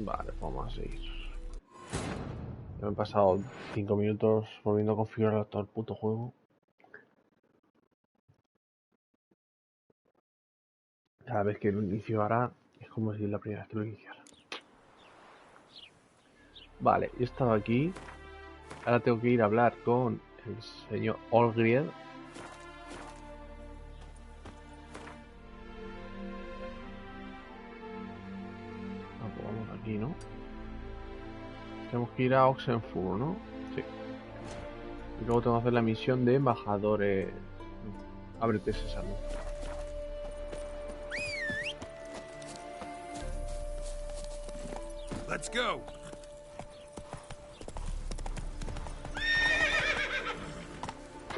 Vale, vamos a seguir. Me han pasado 5 minutos volviendo a configurar todo el puto juego. Cada vez que lo inicio ahora es como si la primera vez que lo iniciara. Vale, he estado aquí. Ahora tengo que ir a hablar con el señor Olgried. Ah, pues vamos aquí, ¿no? Tenemos que ir a Oxenfurt, ¿no? Sí. Y luego tengo que hacer la misión de embajadores. Ábrete ese salón. Let's go.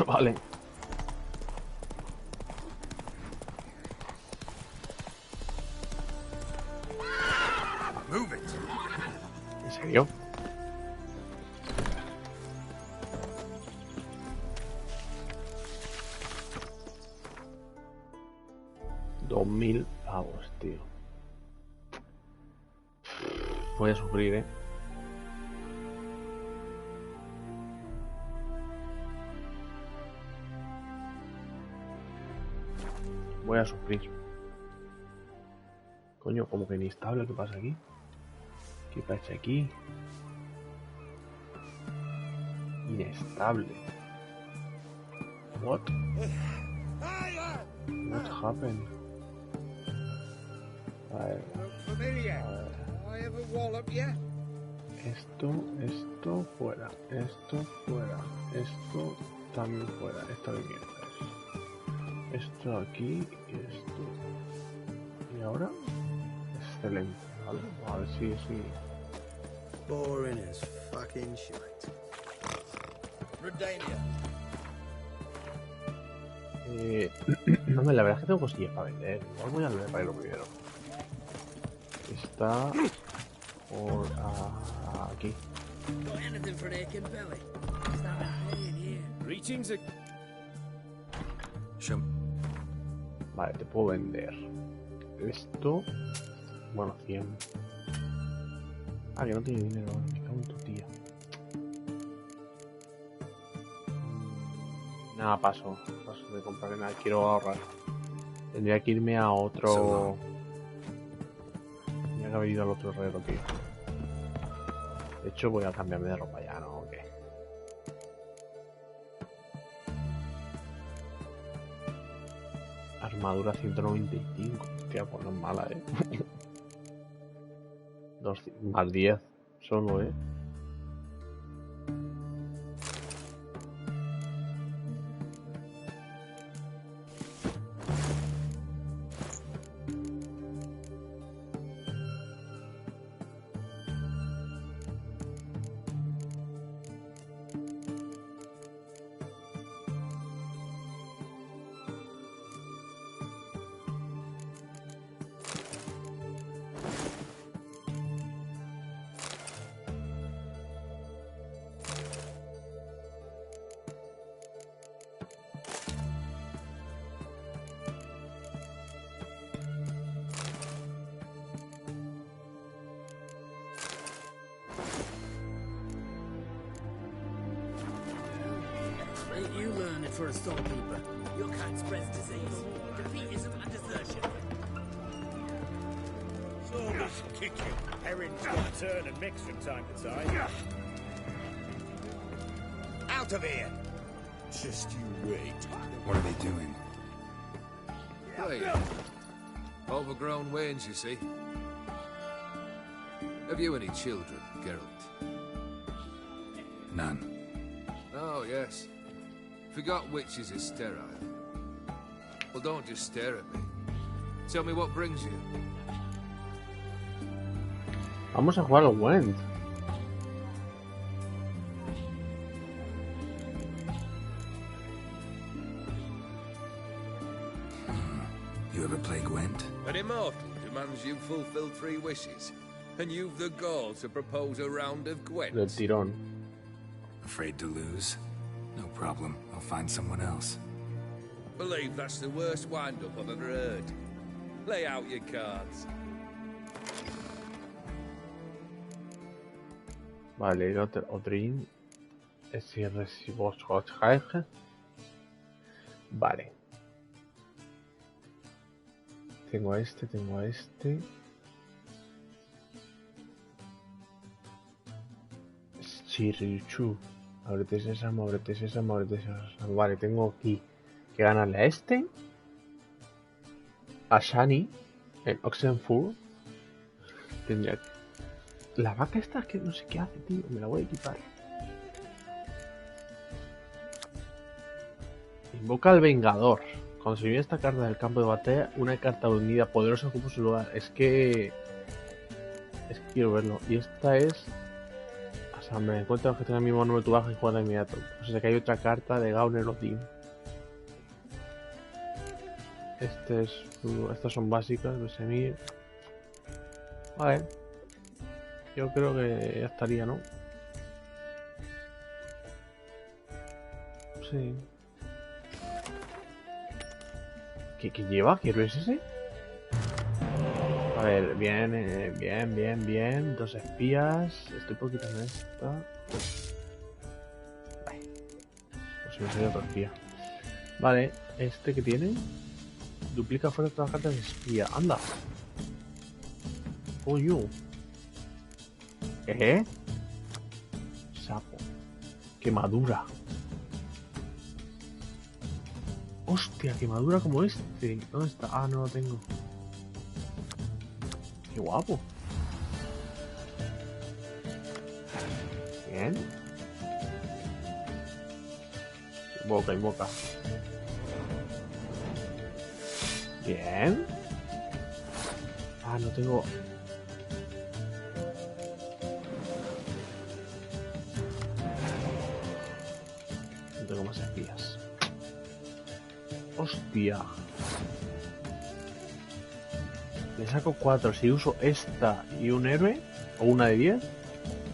Vale. Move it. ¿En serio? $2000 pavos, tío. Voy a sufrir, ¿eh? Voy a sufrir. Coño, como que inestable, ¿qué pasa aquí? ¿Qué pasa aquí? Inestable. What? What happened? A ver. Esto fuera. Esto fuera. Esto también fuera. Esta vivienda es. Esto aquí y esto. ¿Y ahora? Excelente. Vale, a ver si... Boring as fucking shite. Redania. No, la verdad es que tengo cosillas para vender. Igual voy a verlo primero. Está por aquí. Vale, te puedo vender esto. Bueno, 100. Ah, que no tiene dinero. Me cago en tu tía. Nada, paso de comprar nada. Quiero ahorrar. Tendría que irme a otro. Tendría que haber ido al otro herrero, tío. De hecho, voy a cambiarme de ropa ya, ¿no? ¿O qué? Armadura 195. Hostia, pues no es mala, ¿eh? Más 10 solo, ¿eh? For a stormkeeper, your kind spreads disease, defeatism and desertion. Soldiers kick you. Herring's got to turn and mix from time to time. Out of here. Just you wait. What are they doing? Playing. Overgrown wains, you see. Have you any children, Geralt? None. Oh, yes. Forgot witches is sterile. Well, don't just stare at me. Tell me what brings you. Vamos a jugar al Gwent. You ever play Gwent? An immortal demands you fulfill 3 wishes, and you've the gall to propose a round of Gwent. Del tirón. Afraid to lose? No problem. I'll find someone else. Believe that's the worst wind-up I've ever heard. Lay out your cards. Vale, Odrin. Vale. Tengo a este, tengo a este. Shirichu. Ábrete sésamo, ábrete sésamo, ábrete sésamo. Vale, tengo aquí que ganarle a este. A Shani. En Oxenfurt. Tendría... La vaca esta que no sé qué hace, tío. Me la voy a equipar. Invoca al Vengador. Cuando se viene esta carta del campo de batalla, una carta unida poderosa ocupa su lugar. Es que quiero verlo. Y esta es... Asamblea. Encuentra que tenga el mismo número de tu baja y juega de inmediato. O sea que hay otra carta de Gauner Odin. Estas son básicas, Besemir. Vale. Yo creo que ya estaría, ¿no? Sí. ¿Qué lleva? ¿Qué héroe es ese? A ver, bien. 2 espías. Estoy por quitarme esta. Vale. Pues si me sale otro espía. Vale, este que tiene. Duplica fuera todas las cartas de espía. Anda. Coño. Sapo. Quemadura. Hostia, quemadura como este. ¿Dónde está? Ah, no lo tengo. Qué guapo. Bien. Invoca. Bien. Ah, no tengo... No tengo más espías. Hostia. Le saco 4. Si uso esta y un héroe, o una de 10.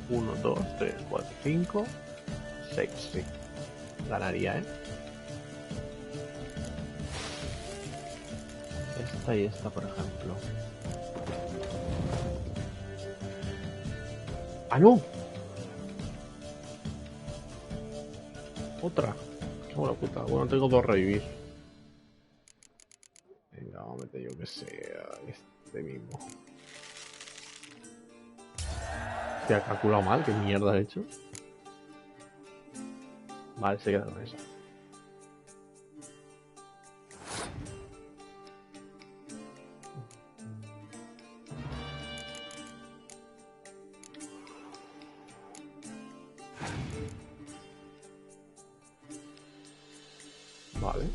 1, 2, 3, 4, 5, 6, sí. Ganaría, Esta y esta, por ejemplo. ¡Ah, no! Otra. Qué buena puta. Bueno, tengo 2 revivir. Venga, vamos a meter yo que sea este mismo. Te ha calculado mal, qué mierda he hecho. Vale, se queda con esa. Vale.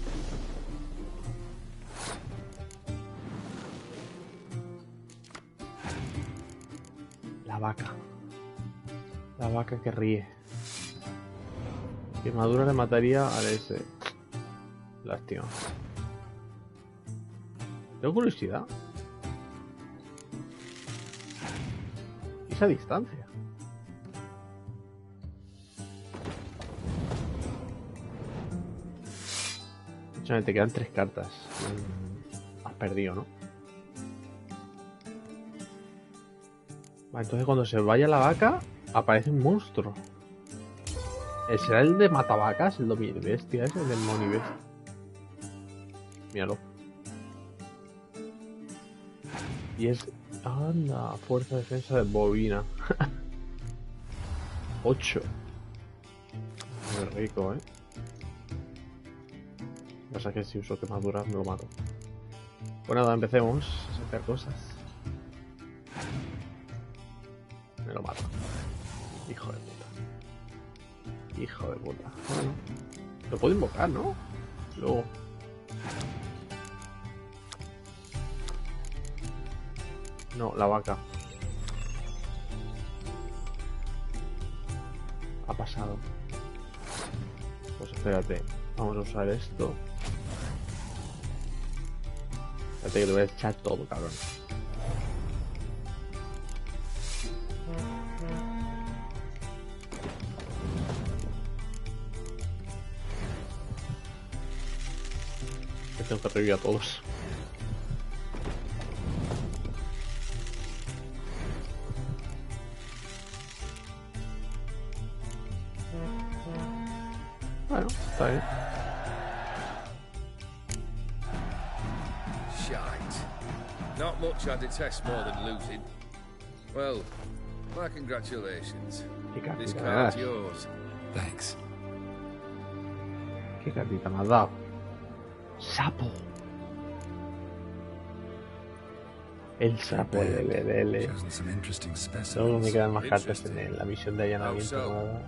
La vaca. La vaca que ríe. Quemadura le mataría al ese. Lástima. Tengo curiosidad. Esa distancia. Te quedan 3 cartas. Has perdido, ¿no? Vale, entonces cuando se vaya la vaca, aparece un monstruo. ¿Será el de Matavacas? El de Bestia, ese, el del Monibest. Míralo. Y es... Anda, fuerza de defensa de bovina. 8. Muy rico, Pasa que si uso quemaduras me lo mato. Pues nada, empecemos a hacer cosas. Me lo mato. Hijo de puta. Hijo de puta. Bueno, lo puedo invocar, ¿no? Luego. No, la vaca. Ha pasado. Pues espérate. Vamos a usar esto. Espérate que te voy a echar todo, cabrón. Que tengo que revivir a todos. Bueno, está bien. Shite. Not much I detest more than losing. Well, my congratulations. ¿Qué This cartita me card's das? yours. Thanks. ¿Qué cartita me has dado? Sapo. El sapo de LL. Chosen some interesting Solo specimens. me quedan más cartas en la misión de allanamiento. How so? Nada.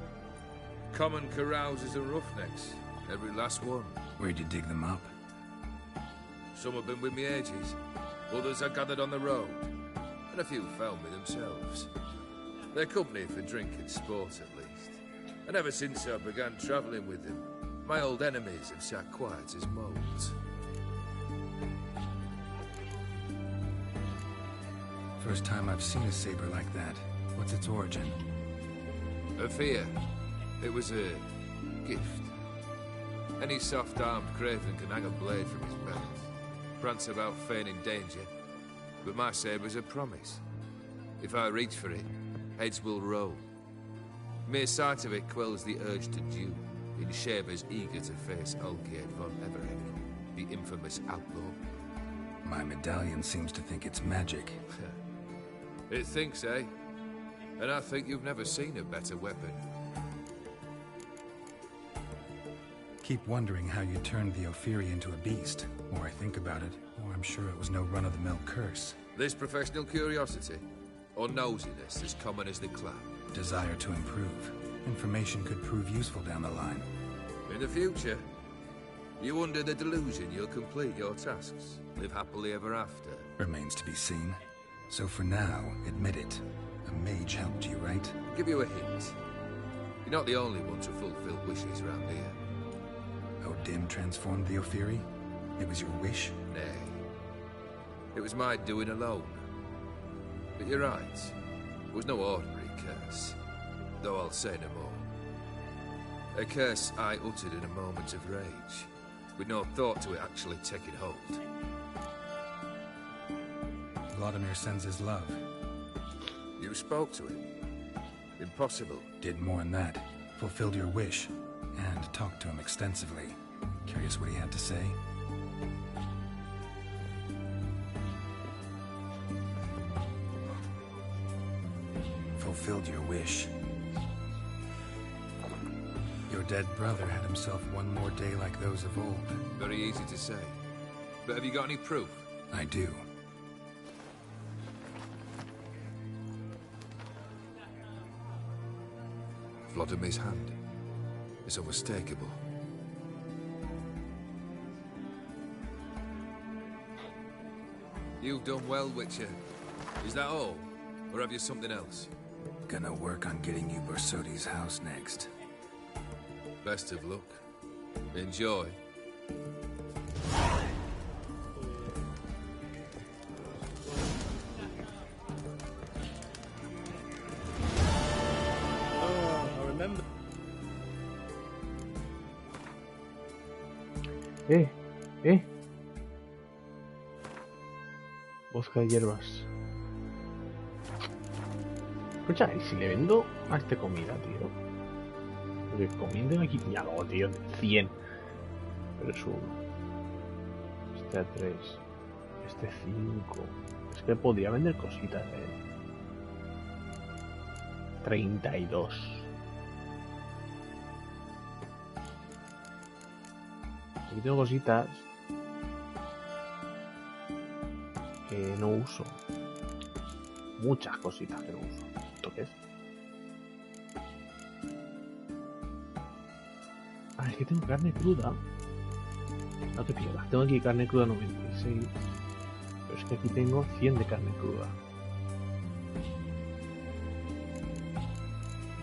Common carousers and roughnecks. Every last one. Where'd you dig them up? Some have been with me ages. Others I gathered on the road. And a few found me themselves. They're company for drink and sport, at least. And ever since I began travelling with them, my old enemies have sat quiet as moles. First time I've seen a saber like that. What's its origin? A fear. It was a gift. Any soft-armed craven can hang a blade from his belt, prance about feigning danger, but my saber's a promise. If I reach for it, heads will roll. Mere sight of it quells the urge to duel, in shavers eager to face Olgierd von Everett, the infamous outlaw. My medallion seems to think it's magic. It thinks, eh? And I think you've never seen a better weapon. Keep wondering how you turned the Ophiri into a beast. The more I think about it, the more I'm sure it was no run-of-the-mill curse. This professional curiosity, or nosiness as common as the clap. Desire to improve. Information could prove useful down the line. In the future, you under the delusion you'll complete your tasks, live happily ever after. Remains to be seen. So for now, admit it. A mage helped you, right? Give you a hint. You're not the only one to fulfill wishes round here. Odin transformed the Ophiri? It was your wish? Nay. It was my doing alone. But you're right. It was no ordinary curse. Though I'll say no more. A curse I uttered in a moment of rage, with no thought to it actually taking hold. Vladimir sends his love. You spoke to him. Impossible. Did more than that. Fulfilled your wish. And talked to him extensively. Curious what he had to say. Fulfilled your wish. Your dead brother had himself one more day like those of old. Very easy to say. But have you got any proof? I do. Vladimir's hand. It's unmistakable. You've done well, Witcher. Is that all? Or have you something else? Gonna work on getting you Bersodi's house next. Best of luck. Enjoy. Oh, I remember. Bosque de hierbas. Escucha, ¿y si le vendo a este comida, tío? Porque comida tengo aquí, ya luego, tío, 100. Pero es 1. Este a 3. Este 5. Es que podría vender cositas, 32. Aquí tengo cositas que no uso. Muchas cositas que no uso. ¿Esto qué es? Ah, es que tengo carne cruda. No te pierdas, tengo aquí carne cruda 96. Pero es que aquí tengo 100 de carne cruda.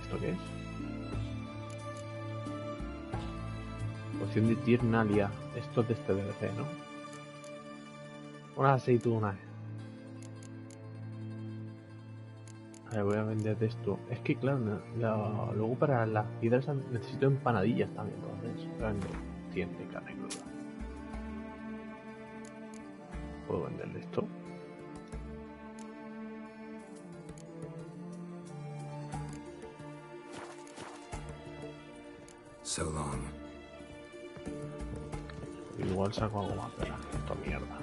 ¿Esto qué es? Poción de Tirnalia. Esto es de este DLC, ¿no? Unas aceitunas. A ver, voy a vender de esto. Es que claro, luego para las piedras necesito empanadillas también, entonces voy a vender 100 de carne cruda. ¿Puedo venderle esto? So long. igual saco algo más, pero esta mierda.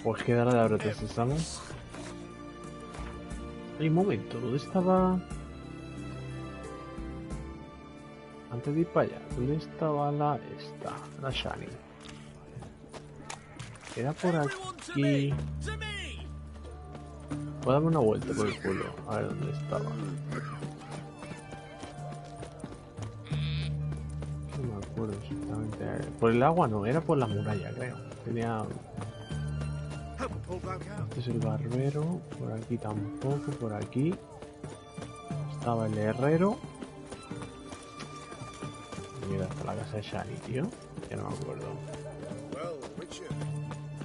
Pues qué darle de brotes estamos. Hay un momento, ¿dónde estaba? Antes de ir para allá, ¿dónde estaba la Shani? Era por aquí. Voy a darme una vuelta por el culo, a ver dónde estaba. No me acuerdo exactamente. Por el agua no, era por la muralla, creo. Tenía... Este es el barbero, por aquí tampoco, por aquí. Estaba el herrero. Mira, hasta la casa de Shani, tío. Ya no me acuerdo.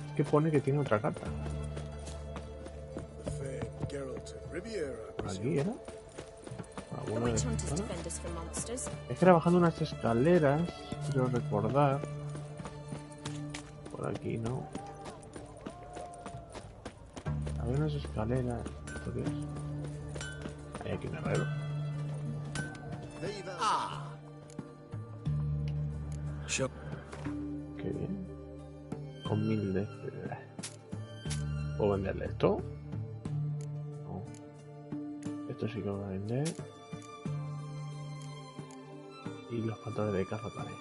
Es que pone que tiene otra carta. ¿Por aquí era? ¿Alguno de estos? Es que era bajando unas escaleras, quiero recordar. Por aquí no. Había unas escaleras. ¿Esto qué es? Hay aquí un herrero. Qué bien. Con 1000 de... ¿Puedo venderle esto? No. Esto sí que lo voy a vender. Y los pantalones de caza también.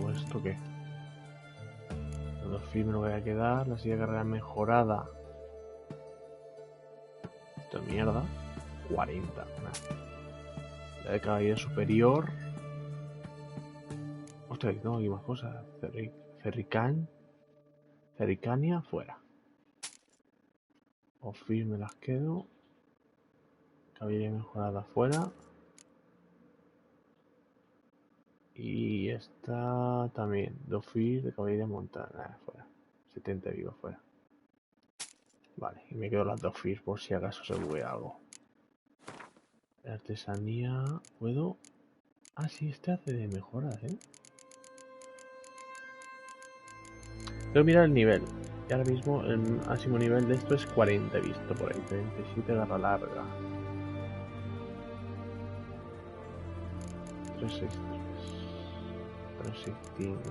¿O esto qué? Los dos filmes no voy a quedar. La silla de carrera mejorada. Esto es mierda. 40. La de caballero superior. Ostras, tengo aquí más cosas. Cerricania fuera. Ofir me las quedo. Caballero mejorada fuera. Y esta también. Dofir de caballería montada. Fuera. 70 vivos fuera. Vale, y me quedo las Dofir por si acaso se bugue algo. Artesanía. ¿Puedo? Ah, sí, este hace de mejoras, Tengo que mirar el nivel. Y ahora mismo el máximo nivel de esto es 40, he visto por ahí. 37 garra larga. 363. 365.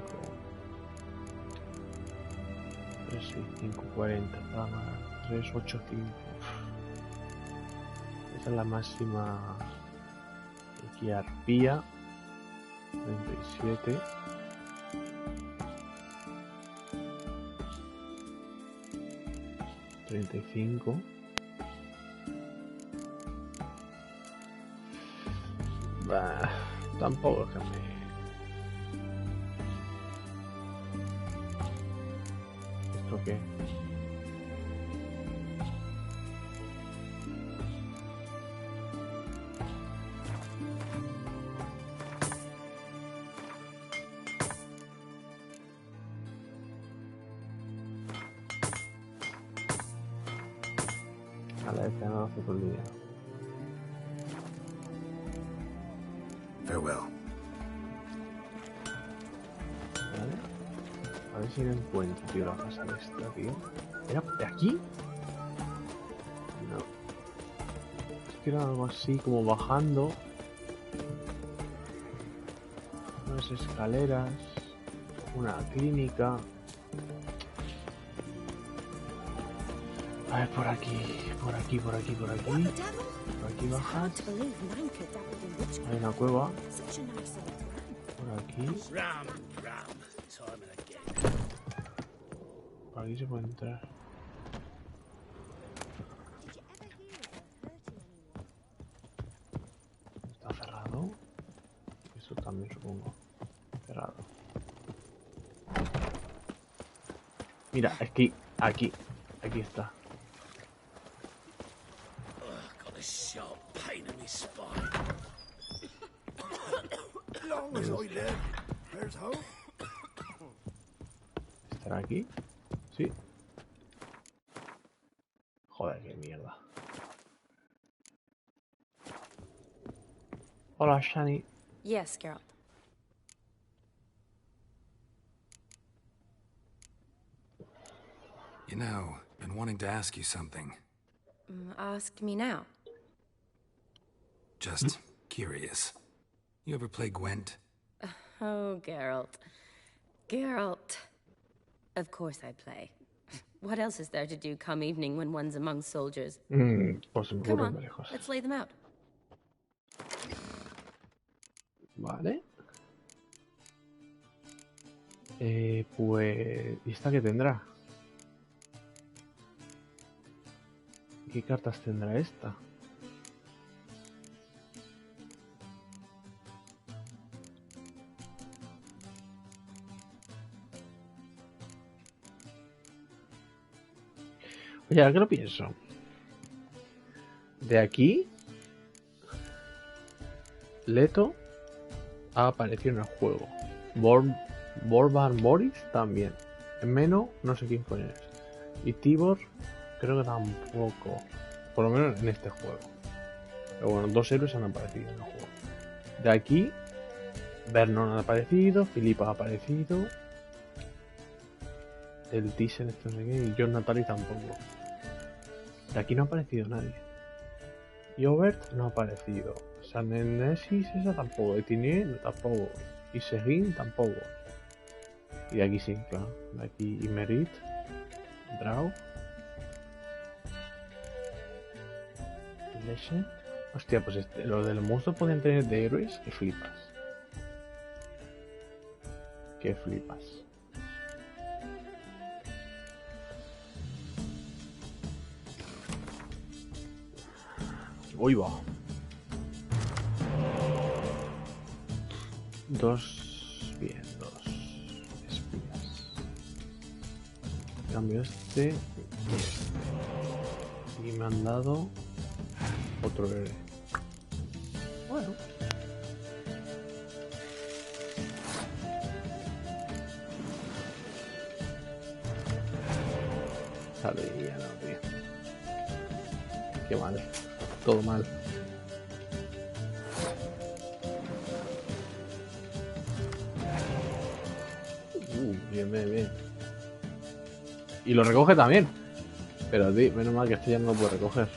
365, 40. 385. Esa es la máxima. Aquí arpía. 37. $35. Bah, tampoco es que me... ¿Esto qué? No hace todo el día. Farewell. Vale. A ver si lo encuentro, tío, la casa de esta, tío. ¿Era de aquí? No. Es que era algo así, como bajando. Unas escaleras. Una clínica. A ver, por aquí. Por aquí. Por aquí bajas. Hay una cueva. Por aquí. Por aquí se puede entrar. Está cerrado. Esto también supongo. Cerrado. Mira, es que aquí está. ¿Estará aquí? Sí. Joder, qué mierda. Hola, Shani. Yes, Geralt. You know, been wanting to ask you something. Ask me now. Just curious. You ever play Gwent? Oh, Geralt. Geralt. Of course I play. What else is there to do come evening when one's among soldiers? Pues me Come ocurren on, varias cosas. let's lay them out. Vale. Pues... ¿Y esta qué tendrá? ¿Qué cartas tendrá esta? Oye, ahora que lo pienso. De aquí... Leto ha aparecido en el juego. Borban Boris también. Meno, no sé quién coño es. Y Tibor, creo que tampoco. Por lo menos en este juego. Pero bueno, 2 héroes han aparecido en el juego. De aquí, Vernon ha aparecido, Philippa ha aparecido. El Thyssen, esto no sé qué, y John Natali tampoco. De aquí no ha aparecido nadie. Y Obert no ha aparecido. Sanenesis esa tampoco. Etienne tampoco. Y Seguin tampoco. Y de aquí sí, claro. De aquí Imerit, Draug, Leshen. Hostia, pues los de los monstruos pueden tener de héroes que flipas. Que flipas. Uy, va. 2, bien, 2 espías. Cambio este y este. Y me han dado otro héroe. Bueno. Sale ya no, tío. Qué mal. Todo mal. Bien, bien, bien. Y lo recoge también. Pero tío, menos mal que este ya no lo puede recoger.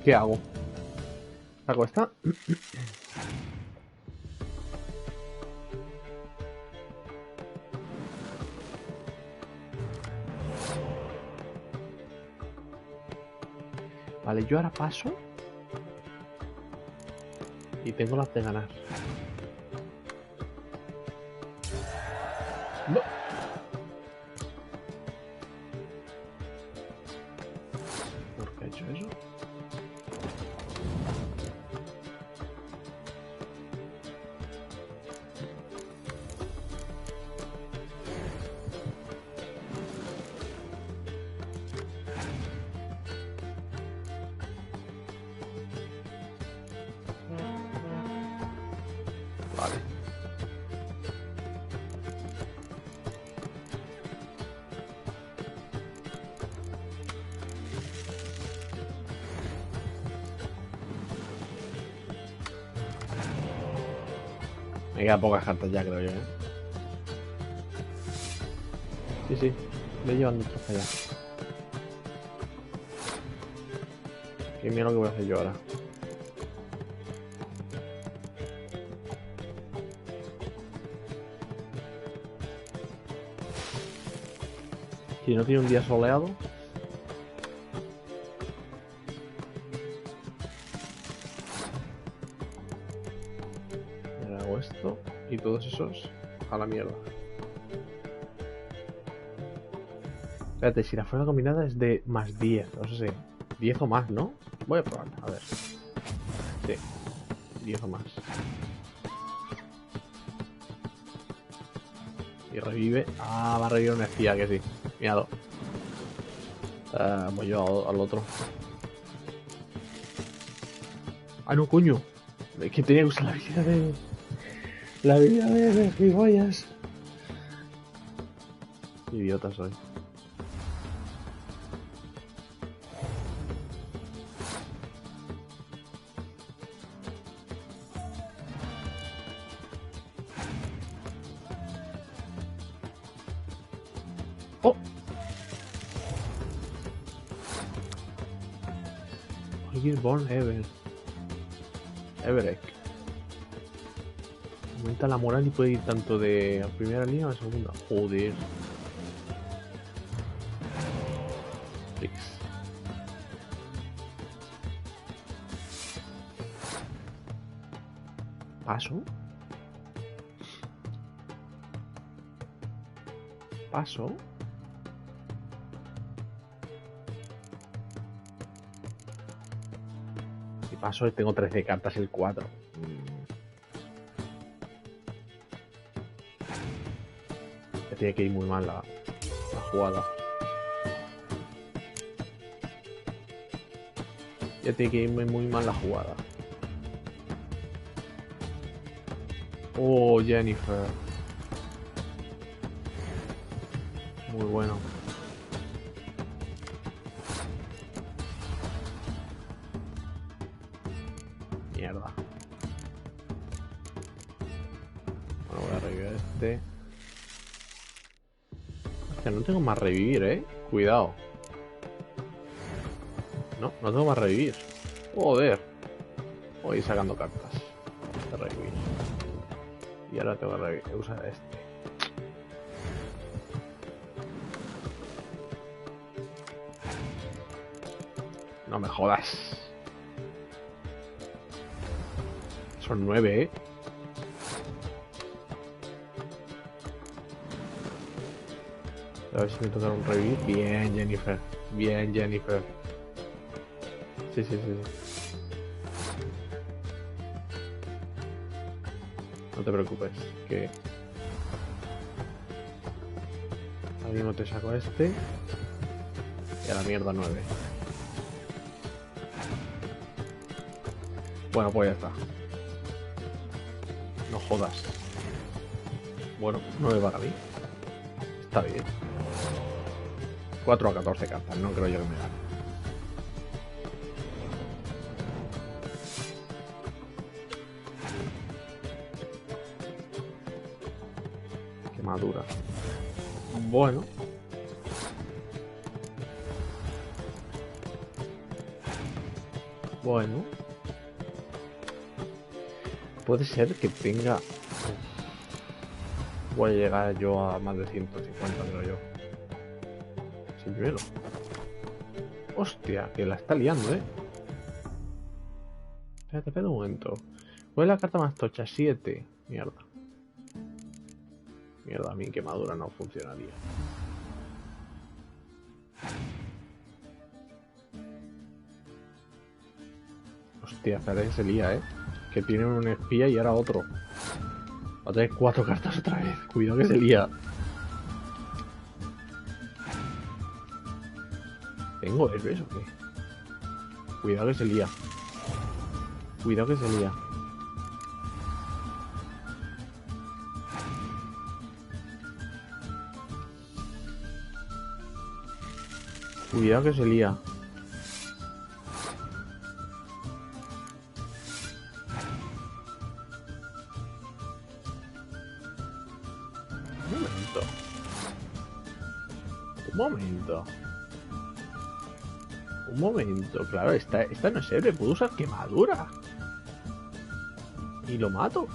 ¿Qué hago? ¿Saco esta? Vale, yo ahora paso. Y tengo las de ganar. No. ¿Por qué he hecho eso? Vale. Me quedan pocas cartas ya, creo yo, ¿eh? Sí, sí. Voy llevando otros para allá. Que mira lo que voy a hacer yo ahora. Si no tiene un día soleado. Ahora hago esto y todos esos a la mierda. Espérate, si la fuerza combinada es de más 10, no sé, 10 o más, ¿no? Voy a probar, a ver. Sí, 10 o más. Y revive. Ah, va a revivir una espía, que sí. Miado. Voy yo al otro. Ah, no, coño. Es que tenía que usar la habilidad de... La habilidad de gilipollas. Idiota soy. ¡Oh! Gisborne Everett. Aumenta la moral y puede ir tanto de la primera línea a la segunda. Joder. Trix. Paso. Paso. Y paso, tengo 13 cartas, el 4. Ya tiene que ir muy mal la jugada. Ya tiene que irme muy mal la jugada. Oh, Jennifer. Muy bueno. Mierda. Bueno, voy a revivir este. Hostia, no tengo más revivir, Cuidado. No tengo más revivir. Joder. Voy sacando cartas de revivir. Y ahora tengo que usar este. No me jodas. Son 9, A ver si me toca un revivir. Bien, Jennifer. Bien, Jennifer. Sí. No te preocupes, que ahora mismo te saco este y a la mierda 9. Bueno, pues ya está. No jodas. Bueno, 9 para mí. Está bien. 4 a 14 cartas, no creo yo que me gane. Quemadura. Bueno. Bueno. Puede ser que tenga... Voy a llegar yo a más de 150, creo yo. Sin primero. Hostia, que la está liando, Espérate un momento. ¿Cuál es la carta más tocha? 7. Mierda. Mierda, mi quemadura no funcionaría. Hostia, espérate que se lía, Que tiene un espía y ahora otro. Va a tener 4 cartas otra vez. Cuidado que se lía. ¿Tengo héroes o qué? Cuidado que se lía. Cuidado que se lía. Cuidado que se lía. Un momento, claro, esta no es héroe, puedo usar quemadura. Y lo mato.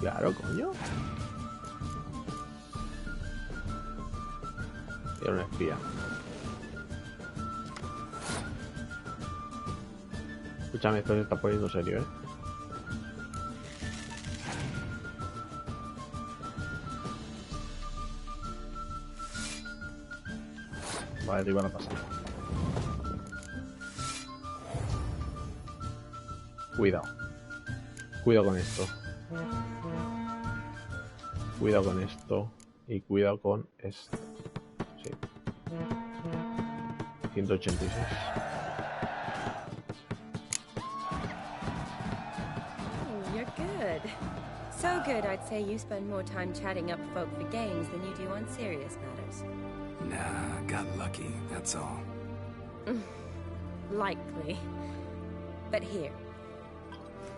Claro, coño. Era un espía. Escúchame, esto se está poniendo serio, Vale, arriba la pasada. Cuidado. Cuidado con esto. Cuidado con esto. Y cuidado con esto. Sí. 186. Oh, you're good. So good, I'd say you spend more time chatting up folk for games than you do on serious matters. Nah, got lucky, that's all. Likely. But here.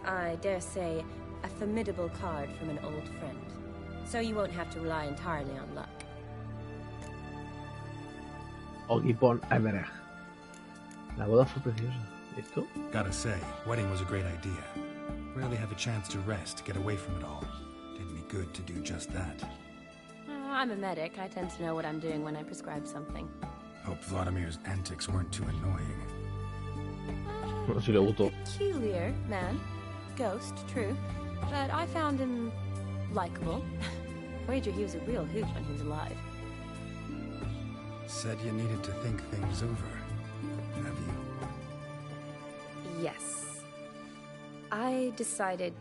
I dare say, a formidable card from an old friend. So you won't have to rely entirely on luck. Ogipon Everett. La boda fue preciosa. ¿Esto? Gotta say, wedding was a great idea. Rarely have a chance to rest, get away from it all. Did me good to do just that. I'm a medic. I tend to know what I'm doing when I prescribe something. Hope Vladimir's antics weren't too annoying. No sé si le gustó. Peculiar man. Ghost, true. But I found him likable. Wager he was a real hoot when he was alive. Said you needed to think things over. Have you? Yes. I decided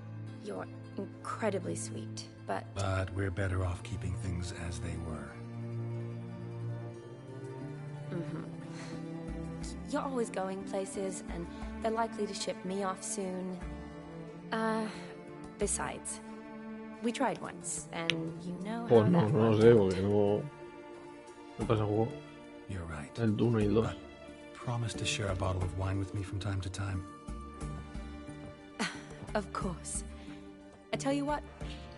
you're incredibly sweet, but... But we're better off keeping things as they were. You're always going places, and they're likely to ship me off soon. Besides, we tried once, and you know how Pues no, that no lo went. sé, porque no... No pasa juego. You're right. El 1 y el 2. But promise to share a bottle of wine with me from time to time. Of course. I tell you what,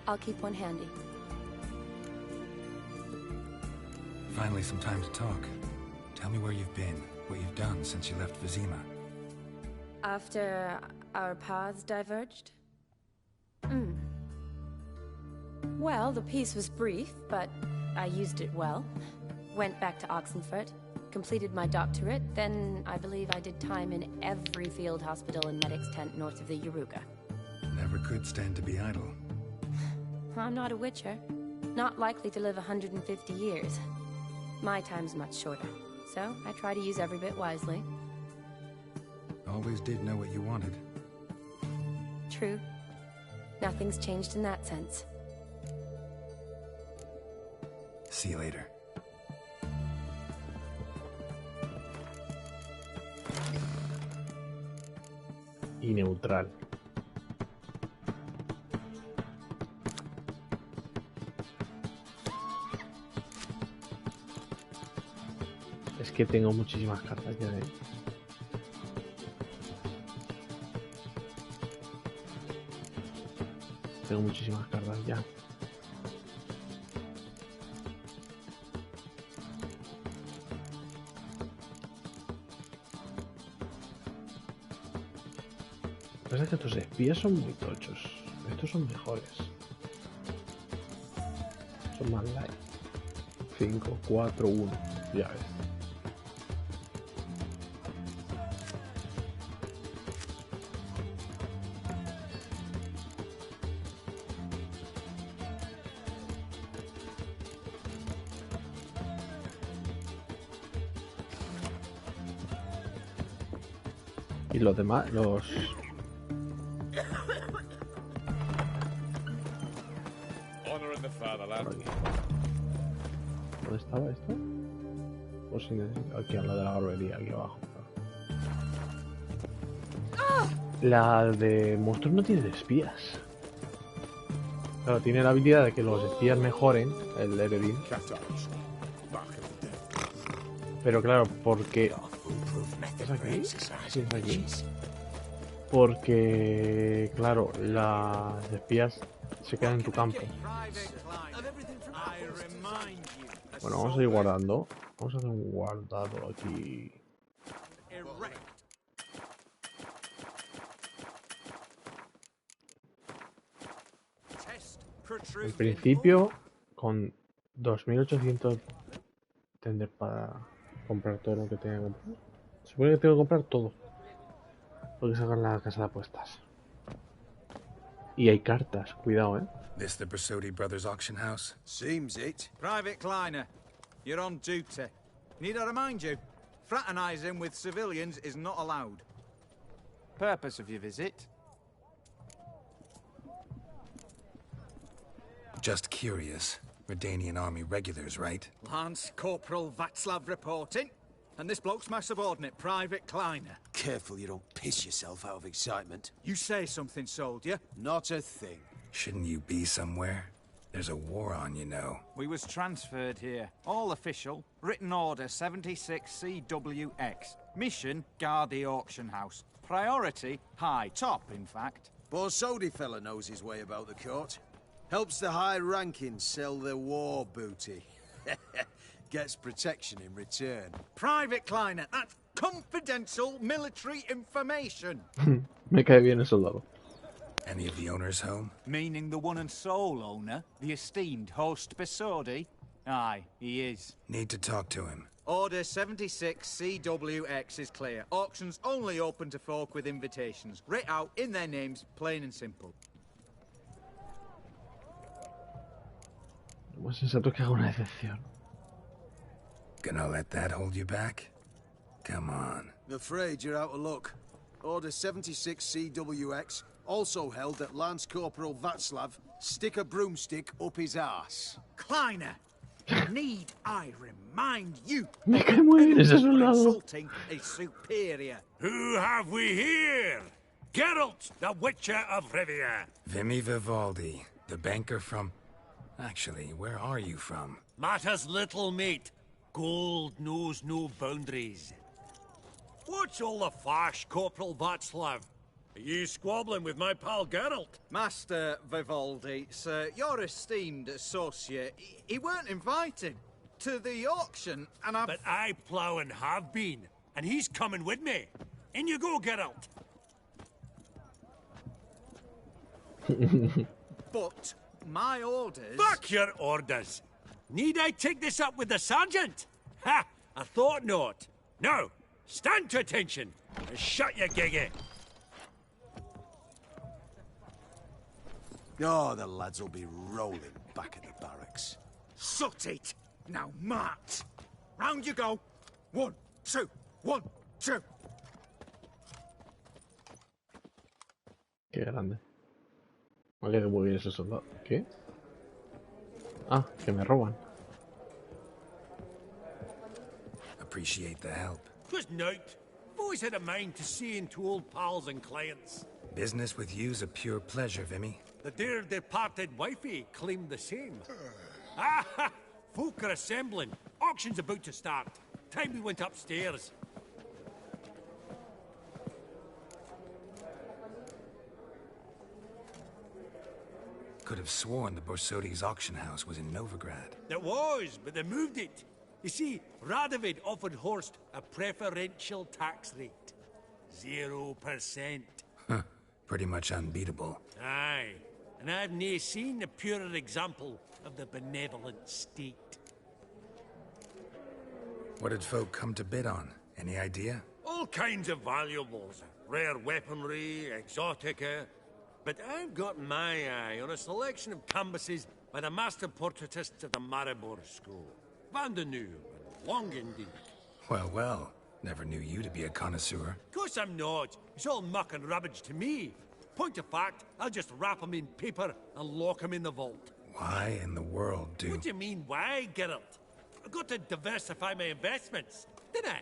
I'll keep one handy. Finally, some time to talk. Tell me where you've been, what you've done since you left Vizima. After our paths diverged? Well, the peace was brief, but I used it well. Went back to Oxenfurt, completed my doctorate, then I believe I did time in every field hospital and medic's tent north of the Yaruga. Never could stand to be idle. I'm not a witcher. Not likely to live 150 years. My time's much shorter, so I try to use every bit wisely. Always did know what you wanted. True. Nothing's changed in that sense. See you later. Y neutral. Es que tengo muchísimas cartas ya, Tengo muchísimas cartas ya. Lo que pasa es que estos espías son muy tochos. Estos son mejores. Son más light. 5, 4, 1. Ya ves. Y los demás, los... Honor in the fatherland. Por aquí. ¿Dónde estaba esto? O si necesito... Aquí al lado de la barbería, aquí abajo. La de monstruos no tiene espías. Claro, tiene la habilidad de que los espías mejoren, el Eredin. Pero claro, porque... ¿Es aquí? Sí, es aquí. Porque, claro, las espías se quedan en tu campo. Bueno, vamos a ir guardando. Vamos a hacer un guardado aquí. En principio, con 2800 tendré para comprar todo lo que tenga que comprar. Supone que tengo que comprar todo lo que salga en la casa de apuestas. Y hay cartas, cuidado, This the Bersodi Brothers auction house? Seems it. Private Kleiner, you're on duty. Need I remind you? Fraternizing with civilians is not allowed. Purpose of your visit? Just curious. Redanian army regulars, right? Lance Corporal Václav reporting. And this bloke's my subordinate, Private Kleiner. Careful you don't piss yourself out of excitement. You say something, soldier. Not a thing. Shouldn't you be somewhere? There's a war on, you know. We was transferred here. All official. Written order 76 CWX. Mission, guard the auction house. Priority, high. Top, in fact. Borsodi fella knows his way about the court. Helps the high rankings sell their war booty. Gets protection in return. Private Kleiner, that's confidential military information. Me cae bien el soldado. Any of the owners home? Meaning the one and sole owner, the esteemed host Borsodi? Aye, he is. Need to talk to him. Order 76 CWX is clear. Auctions only open to folk with invitations. Writ out in their names, plain and simple. Lo más sensato es que haga una excepción. Gonna let that hold you back? Come on. I'm afraid you're out of luck. Order 76 CWX, also held that Lance Corporal Václav stick a broomstick up his arse. Kleiner, need I remind you? Me cae muy bien ese soldado. Insulting a superior. Who have we here? Geralt, the Witcher of Rivia. Vimy Vivaldi, the banker from... Actually, where are you from? Matters little, mate. Gold knows no boundaries. What's all the fash, Corporal Václav? Are you squabbling with my pal Geralt? Master Vivaldi, sir, your esteemed associate, he weren't invited to the auction, and But I plough and have been, and he's coming with me. In you go, Geralt. But my orders... Fuck your orders! Need I take this up with the sergeant? Ha! I thought not. Now, stand to attention and shut your giggy. Oh, the lads will be rolling back at the barracks. Sut it! Now march! Round you go! 1, 2, 1, 2! Qué grande. Me cae muy bien ese soldado. ¿Qué? Ah, que me roban. Appreciate the help. 'Twas nowt. I've always had a mind to seeing to old pals and clients. Business with you's a pure pleasure, Vimy. The dear departed wifey claimed the same. Ah, folk are assembling. Auction's about to start. Time we went upstairs. Could have sworn the Borsodi's auction house was in Novigrad. It was, but they moved it. You see, Radovid offered Horst a preferential tax rate. 0%. Huh. Pretty much unbeatable. Aye. And I've nae seen a purer example of the benevolent state. What did folk come to bid on? Any idea? All kinds of valuables. Rare weaponry, exotica. But I've got my eye on a selection of canvases by the master portraitists of the Maribor School. Van de Nieuw and Longendijk. Well, well. Never knew you to be a connoisseur. Of course I'm not. It's all muck and rubbish to me. Point of fact, I'll just wrap them in paper and lock them in the vault. Why in the world do... What do you mean, why, Geralt? I've got to diversify my investments, didn't I?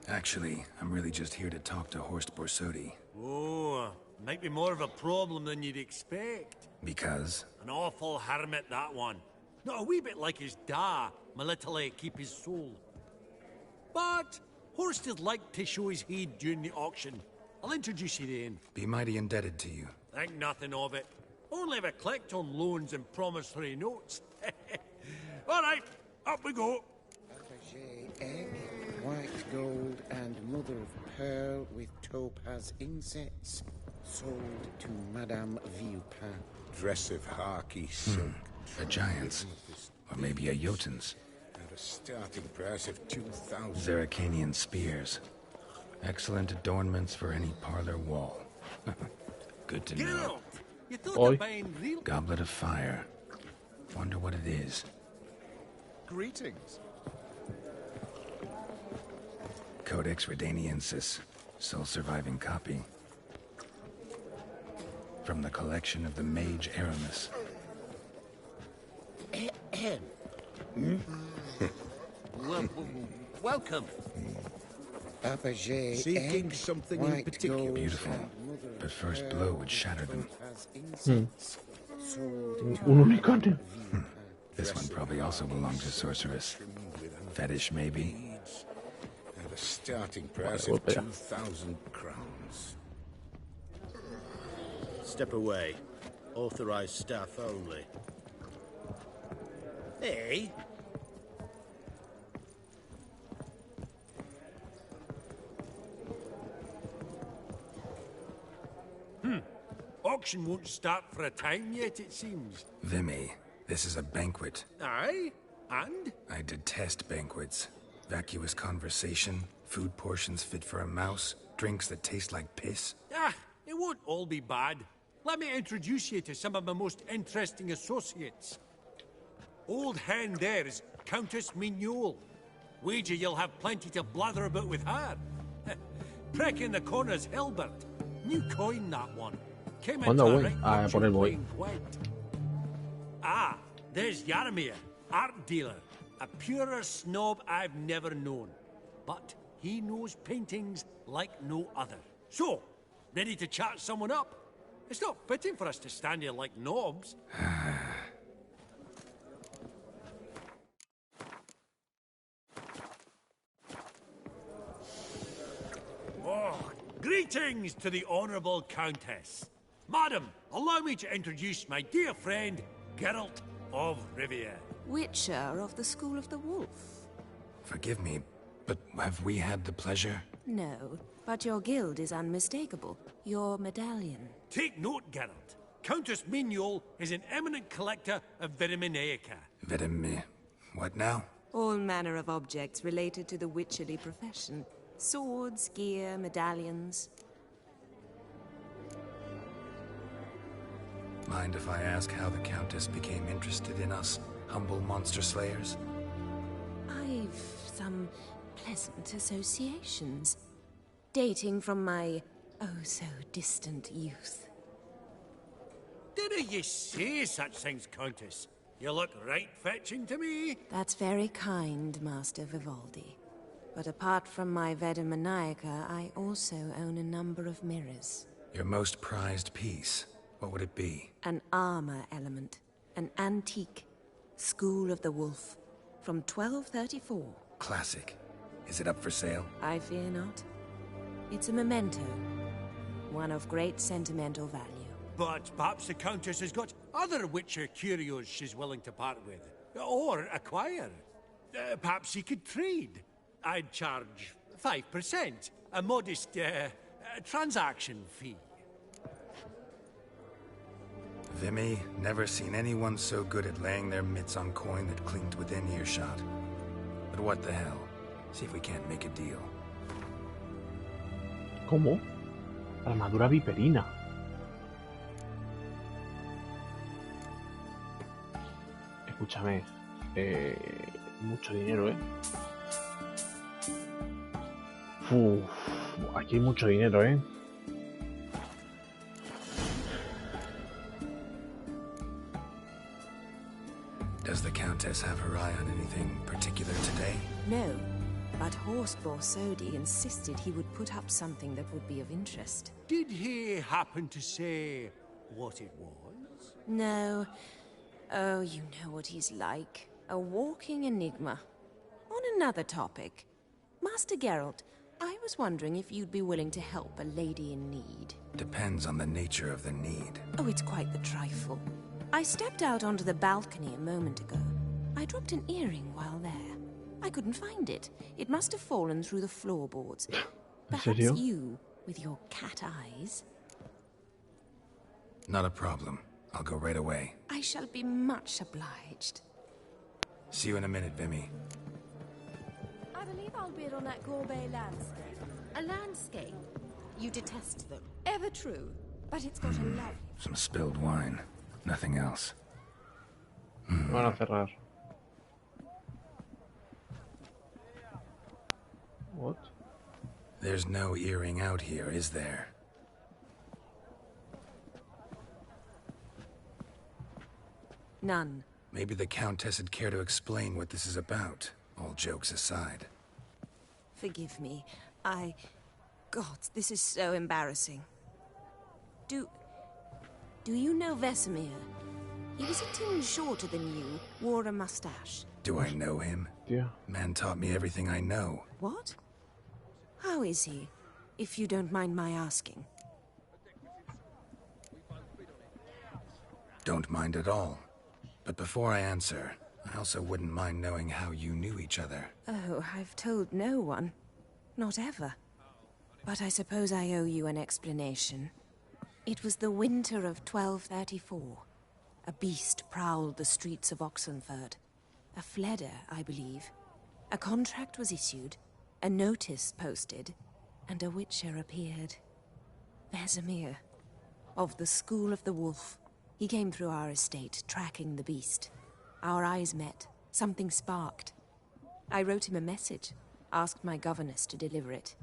Actually, I'm really just here to talk to Horst Borsodi. Oh, might be more of a problem than you'd expect. Because? An awful hermit, that one. Not a wee bit like his da, Melitele keep his soul. But Horst would like to show his heed during the auction. I'll introduce you then. Be mighty indebted to you. Think nothing of it. Only ever collect on loans and promissory notes. All right, up we go. Fabergé egg, white gold, and mother of pearl with topaz insets. Sold to Madame Villepin. Dress of Harky silk. A giant's. Or maybe a Jotun's. At a starting price of 2,000. Zeracanian spears. Excellent adornments for any parlor wall. Good to know. You thought of buying real... Goblet of fire. Wonder what it is. Greetings. Codex Redaniensis. Sole surviving copy. From the collection of the mage Aramis. Welcome. Fabergé Seeking egg, something in white particular. gold, Beautiful. and mother of But first pearl blow would with shatter them. topaz insects. Sold to Un unicornio. This one probably also belonged to Sorceress. Fetish, maybe? At a starting price Vale, of golpea. 2,000 crowns. Step away. Authorized staff only. Hey! Auction won't start for a time yet, it seems. Vimy, this is a banquet. Aye? And? I detest banquets. Vacuous conversation, food portions fit for a mouse, drinks that taste like piss. Ah, it won't all be bad. Let me introduce you to some of my most interesting associates. Old hen there is Countess Mignole. Wager you'll have plenty to blather about with her. Prick in the corner's Hilbert. New coin, that one. Came into ¿Cuándo a voy? right A bunch por el of voy. plain wet. Ah, there's Yaramir, art dealer. A purer snob I've never known. But he knows paintings like no other. So, ready to chat someone up? It's not fitting for us to stand here like knobs. Oh, greetings to the Honourable Countess. Madam, allow me to introduce my dear friend, Geralt of Rivia. Witcher of the School of the Wolf. Forgive me, but have we had the pleasure? No, but your guild is unmistakable. Your medallion. Take note, Geralt. Countess Mignole is an eminent collector of Vitaminaica. What now? All manner of objects related to the witcherly profession. Swords, gear, medallions. Mind if I ask how the Countess became interested in us, humble monster slayers? I've some pleasant associations. Dating from my oh-so-distant youth. Didn't you say such things, Countess? You look right fetching to me. That's very kind, Master Vivaldi. But apart from my Veda Maniaca, I also own a number of mirrors. Your most prized piece, what would it be? An armor element. An antique. School of the Wolf. From 1234. Classic. Is it up for sale? I fear not. It's a memento. One of great sentimental value. But perhaps the Countess has got other Witcher curios she's willing to part with. Or acquire. Perhaps he could trade. I'd charge 5%. A modest, transaction fee. Vimy, never seen anyone so good at laying their mitts on coin that clinked within earshot. But what the hell? See if we can't make a deal. ¿Cómo? Armadura viperina. Escúchame. Mucho dinero, ¿eh? Uf, aquí hay mucho dinero, ¿eh? Does the Countess have her eye on anything particular today? No, but Horst Borsodi insisted he would put up something that would be of interest. Did he happen to say what it was? No. Oh, you know what he's like. A walking enigma. On another topic. Master Geralt, I was wondering if you'd be willing to help a lady in need. Depends on the nature of the need. Oh, it's quite the trifle. I stepped out onto the balcony a moment ago. I dropped an earring while there. I couldn't find it. It must have fallen through the floorboards. Perhaps you, with your cat eyes. Not a problem. I'll go right away. I shall be much obliged. See you in a minute, Vimy. I believe I'll bid on that Gorbet landscape. A landscape? You detest them. Ever true. But it's got a love. Some spilled wine. Nothing else. Van a cerrar. What? There's no earring out here, is there? None. Maybe the Countess would care to explain what this is about, all jokes aside. Forgive me. God, this is so embarrassing. Do you know Vesemir? He was a tinge shorter than you, wore a mustache. Do I know him? Yeah. Man taught me everything I know. What? How is he, if you don't mind my asking? Don't mind at all. But before I answer, I also wouldn't mind knowing how you knew each other. Oh, I've told no one. Not ever. But I suppose I owe you an explanation. It was the winter of 1234. A beast prowled the streets of Oxenford. A Fleder, I believe. A contract was issued, a notice posted, and a witcher appeared. Vesemir, of the School of the Wolf. He came through our estate, tracking the beast. Our eyes met. Something sparked. I wrote him a message, asked my governess to deliver it.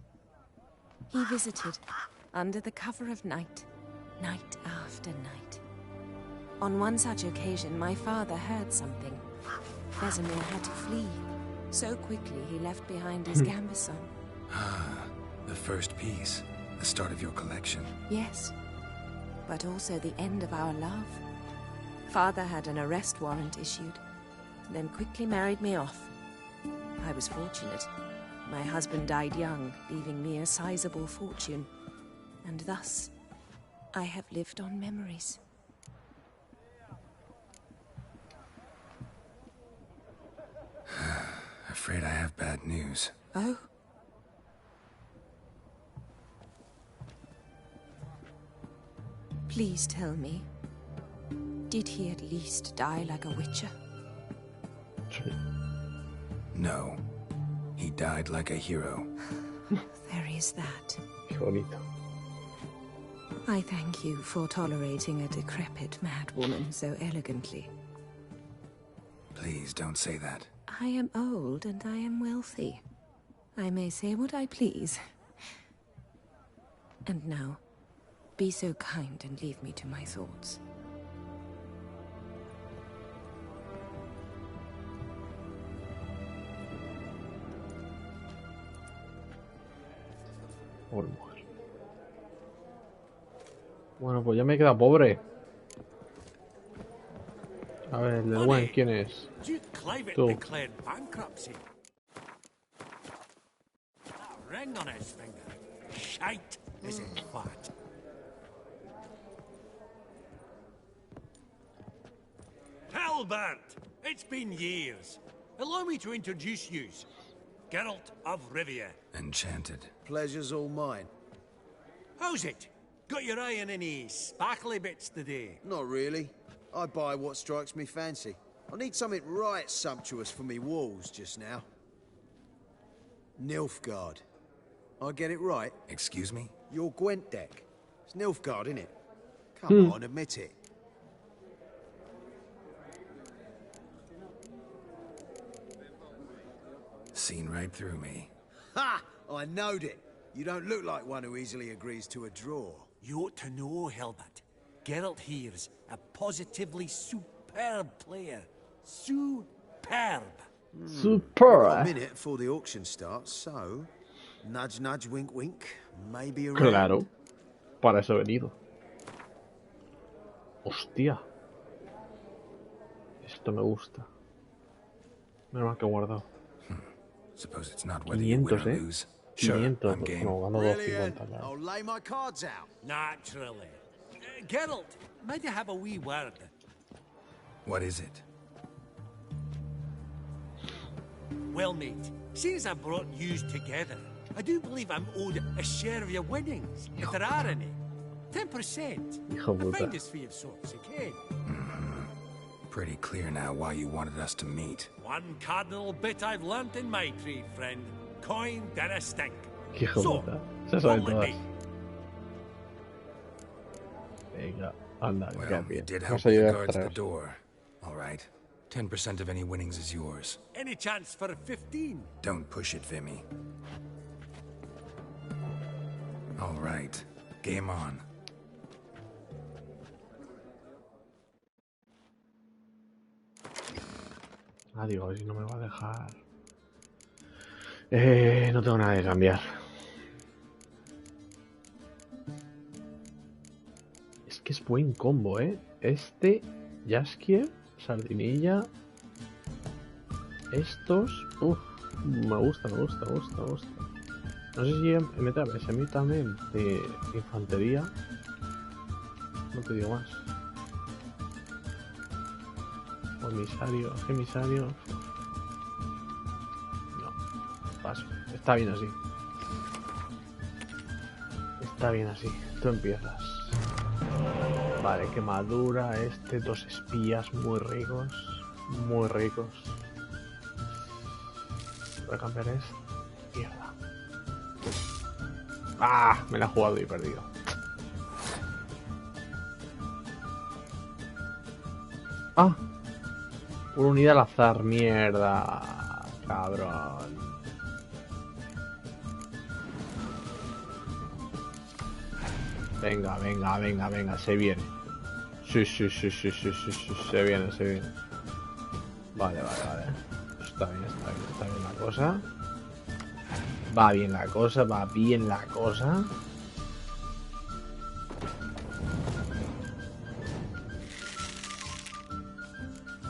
He visited, under the cover of night, night after night. On one such occasion, my father heard something. Vesemir had to flee. So quickly, he left behind his gambeson. Ah, the first piece. The start of your collection. Yes, but also the end of our love. Father had an arrest warrant issued, then quickly married me off. I was fortunate. My husband died young, leaving me a sizable fortune. And thus, I have lived on memories. Afraid I have bad news. Oh? Please tell me, did he at least die like a witcher? No. He died like a hero. There is that. Qué bonito. I thank you for tolerating a decrepit madwoman so elegantly. Please don't say that. I am old and I am wealthy. I may say what I please. And now, be so kind and leave me to my thoughts. Pobre mujer. Bueno, pues ya me queda pobre. A ver, el del buen, ¿quién es? Duke Clivet Tú. declared bankruptcy. That ring on his finger. Shite is in fat. Talbot! It's been years. Allow me to introduce you. Geralt of Rivia. Enchanted. Pleasure's all mine. How's it? Got your eye on any sparkly bits today? Not really. I buy what strikes me fancy. I need something right sumptuous for me walls just now. Nilfgaard. I get it right? Excuse me? Your Gwent deck. It's Nilfgaard, innit? Come on, admit it. Seen right through me. Ha! I knowed it. You don't look like one who easily agrees to a draw. You ought to know, Helbert. Geralt here's a positively superb player. Superb. Super. A minute before the auction starts, so... Nudge, nudge, wink, wink. Maybe around. Claro. Para eso he venido. Hostia. Esto me gusta. Menos mal que he guardado. Suppose it's not whether you win or 500, lose. Sure, 500. I'm game. No, gano 250. Claro. I'll lay my cards out. Naturally. Geralt, might you have a wee word? What is it? Well, mate, seeing as I brought yous together, I do believe I'm owed a share of your winnings, if there are any. 10%. Hijo A puta. finder's fee of sorts, again. Pretty clear now why you wanted us to meet. One cardinal bit I've learnt in my trade, friend. Coin dinna stink. Hijo So, puta. Se saben come with todas. me. Venga, anda, Well, qué you bien. did Vas help a with the llegar guards at the atrás. door. All right. 10% of any winnings is yours. Any chance for a 15? Don't push it, Vimy. All right. Game on. Ah, digo, a ver si no me va a dejar. No tengo nada que cambiar. que es buen combo, Este, Jaskier, Sardinilla. Estos, me gusta. No sé si meterme a mí también de infantería. No te digo más. O emisario. No, paso. Está bien así. Tú empiezas. Vale, quemadura. Dos espías muy ricos. Voy a cambiar esto. Mierda. ¡Ah! Me la he jugado y he perdido. ¡Ah! Una unidad al azar. Mierda. Cabrón. Venga. Se viene. Sí. Se viene. Vale. Está bien la cosa. Va bien la cosa.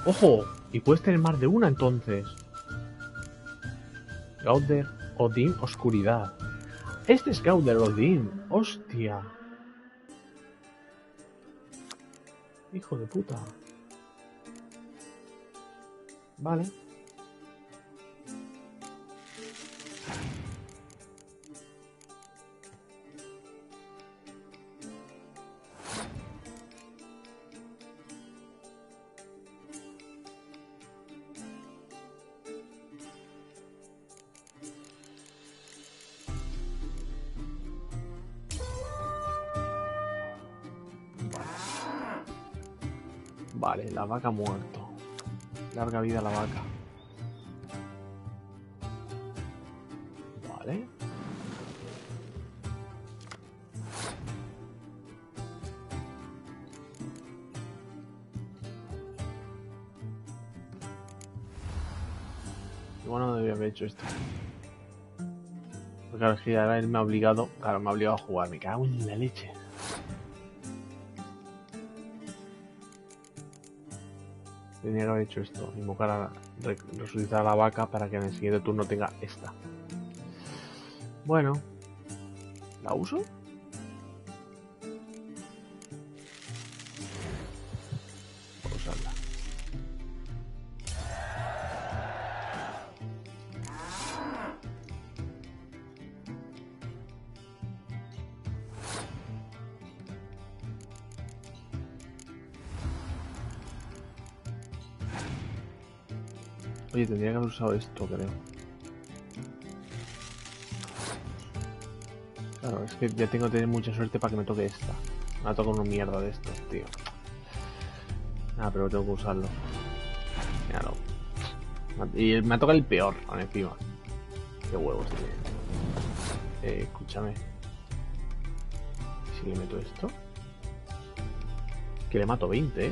¡Ojo! Y puedes tener más de una entonces. Gauder, Odín, oscuridad. Este es Gauder, Odín. ¡Hostia! Hijo de puta. Vale. Vale, la vaca ha muerto. Larga vida a la vaca. Vale. Bueno, no debía haber hecho esto. Porque claro, es que ahora él me ha obligado. Claro, me ha obligado a jugar. Me cago en la leche. Tenía que haber hecho esto, invocar a resucitar a la vaca para que en el siguiente turno tenga esta. Bueno, ¿la uso? Voy a usarla. Oye, tendría que haber usado esto, creo. Claro, es que ya tengo que tener mucha suerte para que me toque esta. Me ha tocado una mierda de estos, tío. Nada, pero tengo que usarlo. Míralo. Y me ha tocado el peor, encima. Qué huevos tiene. Escúchame. Si le meto esto. Que le mato 20,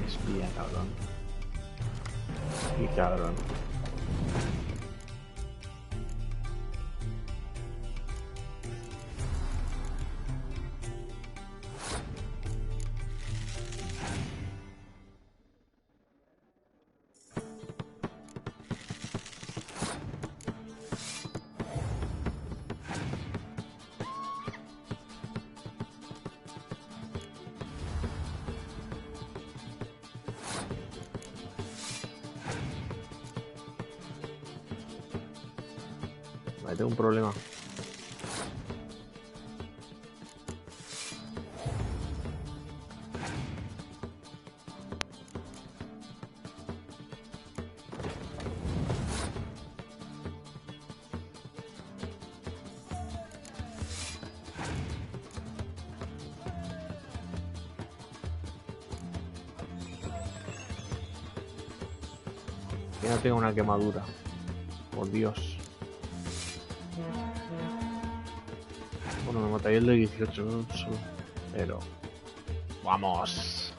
Espía, cabrón. Y cabrón. Vale, tengo un problema. Que no tengo una quemadura. Por Dios. Bueno, me matáis el de 18 solo. Pero... ¡Vamos!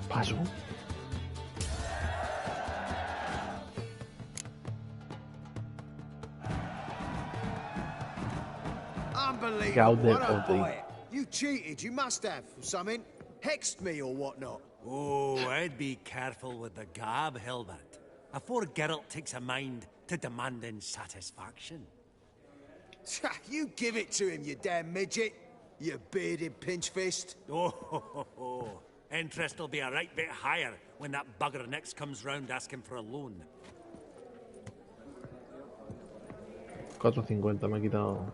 Paso. Unbelievable. What a boy. You cheated, you must have, or something. Hexed me or whatnot. Oh, I'd be careful with the gab, Hilbert. Afore Geralt takes a mind to demanding satisfaction. You give it to him, you damn midget. You bearded pinchfist. Oh. Interest will be a right bit higher when that bugger next comes round asking for a loan. 4.50, me ha quitado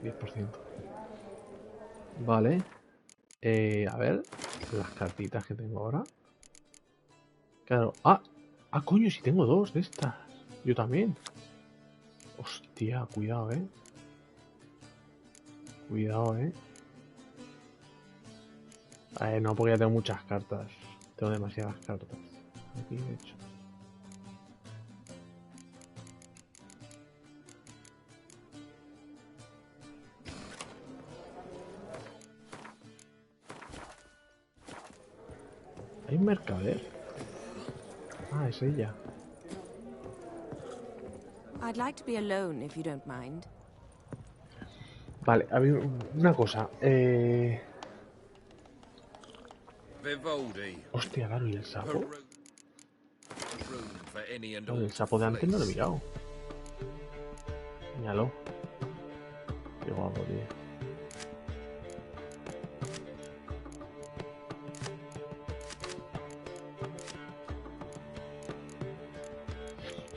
10%. Vale. A ver, las cartitas que tengo ahora. Claro. Ah, coño, si tengo dos de estas. Yo también. Hostia, cuidado, Cuidado, A ver, no, porque ya tengo muchas cartas. Tengo demasiadas cartas. Aquí, de hecho. Hay un mercader. Ah, es ella. I'd like to be alone if you don't mind. Vale, a ver, una cosa. Hostia, claro, ¿y el sapo? No, el sapo de antes no lo he mirado. Míralo. Qué guapo, tío.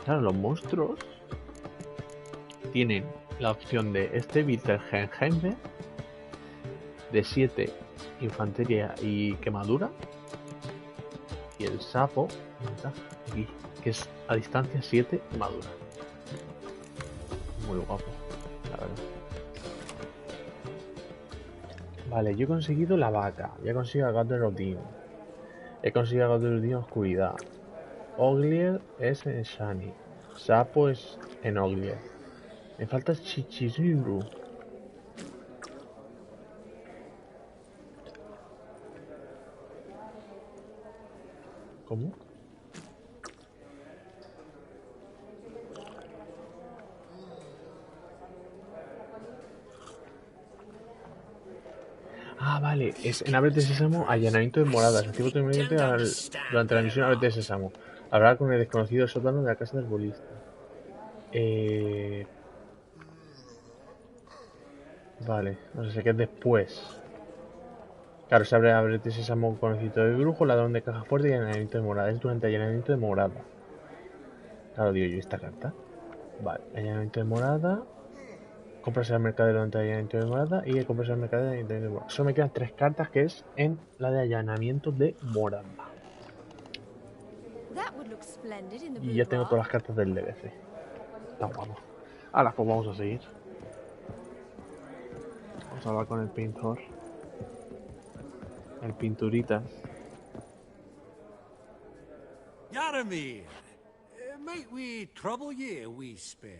Claro, los monstruos tienen la opción de este Bittergenheim de 7 infantería y quemadura, y el sapo aquí, que es a distancia 7 quemadura. Muy guapo, la verdad. Vale, yo he conseguido la vaca, ya he conseguido el gato de Rodin, he conseguido el gato de Rodin oscuridad. Oglier es en Shani. Sapo es en Oglier. Me falta Chichiriru. ¿Cómo? Ah, vale. Es en Ábrete Sésamo, allanamiento de moradas. Activo durante la misión Ábrete Sésamo. Hablar con el desconocido sótano de la casa del bolista. Vale, no sé qué es después. Claro, se abre Ábrete Sésamo, conocido de brujo, ladrón de caja fuerte y allanamiento de morada. Es durante allanamiento de morada. Claro, digo yo, esta carta. Vale, allanamiento de morada. Compras el mercader durante el allanamiento de morada y compras el mercader de morada. Solo me quedan 3 cartas, que es en la de allanamiento de morada. Y ya tengo todas las cartas del DLC. Está guapo. Ahora pues vamos a seguir. Vamos a hablar con el pintor. El pinturita. Yaramir, might we trouble ye a wee spell?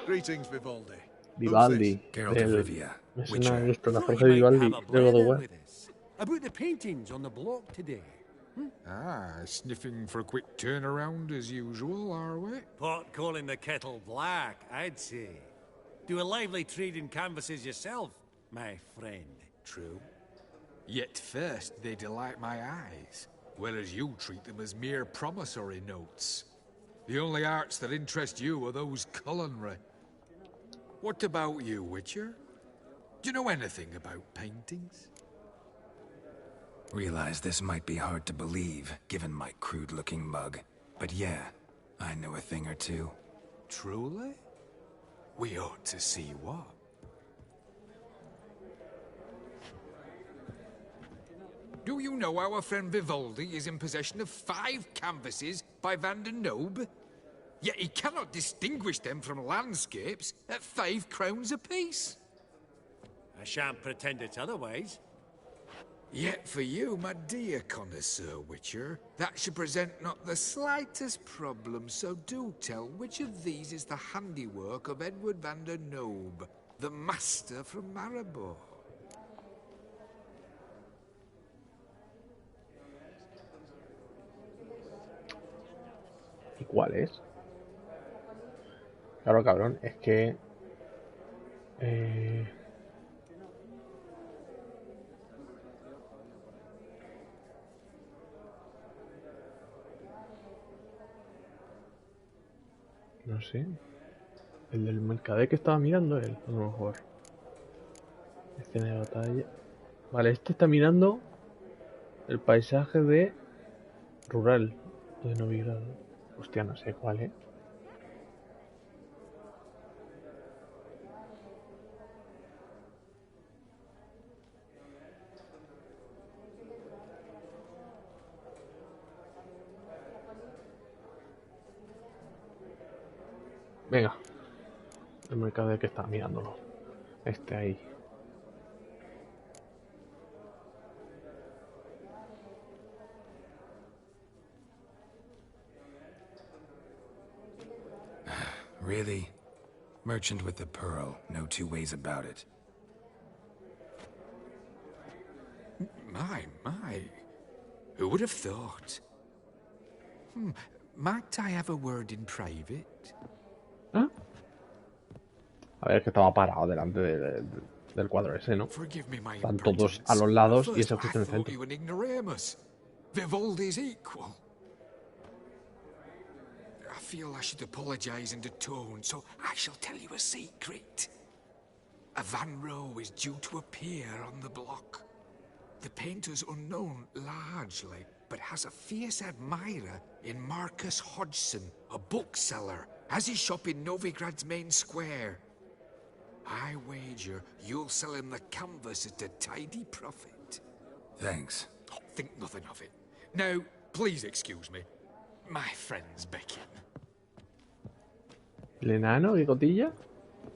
Greetings, Vivaldi. Vivaldi. Geralt of Rivia. Me suena esto, la fuerza de Vivaldi de God of War. About the paintings on the block today. Sniffing for a quick turnaround as usual, are we? Pot calling the kettle black, I'd say. Do a lively trade in canvases yourself, my friend. True. Yet first they delight my eyes, whereas you treat them as mere promissory notes. The only arts that interest you are those culinary. What about you, Witcher? Do you know anything about paintings? Realize this might be hard to believe, given my crude-looking mug. But yeah, I know a thing or two. Truly? We ought to see what. Do you know our friend Vivaldi is in possession of 5 canvases by Van der Nobe? Yet he cannot distinguish them from landscapes at 5 crowns apiece. I shan't pretend it's otherwise. Yet for you, my dear connoisseur Witcher, that should present not the slightest problem, so do tell which of these is the handiwork of Edward van der Nobe, the master from Maribor. ¿Y cuál es? Claro, cabrón, es que... No sé. El del mercader que estaba mirando él, a lo mejor. Escena de batalla. Vale, este está mirando el paisaje de rural de Novigrado. Hostia, no sé cuál es. Venga. El mercader que está mirándolo. Este ahí. Really? Merchant with the pearl. No two ways about it. My. Who would have thought? Might I have a word in private? ¿Ah? A ver, que estaba parado delante del cuadro ese, ¿no? Están todos a los lados y ese justo en el centro. Vivaldi's equal. I feel I should apologize and atone, so I shall tell you a secret. A Van Rohe is due to appear on the block. The painter's unknown largely, but has a fierce admirer in Marcus Hodgson, a bookseller, has his shop in Novigrad's main square. I wager you'll sell him the canvas at a tidy profit. Thanks. Oh, think nothing of it. Now, please excuse me. My friends beckon. ¿El enano, bigotilla?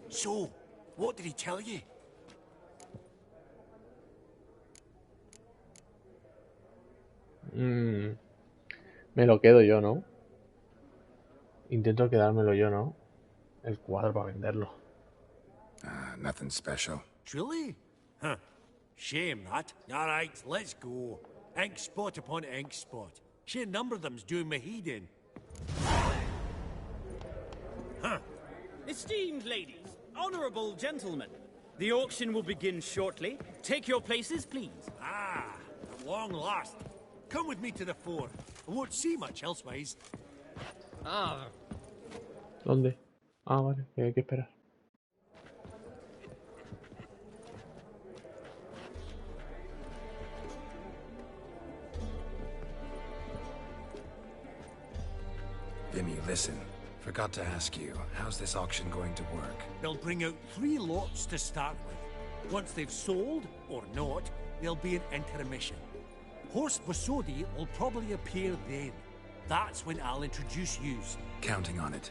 So, what did he tell you? Me lo quedo yo, ¿no? Intento quedármelo yo, ¿no? El cuadro para venderlo. Nothing special. Truly? Huh. Shame that. Alright, let's go. Ink spot upon ink spot. Sheer number of them's doing my head in. Huh. Esteemed ladies, honorable gentlemen, the auction will begin shortly. Take your places, please. Ah, at long last. Come with me to the fore. I won't see much elsewise. ¿Dónde? Ah, vale, que hay que esperar. Vimy, listen. Forgot to ask you, how's this auction going to work? They'll bring out 3 lots to start with. Once they've sold, or not, there'll be an intermission. Horst Bosodi will probably appear then. That's when I'll introduce yous. Counting on it.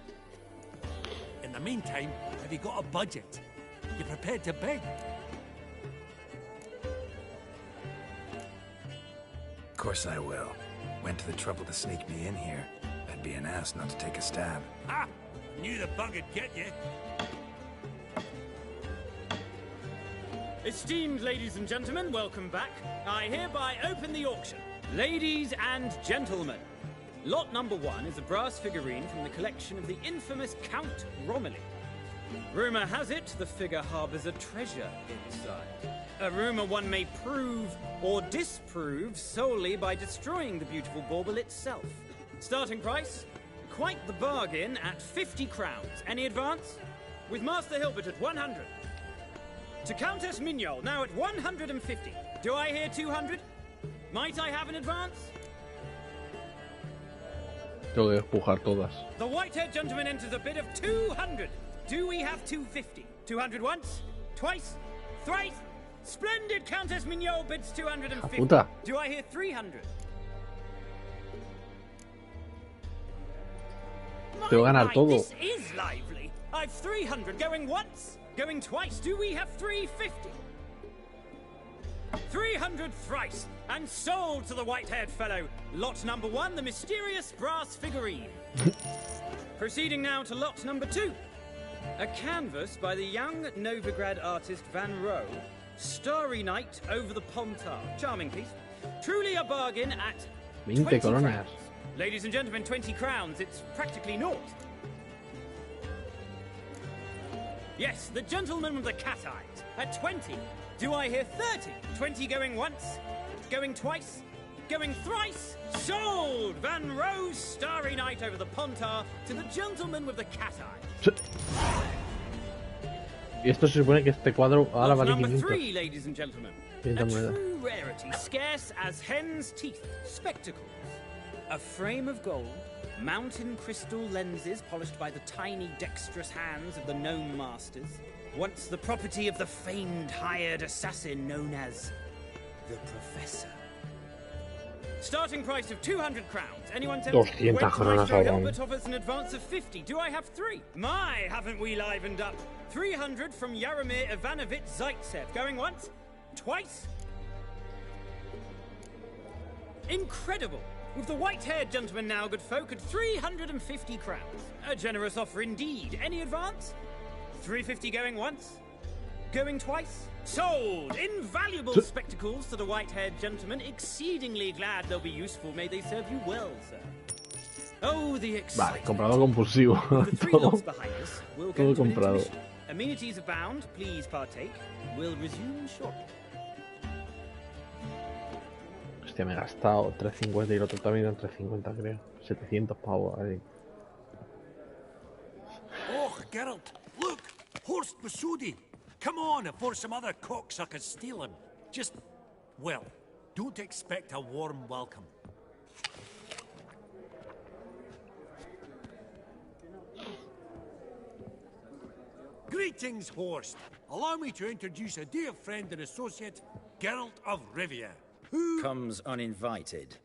In the meantime, have you got a budget? You prepared to bid? Of course I will. Went to the trouble to sneak me in here. I'd be an ass not to take a stab. Ah! Knew the bug would get you. Esteemed ladies and gentlemen, welcome back. I hereby open the auction. Ladies and gentlemen, lot number 1 is a brass figurine from the collection of the infamous Count Romilly. Rumor has it the figure harbors a treasure inside. A rumor one may prove or disprove solely by destroying the beautiful bauble itself. Starting price? Quite the bargain at 50 crowns. Any advance? With Master Hilbert at 100. To Countess Mignol, now at 150. Do I hear 200? Might I have an advance? Tengo que empujar todas. The white-haired gentleman enters a bid of 200. Do we have 250? 200 once? Twice? Thrice? Splendid Countess Mignol bids 250. Puta. Do I hear 300? Tengo que ganar todo. This is lively. I've 300 going once, going twice. Do we have 350? 300 thrice, and sold to the white-haired fellow. Lot number 1, the mysterious brass figurine. Proceeding now to lot number 2. A canvas by the young Novigrad artist Van Rohe, Starry Night over the Pontar. Charming piece. Truly a bargain at 20 crowns. Ladies and gentlemen, 20 crowns. It's practically naught. Yes, the gentleman with the cat eyes at 20. Do I hear 30? 20 going once, going twice, going thrice. Sold! Van Rohe's Starry Night over the Pontar to the gentleman with the cat eye. Y esto se supone que este cuadro ahora vale 500. Number 3, ladies and gentlemen. A true rarity, scarce as hen's teeth. Spectacles. A frame of gold, mountain crystal lenses polished by the tiny, dexterous hands of the gnome masters. Once the property of the famed hired assassin known as the Professor. Starting price of 200 crowns. Anyone tempted? 200 kronas Hilbert offers an advance of 50. Do I have 3? My, haven't we livened up? 300 from Yaromir Ivanovich Zaitsev. Going once? Twice? Incredible! With the white-haired gentleman now, good folk, at 350 crowns. A generous offer indeed. Any advance? 350 going once? Going twice? Sold! Invaluable spectacles to the white-haired gentleman. Exceedingly glad they'll be useful. May they serve you well, sir. Oh, the excitement. Vale, comprador compulsivo. Todo comprado. Amenities abound. Please partake. We'll resume shortly. Hostia, me he gastado 350 y el otro también eran 350, creo. 700 pavos ahí. Oh, Geralt, look! Horst Masudi! Come on before some other cocksuckers steal him. Just, well, don't expect a warm welcome. Greetings, Horst. Allow me to introduce a dear friend and associate, Geralt of Rivia. Who comes uninvited?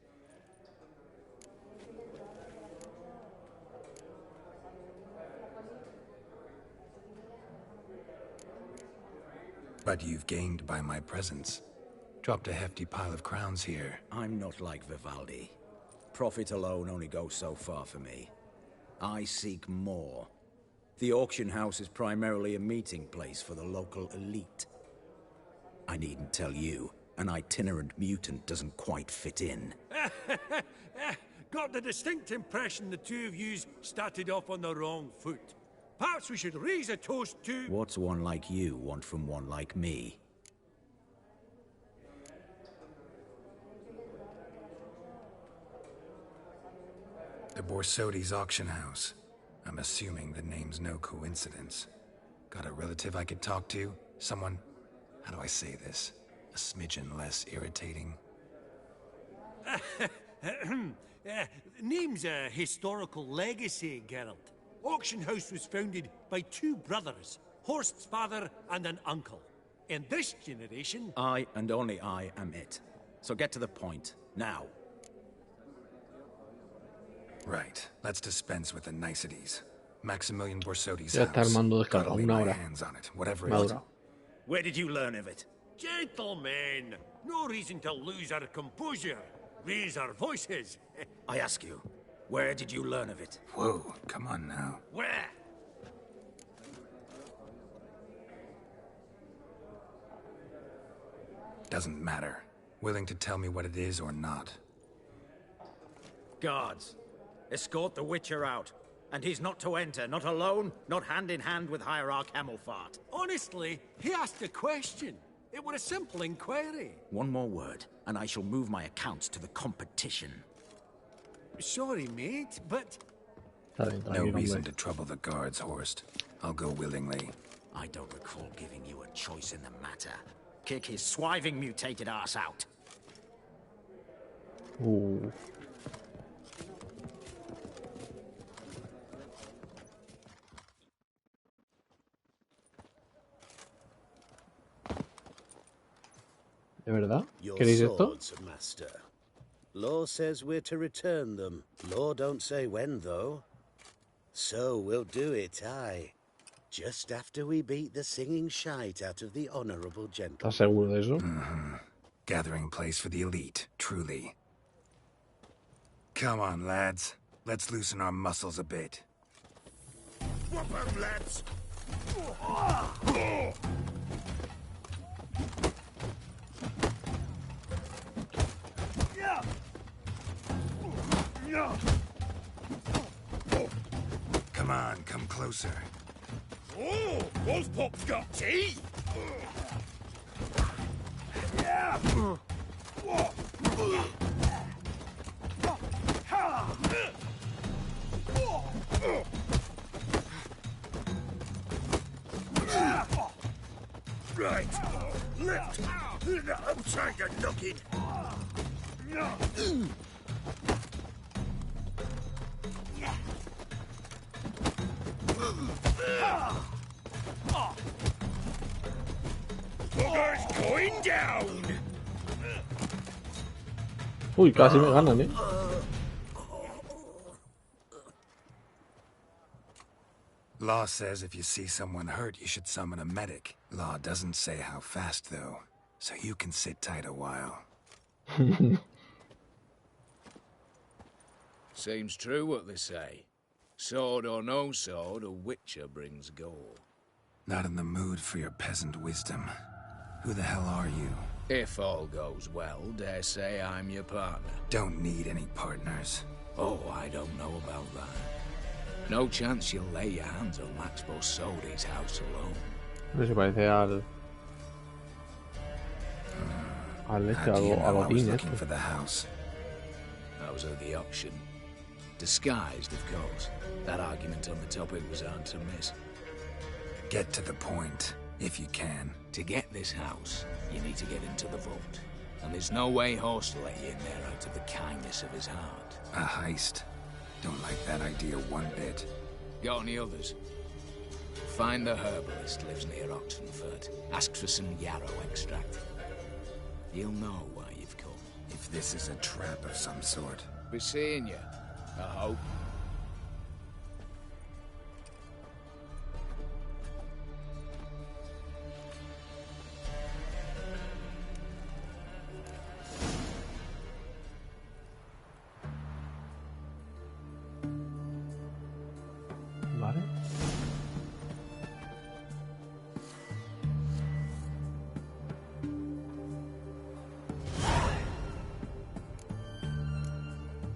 But you've gained by my presence. Dropped a hefty pile of crowns here. I'm not like Vivaldi. Profit alone only goes so far for me. I seek more. The auction house is primarily a meeting place for the local elite. I needn't tell you, an itinerant mutant doesn't quite fit in. Got the distinct impression the two of yous started off on the wrong foot. Perhaps we should raise a toast to... What's one like you want from one like me? The Borsodi's auction house. I'm assuming the name's no coincidence. Got a relative I could talk to? Someone, how do I say this? A smidgen less irritating? Name's a historical legacy, Geralt. Auction house was founded by two brothers, Horst's father and an uncle. In this generation... I and only I am it. So get to the point, now. Right, let's dispense with the niceties. Maximilian Borsodi's Ya está house. armando Gotta descarga, lay una my hora. hands on it, whatever Una it is. hora. Where did you learn of it? Gentlemen, no reason to lose our composure. Raise our voices. I ask you, where did you learn of it? Whoa, come on now. Where? Doesn't matter. Willing to tell me what it is or not. Guards, escort the Witcher out. And he's not to enter, not alone, not hand in hand with Hierarch Hamilfart. Honestly, he asked a question. It were a simple inquiry. One more word, and I shall move my accounts to the competition. Sorry, mate, but... No reason to trouble the guards, Horst. I'll go willingly. I don't recall giving you a choice in the matter. Kick his swiving mutated ass out. ¿De verdad? Your ¿Queréis esto? swords, master. Law says we're to return them. Law don't say when, though. So we'll do it, aye. Just after we beat the singing shite out of the honourable gentleman. ¿Estás seguro de eso? Gathering place for the elite, truly. Come on, lads. Let's loosen our muscles a bit. Whoop 'em, lads! Come on, come closer. Oh, Wolfpop's got teeth! Right, lift! I'm trying to knock it! Bugger's going down! Uy, casi me ganan, ¿eh? Law says if you see someone hurt, you should summon a medic. Law doesn't say how fast, though, so you can sit tight a while. Seems true what they say. Sword or no sword, a witcher brings gore. Not in the mood for your peasant wisdom. Who the hell are you? If all goes well, dare say I'm your partner. Don't need any partners. Oh, I don't know about that. No chance you'll lay your hands on Max Borsodi's house alone. No se parece al Odín, looking for the house. I was at the auction. Disguised, of course. That argument on the topic was hard to miss. Get to the point, if you can. To get this house, you need to get into the vault. And there's no way Horst will let you in there out of the kindness of his heart. A heist. Don't like that idea one bit. Got any others? Find the herbalist, lives near Oxenfurt. Ask for some yarrow extract. He'll know why you've come. If this is a trap of some sort. Be seeing you, I hope. Vale.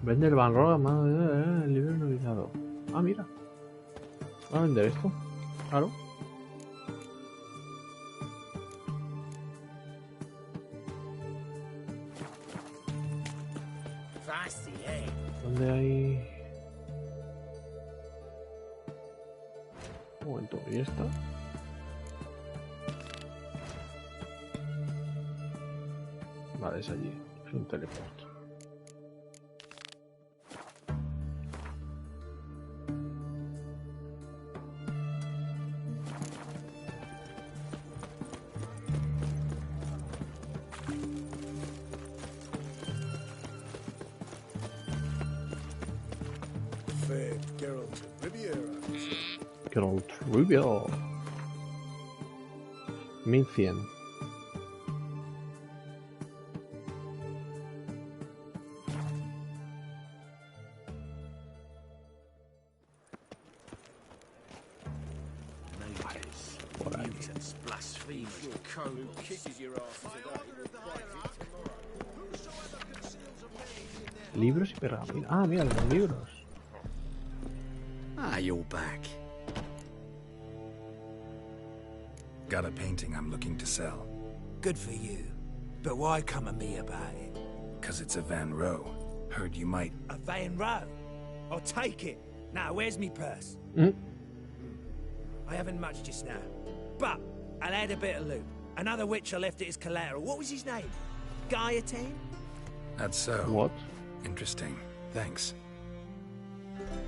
Vende el Banrog a mano de el libro novedado. Ah, mira. ¿Va a vender esto? Claro. ¿Dónde hay...? Un momento, ¿y esta? Vale, es allí. Es un teleporte. Geralt of Rivia. Geralt Rivia. 1100. Por ahí. Libros y pergaminos. Ah, mira, los libros. Ah, you're back. Got a painting I'm looking to sell. Good for you. But why come to me about it? 'Cause it's a Van Row. Heard you might... A Van Row? I'll take it. Now, where's me purse? I haven't much just now. But I'll add a bit of loot. Another witcher left it as collateral. What was his name? Gaietan? That's so. What? Interesting. Thanks.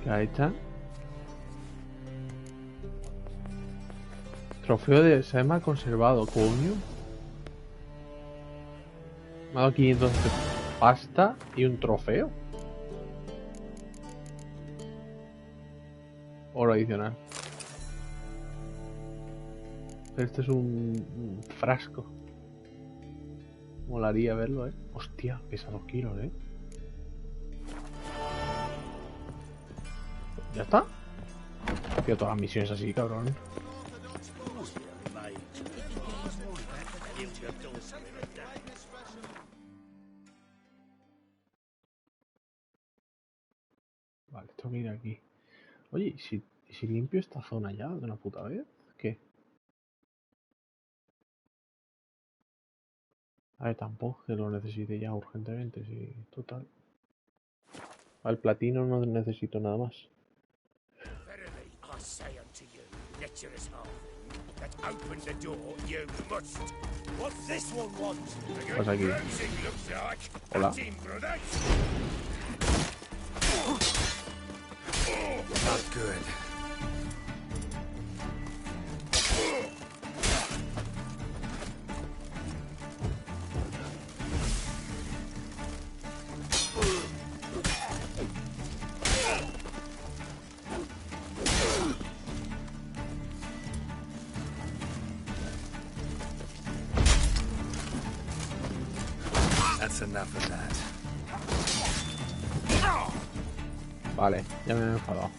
Gaietan. Trofeo de Sema conservado, coño. Me ha dado 500 de pasta y un trofeo. Oro adicional. Este es un frasco. Molaría verlo, ¿eh? Hostia, pesa 2 kilos, ¿eh? ¿Ya está? Hacía todas las misiones así, cabrón. Vale, tengo que ir aquí. Oye, ¿y si limpio esta zona ya de una puta vez? ¿Qué? A ver, tampoco que lo necesite ya urgentemente, sí, total. Al platino no necesito nada más. Verily, I say unto you, lecherous halfling, that open the door you must. What's this one want? Pues aquí. Hola. Not good. That's enough of that. Vale, ya me he enfadado.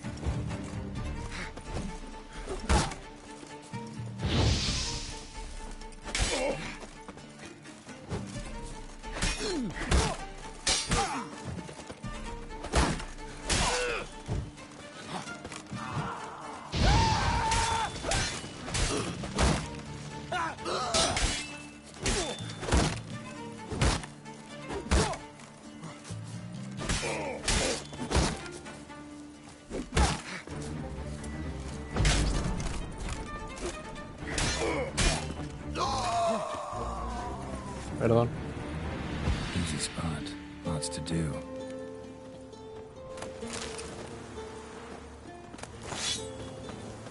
Perdón. Easy spot. Lots to do.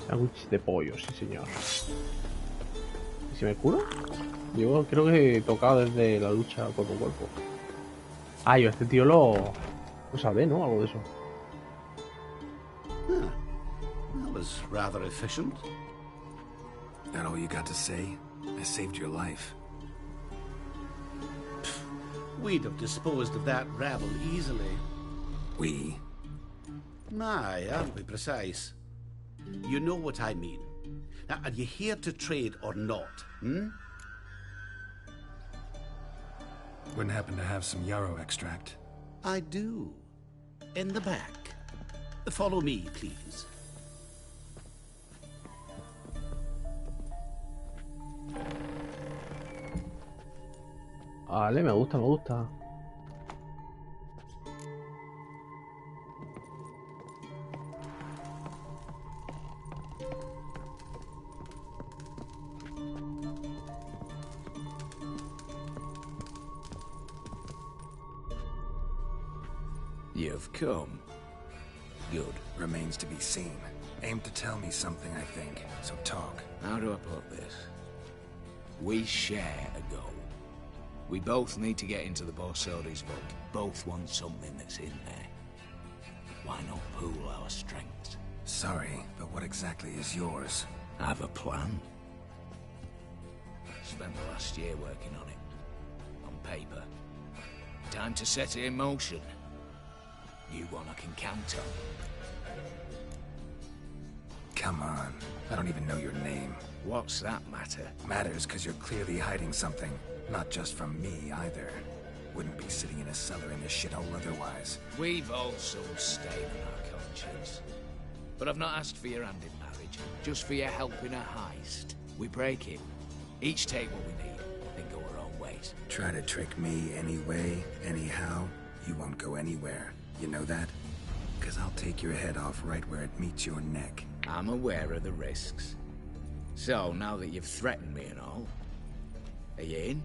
Sándwich de pollo, sí señor. ¿Y si me curo? Yo creo que he tocado desde la lucha cuerpo a cuerpo. Ah, yo a este tío lo sabré, ¿no? Algo de eso. That was rather efficient. That all you got to say? I saved your life. We'd have disposed of that rabble easily. We? Aye, I'll be precise. You know what I mean. Now, are you here to trade or not, Wouldn't happen to have some yarrow extract. I do. In the back. Follow me, please. Vale, me gusta, me gusta. You've come. Good. Remains to be seen. Aim to tell me something, I think. So talk. How do I put this? We share a goal. We both need to get into the Borsodi's vault. Both want something that's in there. Why not pool our strengths? Sorry, but what exactly is yours? I have a plan. Spent the last year working on it. On paper. Time to set it in motion. You one I can count on. Come on. I don't even know your name. What's that matter? Matters because you're clearly hiding something. Not just from me, either. Wouldn't be sitting in a cellar in this shithole otherwise. We've all some stain on our conscience. But I've not asked for your hand in marriage. Just for your help in a heist. We break it. Each take what we need, then go our own ways. Try to trick me anyway, anyhow, you won't go anywhere. You know that? Because I'll take your head off right where it meets your neck. I'm aware of the risks. So, now that you've threatened me and all, are you in?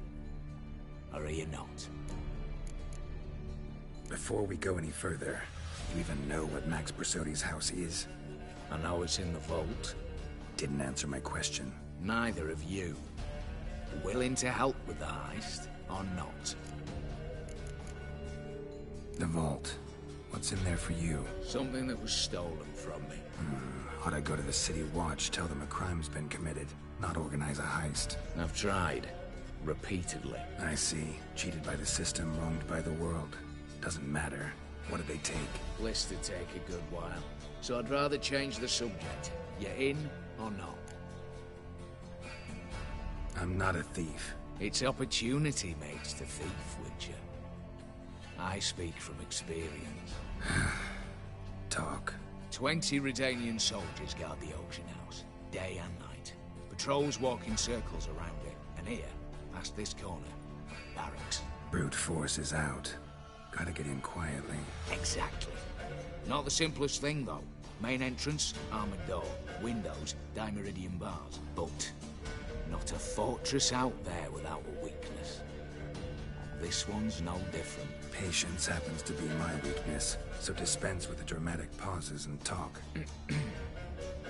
Or are you not? Before we go any further, you even know what Max Borsodi's house is? I know it's in the vault. Didn't answer my question. Neither of you. Willing to help with the heist, or not? The vault. What's in there for you? Something that was stolen from me. Ought I go to the City Watch, tell them a crime's been committed, not organize a heist? I've tried. repeatedly. I see. Cheated by the system, wronged by the world. Doesn't matter. What did they take? List to take a good while. So I'd rather change the subject. You in or not? I'm not a thief. It's opportunity makes the thief, Witcher. I speak from experience. Talk. 20 Redanian soldiers guard the auction house, day and night. Patrols walk in circles around it, and here, past this corner, barracks. Brute force is out. Gotta get in quietly. Exactly. Not the simplest thing, though. Main entrance, armored door, windows, dimeridian bars. But not a fortress out there without a weakness. This one's no different. Patience happens to be my weakness, so dispense with the dramatic pauses and talk.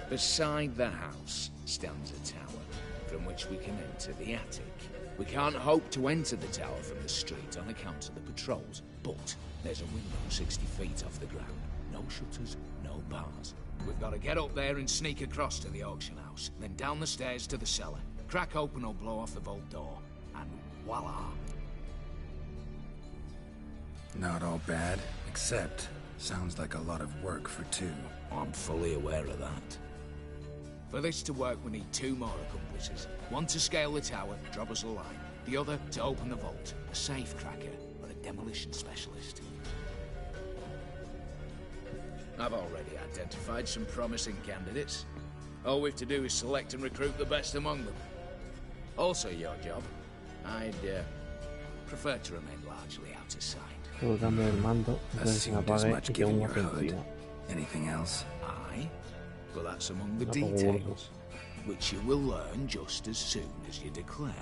Beside the house stands a tower, from which we can enter the attic. We can't hope to enter the tower from the street on account of the patrols, but there's a window 60 feet off the ground. No shutters, no bars. We've got to get up there and sneak across to the auction house, then down the stairs to the cellar, crack open or blow off the vault door, and voila! Not all bad, except sounds like a lot of work for two. I'm fully aware of that. For this to work, we need 2 more accomplices. One to scale the tower, drop us a line. The other to open the vault, a safe cracker or a demolition specialist. I've already identified some promising candidates. All we have to do is select and recruit the best among them. Also your job. I'd prefer to remain largely out of sight. Puedo cambiar el mando, entonces se me apague y que un guapo encima. Anything else? Aye, but that's among the details, which you will learn just as soon as you declare.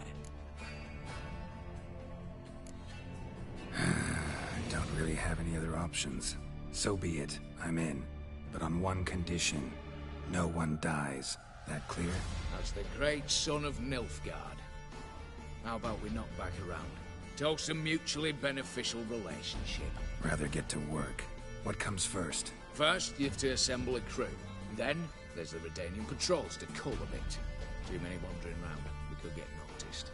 I don't really have any other options. So be it. I'm in. But on one condition. No one dies. That clear? As the great son of Nilfgaard. How about we knock back around? Toast a mutually beneficial relationship. Rather get to work. What comes first? First, you have to assemble a crew. Then, there's the Redanian patrols to cull a bit. Too many wandering round. We could get noticed.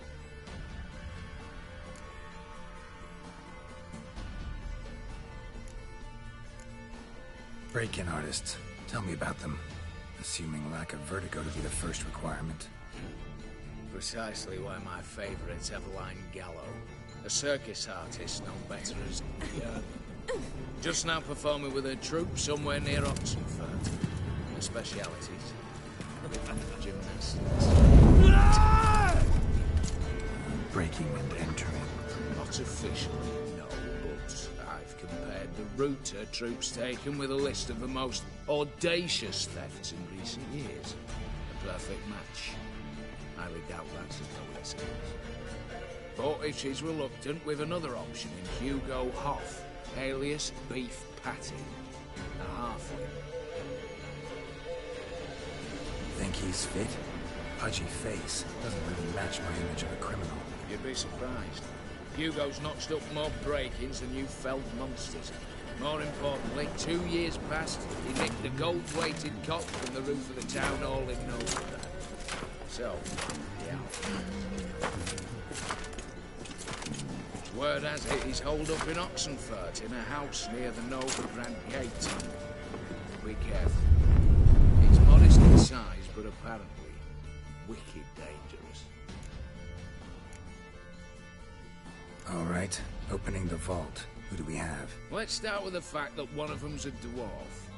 Break-in artists. Tell me about them. Assuming lack of vertigo to be the first requirement. Precisely why my favourite's Eveline Gallo. A circus artist known better as Björn. Just now performing with her troupe somewhere near Oxenfurt. Her specialities? Gymnastics. Breaking and entering. Not officially, no, but I've compared the route her troupe's taken with a list of the most audacious thefts in recent years. A perfect match. I doubt that's a coincidence. But if she's reluctant, with another option in Hugo Hoff, alias Beef Patty, a halfling. Think he's fit? Pudgy face doesn't really match my image of a criminal. You'd be surprised. Hugo's notched up more break-ins than you felled monsters. More importantly, 2 years past, he nicked a gold-plated cot from the roof of the town hall in Novigrad. So, yeah. Word has it he's holed up in Oxenfurt in a house near the Novigrad gate. Be careful. He's modest in size, but apparently wicked dangerous. All right, opening the vault. Who do we have? Let's start with the fact that one of them's a dwarf.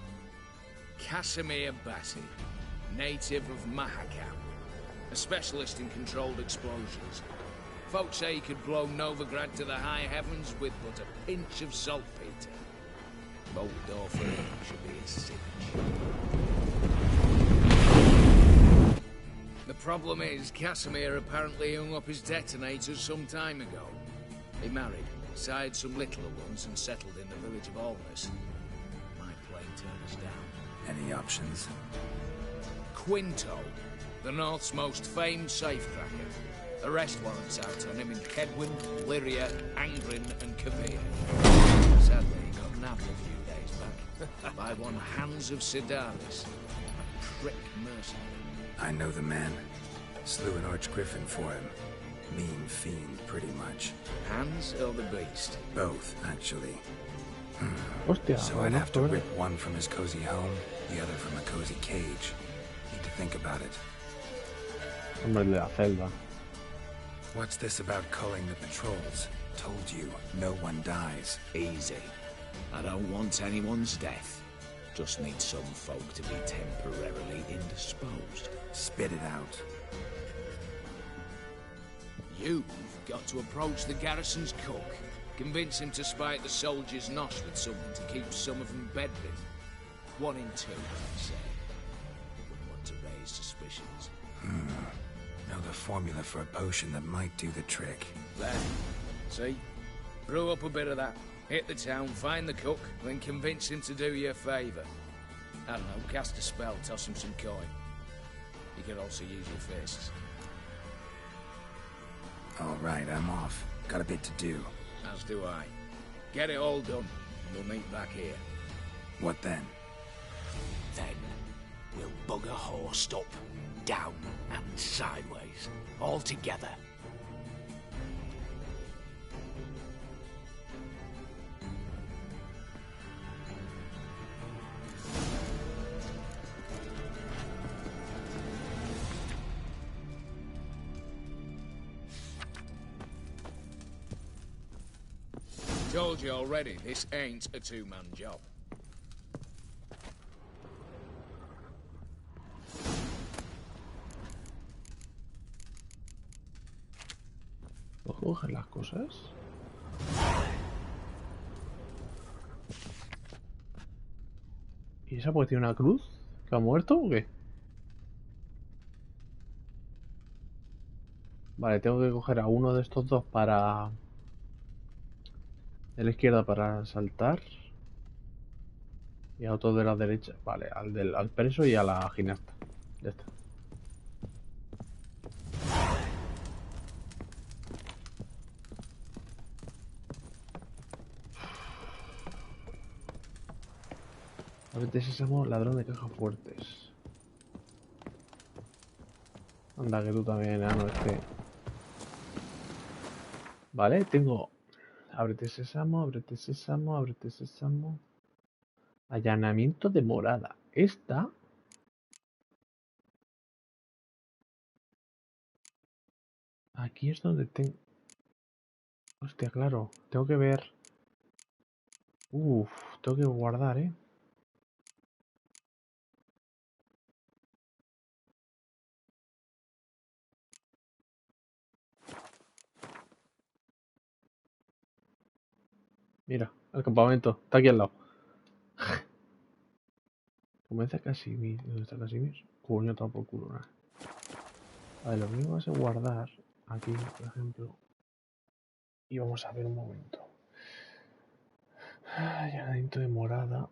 Casimir Batty, native of Mahakam. A specialist in controlled explosions. Folks say he could blow Novigrad to the high heavens with but a pinch of saltpeter. Bolt door for him should be his signature. The problem is, Casimir apparently hung up his detonators some time ago. He married, sired some littler ones, and settled in the village of Alness. Might plain turn us down. Any options? Quinto, the North's most famed safecracker. Arrest warrants out on him in Kedwin, Lyria, Angrin, and Kavir. Sadly, he got nabbed a few days back by one Hans of Sidaris, a prick mercenary. I know the man. Slew an archgriffin for him. Mean fiend, pretty much. Hands or the beast? Both, actually. Hostia, So I'd have to rip one from his cozy home, the other from a cozy cage. Need to think about it. Hombre de la celda. What's this about culling the patrols? Told you, no one dies. Easy. I don't want anyone's death. Just need some folk to be temporarily indisposed. Spit it out. You've got to approach the garrison's cook. Convince him to spike the soldiers' nosh with something to keep some of them bedridden. 1 in 2, I'd say. Wouldn't want to raise suspicions. Know the formula for a potion that might do the trick. There. See? Brew up a bit of that. Hit the town, find the cook, then convince him to do you a favour. I don't know, cast a spell, toss him some coin. You could also use your fists. Alright, I'm off. Got a bit to do. As do I. Get it all done, and we'll meet back here. What then? Then, we'll bugger horsed up, down and sideways, all together. Told you already, this ain't a two-man job. ¿Puedo coger las cosas? ¿Y esa porque tiene una cruz? ¿Que ha muerto o qué? Vale, tengo que coger a uno de estos dos para... de la izquierda para saltar. Y a otro de la derecha. Vale, al preso y a la gimnasta. Ya está. Ábrete sésamo, ladrón de cajas fuertes. Anda, que tú también, no este. Vale, tengo... Ábrete sésamo, ábrete sésamo, ábrete sésamo. Allanamiento de morada. Esta... Aquí es donde tengo... Hostia, claro. Tengo que ver... tengo que guardar, ¿eh? Mira, el campamento. Está aquí al lado. Comienza Casimir. ¿Dónde está Casimir? Coño, está por culo, nada. Vale, lo mismo es guardar aquí, por ejemplo. Y vamos a ver un momento. Allanamiento de morada.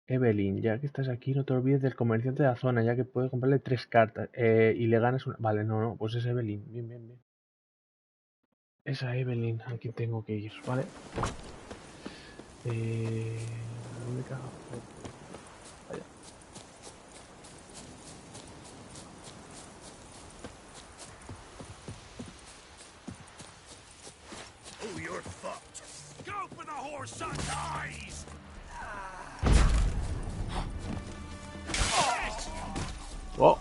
Evelyn, ya que estás aquí, no te olvides del comerciante de la zona, ya que puedes comprarle 3 cartas y le ganas una... Vale, no, pues es Evelyn. Bien, bien, bien. Esa Evelyn, aquí tengo que ir, ¿vale? ¿Dónde caja? Allá. Oh, you're fucked. Go for the horse on eyes! Oh.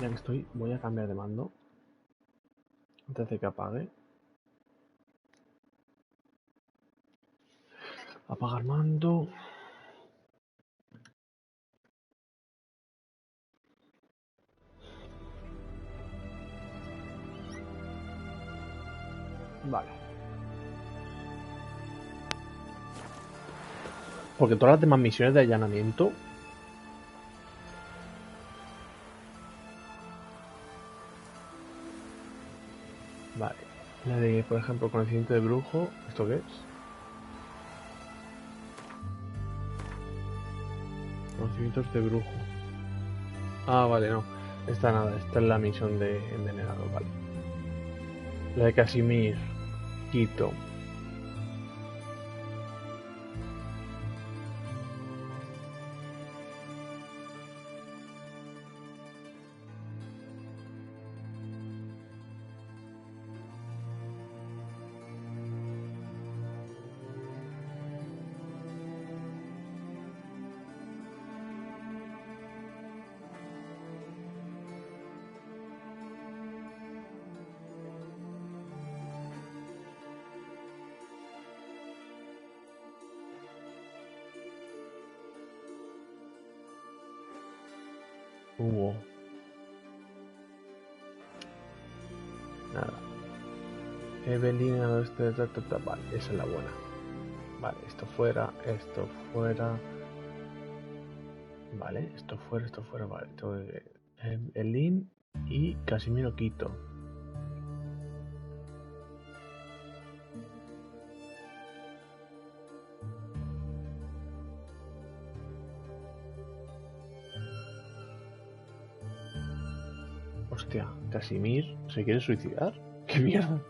Ya que estoy, voy a cambiar de mando antes de que apague. Apagar mando. Vale. Porque todas las demás misiones de allanamiento... Vale. La de, por ejemplo, conocimiento de brujo. ¿Esto qué es? Conocimientos de brujo. Ah, vale, no. Esta nada, esta es la misión de envenenado, vale. La de Casimir. Quito. Hugo. Nada. Evelyn al oeste de vale, esa es la buena. Vale, esto fuera, esto fuera. Vale, esto fuera, vale. Evelyn y Casimiro Quito. Hostia, Casimir se quiere suicidar. ¡Qué mierda!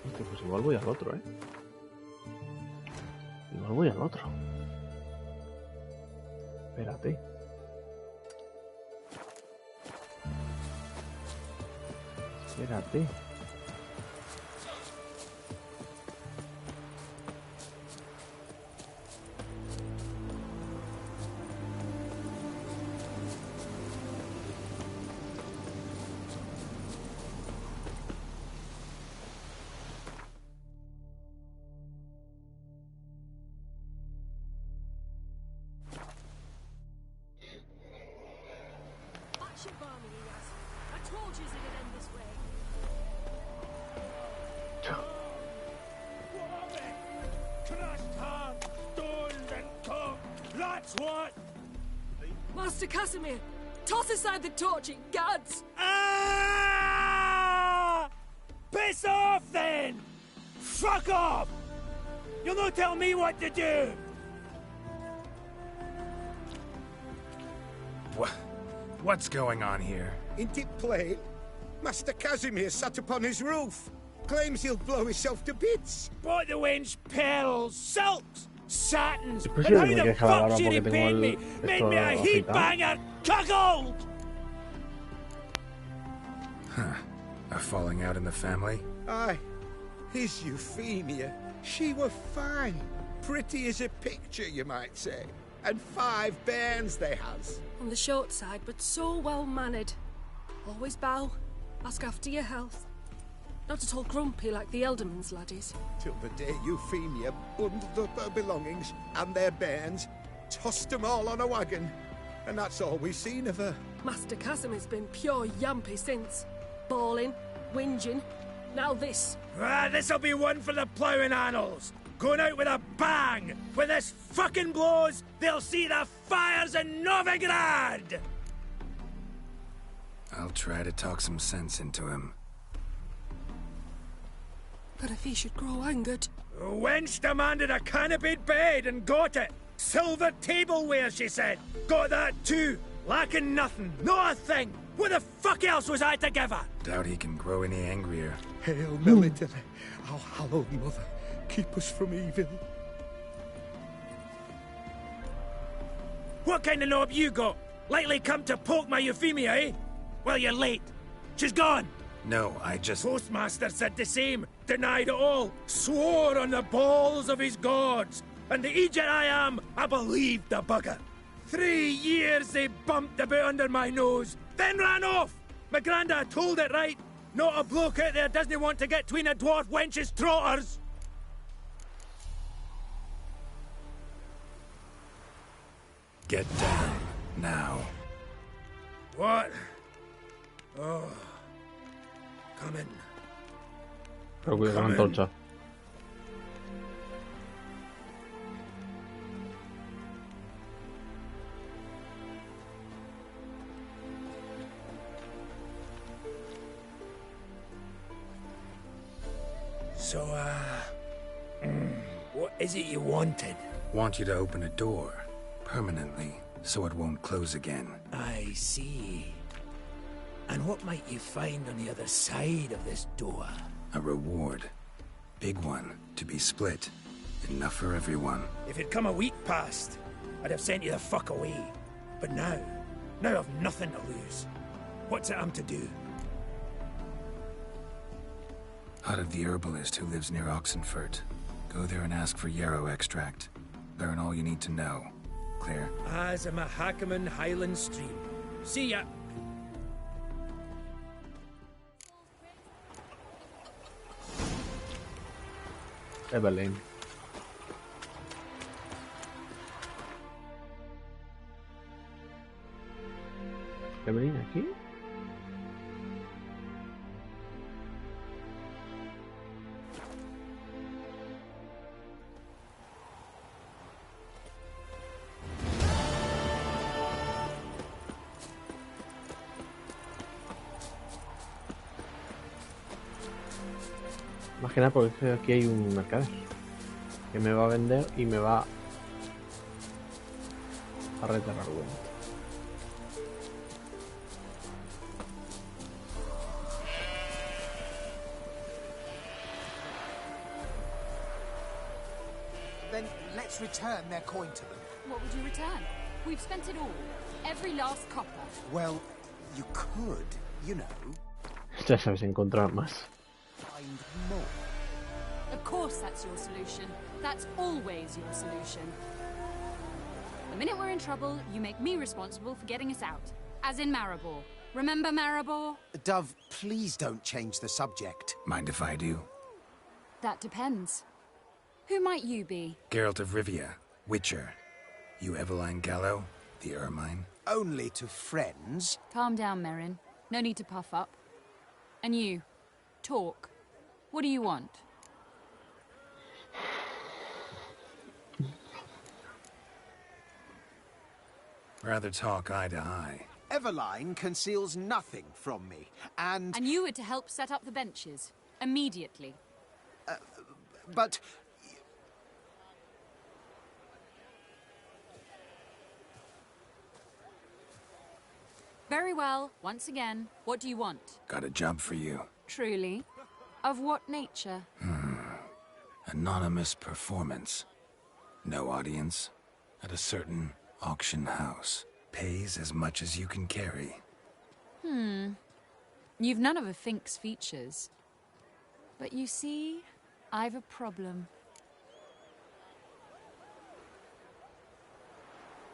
Hostia, pues igual voy al otro, Igual voy al otro. Espérate. Espérate. Master Casimir, toss aside the torch, it guards! Ah! Piss off, then! Fuck off! You'll not tell me what to do! What's going on here? Ain't it plain? Master Casimir sat upon his roof. Claims he'll blow himself to bits. Bought the wench pearls, silks, satins, Pues and sí, how me the queja la fuck barba she porque tengo repaid me? esto Made me a heat agitado. banger cuckold! Huh. A falling out in the family? Aye. His Euphemia. She were fine. Pretty as a picture, you might say. And 5 bairns they has. On the short side, but so well-mannered. Always bow, ask after your health. Not at all grumpy like the Elderman's laddies. Till the day Euphemia bundled up her belongings and their bairns, tossed them all on a wagon. And that's all we've seen of her. Master Casimir's been pure yampy since. Bawling, whinging, now this. Ah, this'll be one for the ploughing annals. Going out with a bang! When this fucking blows, they'll see the fires in Novigrad! I'll try to talk some sense into him. But if he should grow angered... The wench demanded a canopied bed and got it. Silver tableware, she said. Got that too. Lacking nothing. Not a thing. What the fuck else was I to give her? Doubt he can grow any angrier. Hail Military, our hallowed mother, keep us from evil. What kind of knob you got? Likely come to poke my Euphemia, eh? Well, you're late. She's gone. No, I just... Postmaster said the same. Denied it all. Swore on the balls of his gods. And the idiot I am, I believed the bugger. 3 years they bumped about under my nose, then ran off. My grandad told it right. Not a bloke out there doesn't want to get between a dwarf wench's trotters. Get down, now. What? Oh. Come in. Pero cuidado con la antorcha. So, what is it you wanted? Want you to open a door, permanently, so it won't close again. I see. And what might you find on the other side of this door? A reward. Big one, to be split. Enough for everyone. If it'd come a week past, I'd have sent you the fuck away. But now I've nothing to lose. What's it I'm to do? Hut of the herbalist who lives near Oxenfurt. Go there and ask for yarrow extract. Learn all you need to know. Clear? As a Mahakaman Highland Stream. See ya! Evelyn. Evelyn aquí. Más que nada porque aquí hay un mercader que me va a vender y me va a reterrar luego. Then let's return their coin to them. What would you return? We've spent it all. Every last copper. Well, you could, you know. Ya sabes, encontrar más. Find more. Of course that's your solution. That's always your solution. The minute we're in trouble, you make me responsible for getting us out. As in Maribor. Remember Maribor? Dove, please don't change the subject. Mind if I do? That depends. Who might you be? Geralt of Rivia, Witcher. You Eveline Gallo, the Ermine? Only to friends. Calm down, Merrin. No need to puff up. And you, talk. What do you want? Rather talk eye to eye. Eveline conceals nothing from me, and... And you were to help set up the benches. Immediately. But... Very well. Once again, what do you want? Got a job for you. Truly? Of what nature? Anonymous performance. No audience. At a certain auction house. Pays as much as you can carry. You've none of a Fink's features. But you see, I've a problem.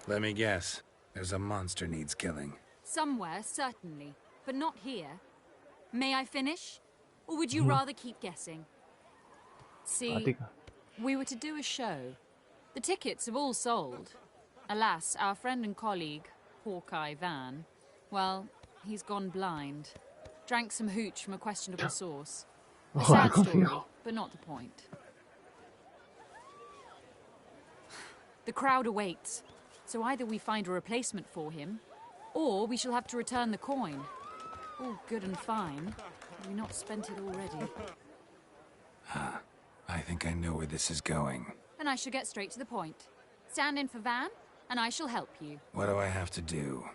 Let me guess. There's a monster needs killing. Somewhere, certainly. But not here. May I finish? Or would you rather keep guessing? See, we were to do a show. The tickets have all sold. Alas, our friend and colleague, Hawkeye Van, well, he's gone blind. Drank some hooch from a questionable source. A sad story, but not the point. The crowd awaits, so either we find a replacement for him, or we shall have to return the coin. All good and fine. Have we not spent it already? I think I know where this is going. Then I shall get straight to the point. Stand in for Van, and I shall help you. What do I have to do?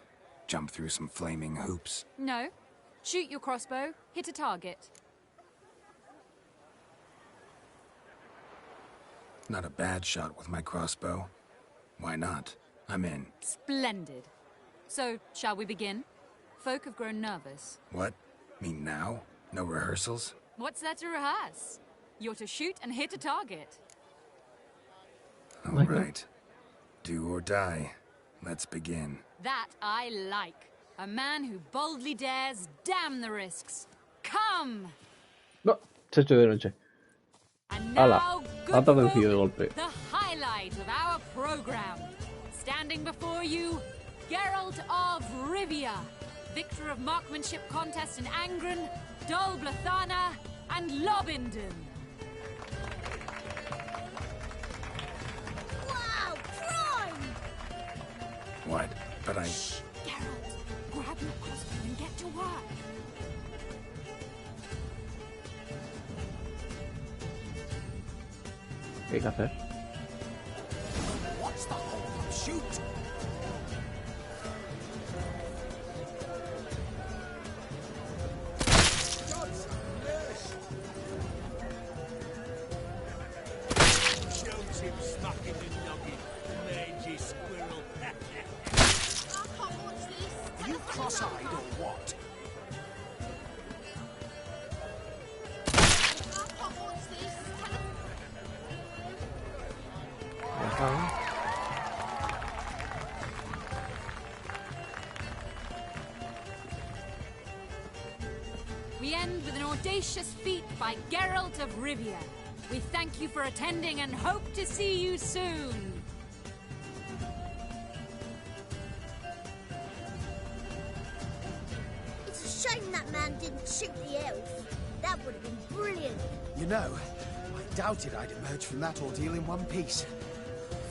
Jump through some flaming hoops? No. Shoot your crossbow, hit a target. Not a bad shot with my crossbow. Why not? I'm in. Splendid. So, shall we begin? Folk have grown nervous. What? Mean now? No rehearsals? What's there to rehearse? You're to shoot and hit a target. All right. Do or die. Let's begin. That I like. A man who boldly dares, damn the risks. Come! No, se ha hecho de noche. ¡Hala! Ha atardecido de golpe. The highlight of our program. Standing before you, Geralt of Rivia, victor of marksmanship contests in Angren, Dol Blathana, and Lobindon. Wow, crime! What? But I... Shh, Geralt. Grab your crossbow and get to work. ¿Qué hay que hacer? What's the hold? Shoot! Are you cross-eyed or what? We end with an audacious feat by Geralt of Rivia. We thank you for attending and hope to see you soon. It's a shame that man didn't shoot the elf. That would have been brilliant. You know, I doubted I'd emerge from that ordeal in one piece.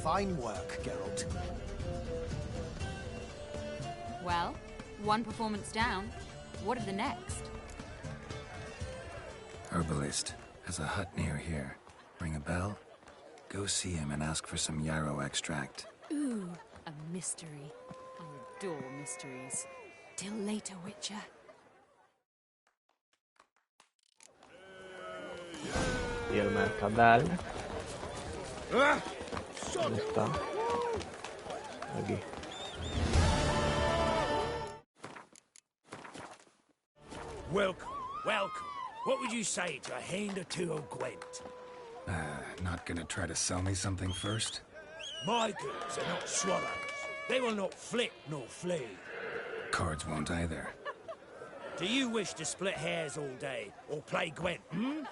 Fine work, Geralt. Well, one performance down. What are the next? Herbalist has a hut near here. Ring a bell? Go see him and ask for some yarrow extract. Ooh, a mystery. I adore mysteries. Till later, Witcher. Y el mercadal. ¿Dónde está? Aquí. Welcome, welcome. What would you say to a hand or two of Gwent? Not gonna try to sell me something first? My goods are not swallows. They will not flit nor flee. Cards won't either. Do you wish to split hairs all day, or play Gwent, hmm?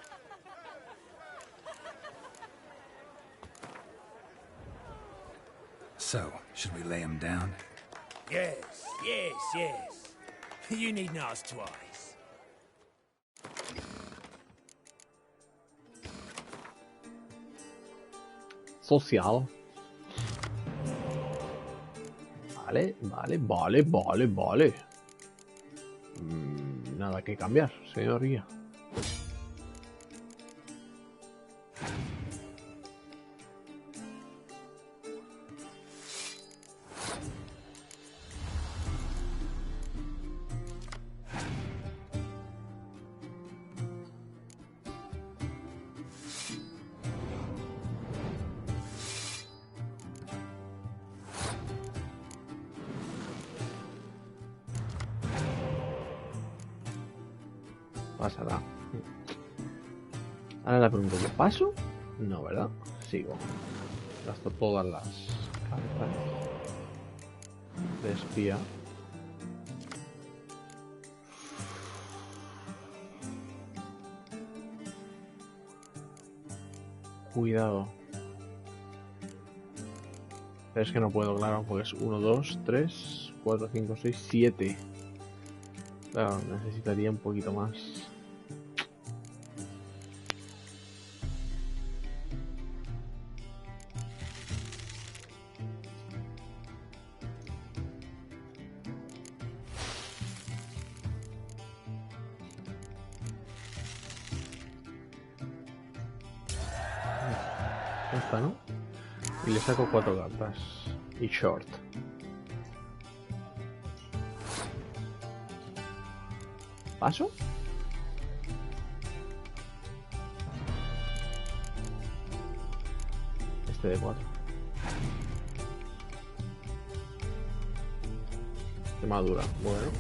So, should we lay him down? Yes, yes, yes. You needn't ask twice. Social. Vale, vale, vale, vale, vale. Nada que cambiar, señoría. Pasará. Ahora la pregunta, ¿yo paso? No, ¿verdad? Sigo. Gasto todas las cartas de espía. Cuidado. Pero es que no puedo, claro, porque es 1, 2, 3, 4, 5, 6, 7. Claro, necesitaría un poquito más. Ya está, ¿no? Y le saco 4 cartas. Y short. ¿Paso? Este de 4. Quemadura. Bueno.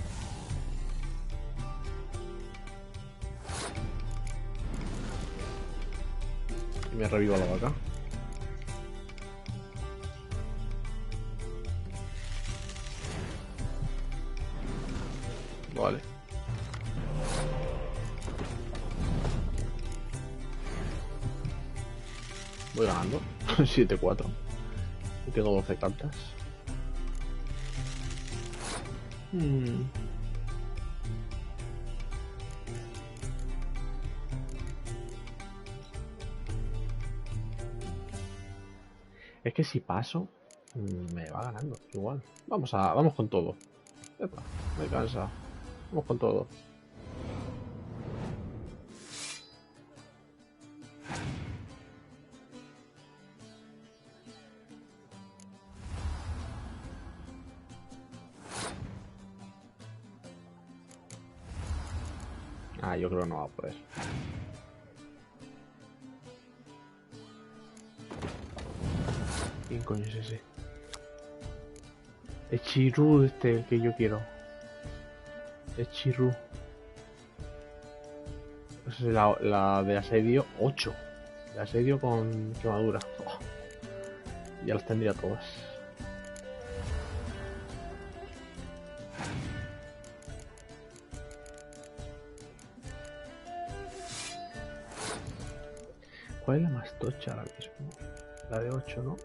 Y me revivo la vaca. Vale. Voy ganando. 7-4. Y tengo 12 cartas. Es que si paso, me va ganando. Igual. Vamos con todo. Ya está. Me cansa. Vamos con todo. Ah, yo creo que no va a poder. ¿Quién coño es ese? Es Chiru este, el que yo quiero. Es Chiru. Es la de asedio 8. De asedio con quemadura. Oh, ya las tendría todas. ¿Cuál es la más tocha ahora mismo? La de 8, ¿no?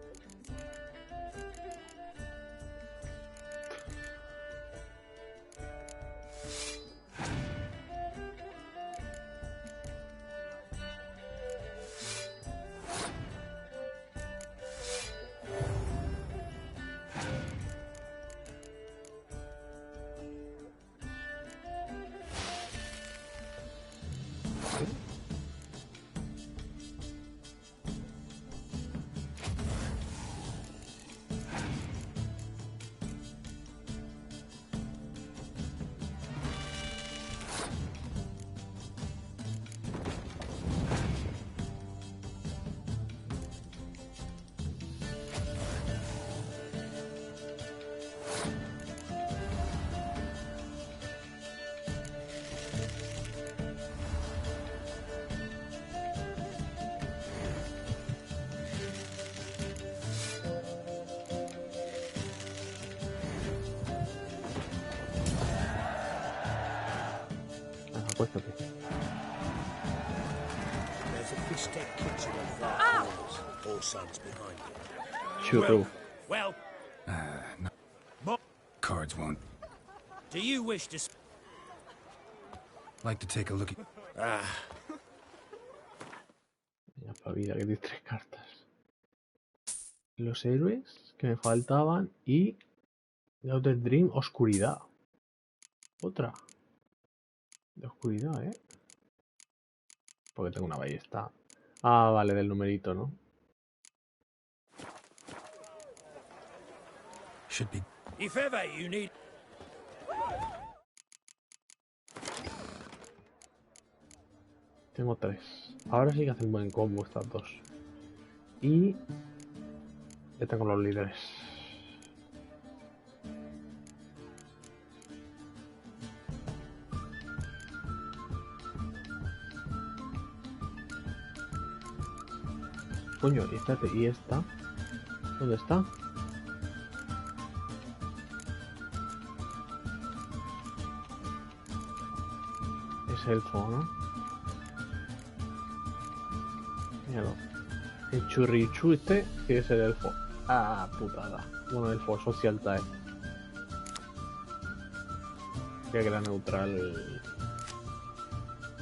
Acuéstate. There's a fish-tech kitchen of that all sons behind it. Churro. Well, no. Cards won't. Do you wish to like to take a look at... Ya pa' vida que tienes 3 cartas. Los héroes que me faltaban y... The Outer Dream, oscuridad. Otra. De oscuridad, ¿eh? Porque tengo una ballesta. Ah, vale, del numerito, ¿no? Should be. If ever you need. Tengo 3. Ahora sí que hacen buen combo estas dos. Y... ya tengo los líderes. Coño, y espérate, ¿y esta? ¿Dónde está? Es elfo, ¿no? Míralo. El churrichu este sí es el elfo. Ah, putada. Bueno, elfo social type. Creía que era neutral.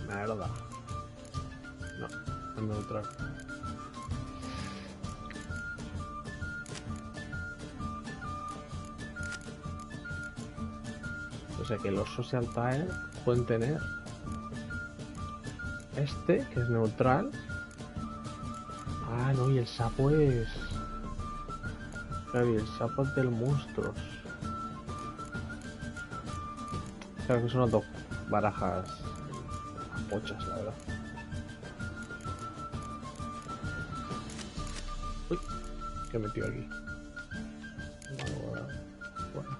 Mierda. No, es neutral. O sea que los social type pueden tener este, que es neutral. Ah, no, y el sapo es... Claro, y el sapo es del monstruos. Claro que son las dos barajas pochas, la verdad. Uy, ¿qué he metido aquí? Bueno.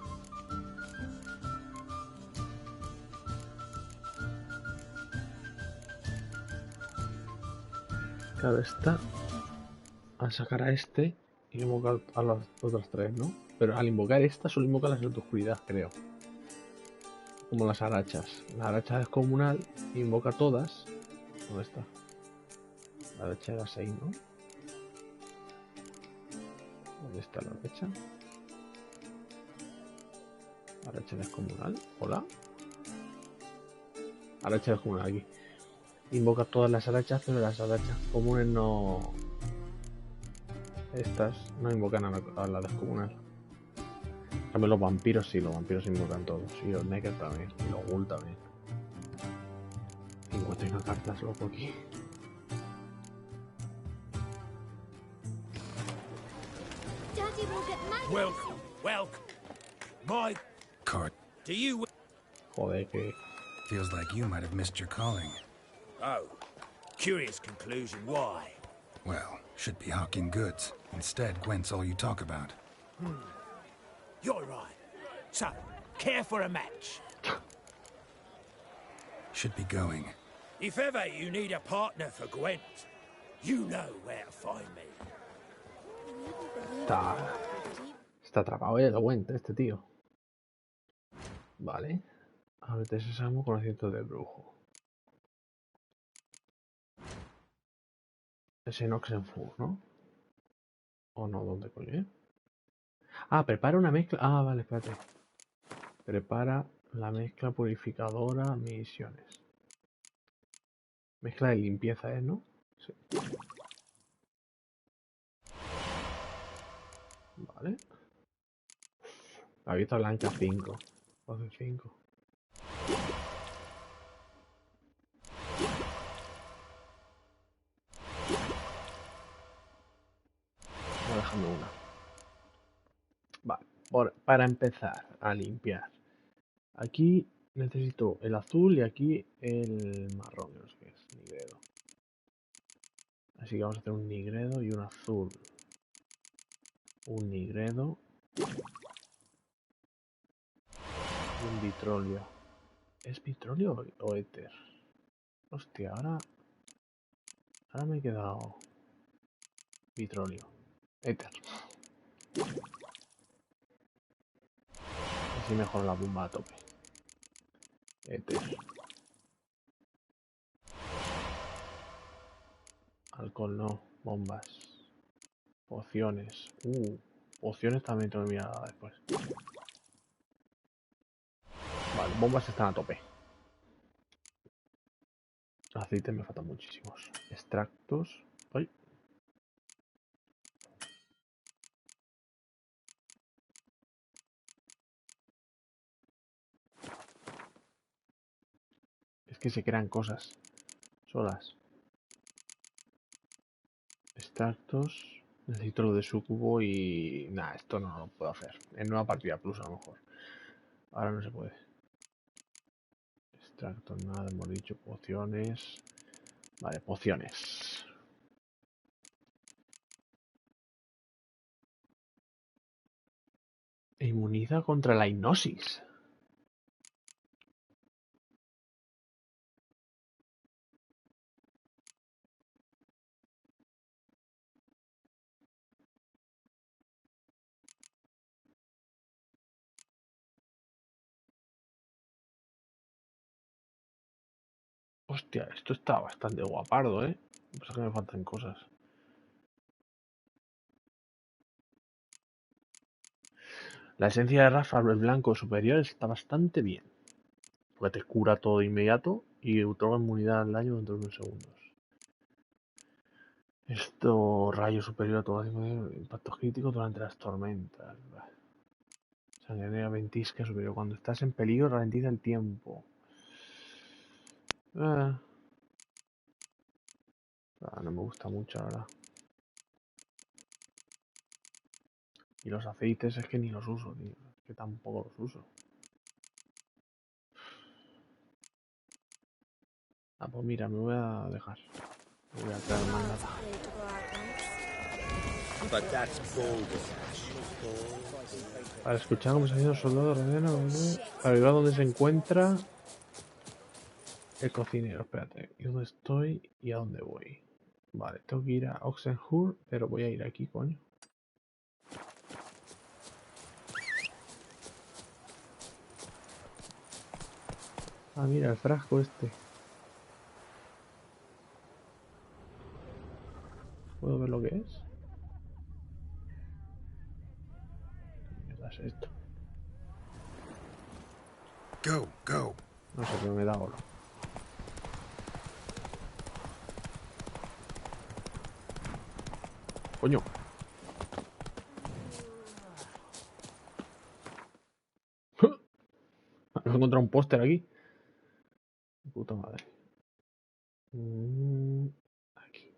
Claro, esta... al sacar a este y invocar a las otras 3, ¿no? Pero al invocar esta solo invoca las de oscuridad, creo. Como las arachas. La aracha descomunal invoca todas. ¿Dónde está? La aracha era 6, ¿no? ¿Dónde está la aracha? Aracha descomunal. Hola. Aracha descomunal aquí. Invoca todas las arachas, pero las arachas comunes no... Estas no invocan a la descomunal. También los vampiros sí, los vampiros invocan todos. Y los Necker también. Y los Ghoul también. 51 cartas, loco, aquí. Welcome, welcome. My card. Do you... Joder, que Feels like you might have missed your calling. Oh, curious conclusion. Why? Well, should be hawking goods. Instead, Gwent's all you talk about. You're right. So, care for a match? Should be going. If ever you need a partner for Gwent, you know where to find me. Está atrapado el Gwent, este tío. Vale. Ábrete sésamo, conocimiento de brujo. Es en Oxenfurt, ¿no? ¿O no? ¿Dónde coño? Ah, prepara una mezcla. Ah, vale, espérate. Prepara la mezcla purificadora, misiones. Mezcla de limpieza, ¿eh? ¿No? Sí. Vale. Gaveta blanca 5. 5. Voy a dejarme una. Vale. Para empezar a limpiar. Aquí necesito el azul y aquí el marrón, no sé qué es, nigredo. Así que vamos a hacer un nigredo y un azul. Un nigredo. Y un vitrolio. ¿Es vitrolio o éter? Hostia, ahora me he quedado vitrolio. Éter. Así mejor la bomba a tope. Éter. Alcohol no, bombas. Pociones. Pociones también tengo que mirar después. Vale, bombas están a tope. Aceites me faltan muchísimos. Extractos. ¡Ay! Es que se crean cosas solas. Extractos. Necesito lo de sucubo y... Nah, esto no lo puedo hacer. En nueva partida plus a lo mejor. Ahora no se puede. Extractos, nada, hemos dicho. Pociones. Vale, pociones. Inmuniza contra la hipnosis. Hostia, esto está bastante guapardo, ¿eh? Pasa que me faltan cosas. La esencia de Rafa, el blanco superior, está bastante bien. Porque te cura todo de inmediato y otorga inmunidad al daño dentro de unos segundos. Esto, rayo superior a todo impactos críticos durante las tormentas. Sangre ventisca superior. Cuando estás en peligro ralentiza el tiempo. No me gusta mucho, la verdad. Y los aceites es que ni los uso, tío. Es que tampoco los uso. Ah, pues mira, me voy a dejar. Me voy a traer más nada. Para escuchar conversaciones de soldados, para ver dónde se encuentra el cocinero. Espérate, ¿y dónde estoy y a dónde voy? Vale, tengo que ir a Oxenfurt, pero voy a ir aquí, coño. Ah, mira, el frasco este. ¿Puedo ver lo que es? ¿Qué mierda es esto? Go, go. No sé, pero me da oro. Coño. He encontrado un póster aquí. Puta madre. Aquí.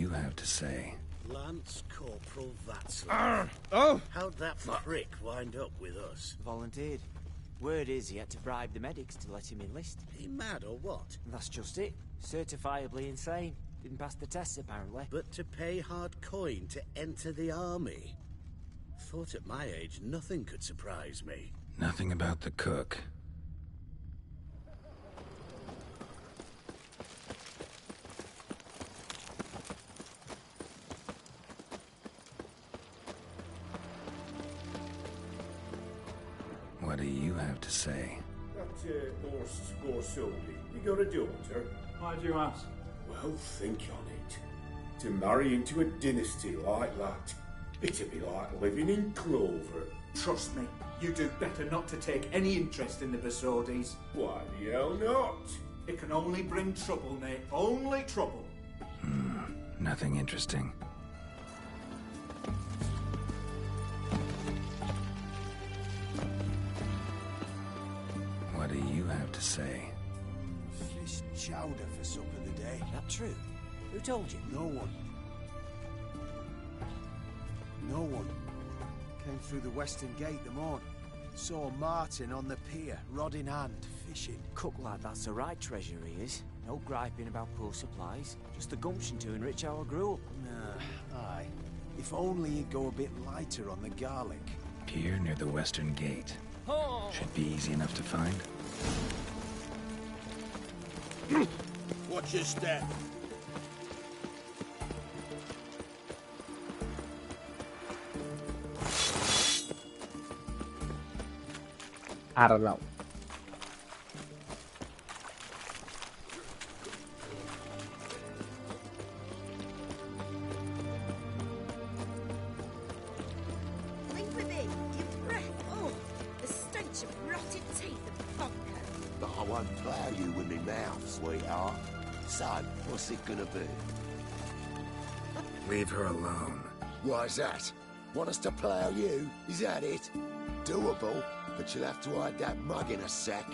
you have to say? Lance Corporal Václav. How'd that prick wind up with us? Volunteered. Word is he had to bribe the medics to let him enlist. He mad or what? That's just it. Certifiably insane. Didn't pass the tests, apparently. But to pay hard coin to enter the army? Thought at my age nothing could surprise me. Nothing about the cook. What do you have to say? That horse Borsodi, you got a daughter? Why do you ask? Well, think on it. To marry into a dynasty like that, it'd be like living in clover. Trust me, you do better not to take any interest in the Borsodis. Why the hell not? It can only bring trouble, mate. Only trouble. Nothing interesting. What do you have to say? Fish chowder for supper today. That true? Who told you? No one. No one. Came through the western gate the morning. Saw Martin on the pier, rod in hand, fishing. Cook lad, that's the right treasure he is. No griping about poor supplies. Just the gumption to enrich our gruel. Nah, aye. If only he'd go a bit lighter on the garlic. Pier near the western gate. Should be easy enough to find. Watch your step. Arreglado. Leave with me. Give breath. Oh, the stench of rotted teeth and vodka. But I won't plough you with me mouth, sweetheart. So, what's it gonna be? Leave her alone. Why's that? Want us to plough you? Is that it? Doable, but you'll have to hide that mug in a sec.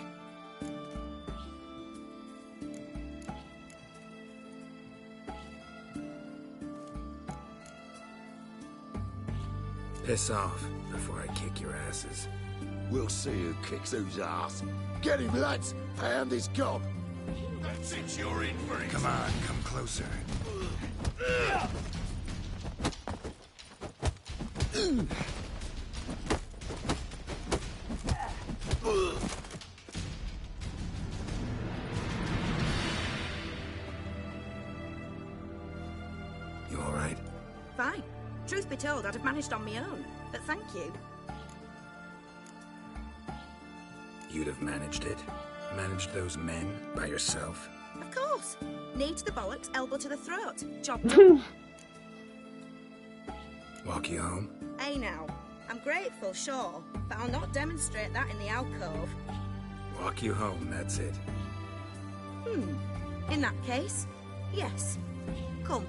Piss off before I kick your asses. We'll see who kicks whose ass. Get him, lads! Pound his gob! That's it, you're in for it. Come on, come closer. You all right? Fine. Truth be told, I'd have managed on my own. But thank you. You'd have managed it? Managed those men by yourself? Of course. Knee to the bollocks, elbow to the throat. Job done. Walk you home? Hey now. I'm grateful, sure, but I'll not demonstrate that in the alcove. Walk you home, that's it. In that case, yes. Come.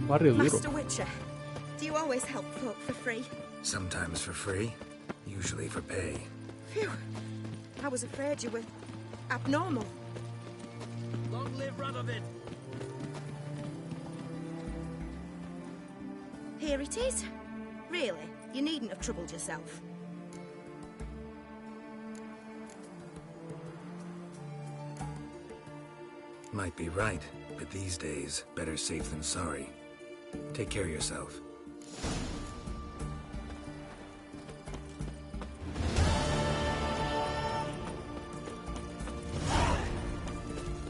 Barrio duro. Master Witcher, do you always help folk for free? Sometimes for free, usually for pay. Phew. I was afraid you were abnormal. Long live Radovid! Here it is. Really, you needn't have troubled yourself. Might be right, but these days, better safe than sorry. Take care of yourself.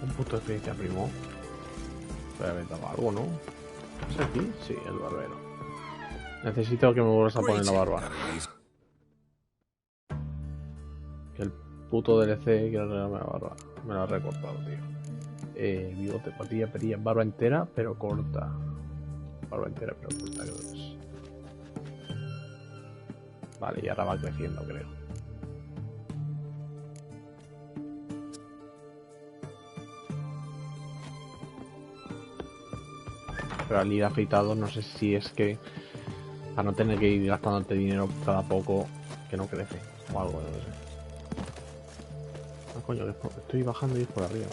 Un puto que arrimó. Voy a ver algo, ¿no? ¿Es aquí? Sí, el barbero. Necesito que me vuelvas a poner la barba. Que el puto DLC quiere arreglarme la barba. Me lo ha recortado, tío. Bigote, patilla, perilla, barba entera, pero corta. Barba entera, pero corta, creo que es. Vale, y ahora va creciendo, creo. Pero al ir afeitado, no sé si es que a no tener que ir gastándote dinero cada poco, que no crece o algo, no sé. Ah, coño, estoy bajando y es por arriba.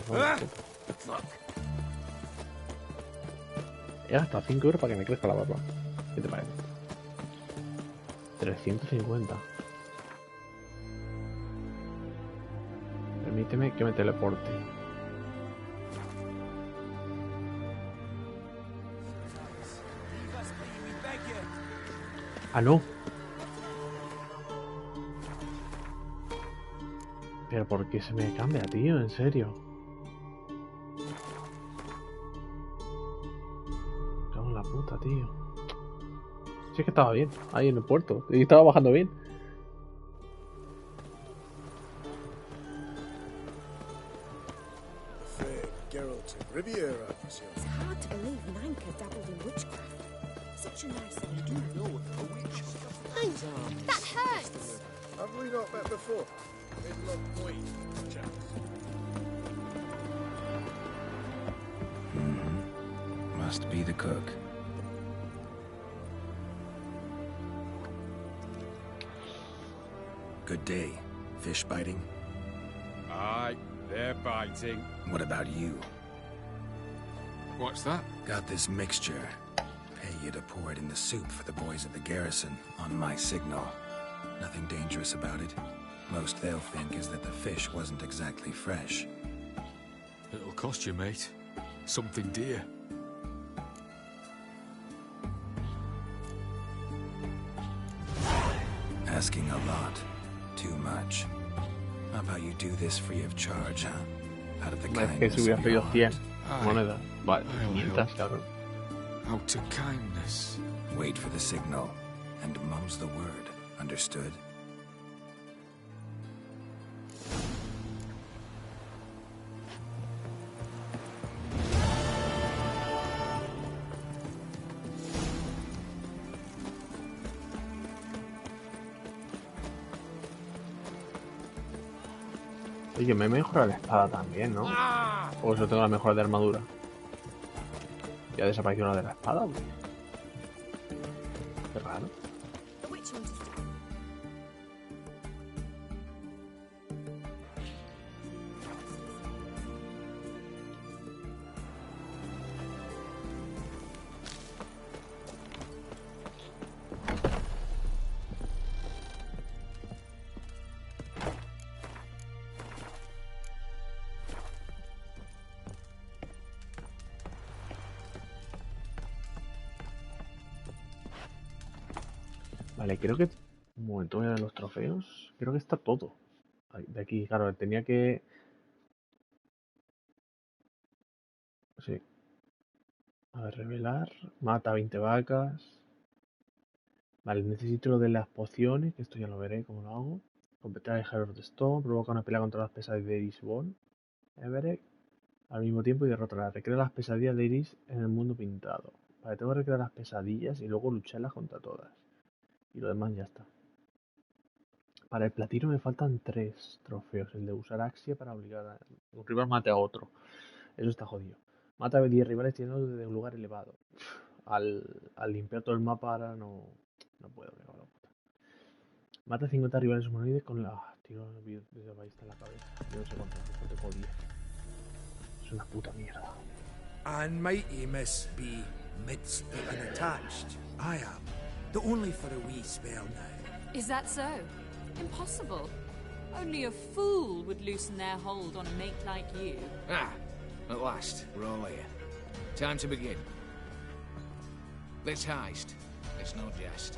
He gastado 5 euros para que me crezca la barba. ¿Qué te parece? 350. Permíteme que me teleporte. Ah, no. Pero ¿por qué se me cambia, tío? En serio. Cago en la puta, tío. Si es que estaba bien, ahí en el puerto. Y estaba bajando bien. Geralt of Riviera, It's hard to believe Nanka dabbled in witchcraft. Such a nice lady. You know a witch. That hurts! Have we not met before? In Loch Point, perchance. Must be the cook. Good day. Fish biting? Aye, they're biting. What about you? What's that? Got this mixture. Pay you to pour it in the soup for the boys at the garrison, on my signal. Nothing dangerous about it. Most they'll think is that the fish wasn't exactly fresh. It'll cost you, mate. Something dear. Asking a lot. Too much. How about you do this free of charge, huh? Out of the kindness si hubiera of your pedido 100 heart. monedas. Vale, 500, cabrón. Out of kindness. Wait for the signal, and mum's the word. Understood? Oye, me mejora la espada también, ¿no? O eso tengo la mejora de armadura. Ya desapareció una de la espada. Qué raro. Vale, creo que... Un momento, voy a ver los trofeos. Creo que está todo. De aquí, claro, tenía que... Sí. A ver, revelar. Mata 20 vacas. Vale, necesito lo de las pociones, que esto ya lo veré cómo lo hago. Completar el Herald Stone. Provoca una pelea contra las pesadillas de Iris Bond. Everett. Al mismo tiempo y derrotarla. Recrea las pesadillas de Iris en el mundo pintado. Vale, tengo que recrear las pesadillas y luego lucharlas contra todas. Y lo demás ya está. Para el platino me faltan 3 trofeos. El de usar Axia para obligar a un rival mate a otro. Eso está jodido. Mata a 10 rivales tirando desde un lugar elevado. Al limpiar todo el mapa ahora no puedo. Me cago en la puta. Mata a 50 rivales humanoides con la... Tiro desde la ballesta en la cabeza. Yo no sé cuánto. Tengo 10. Es una puta mierda. And mighty must be midst the unattached. I am. But only for a wee spell now. Is that so? Impossible. Only a fool would loosen their hold on a mate like you. Ah, at last, we're all here. Time to begin. This heist, it's no jest.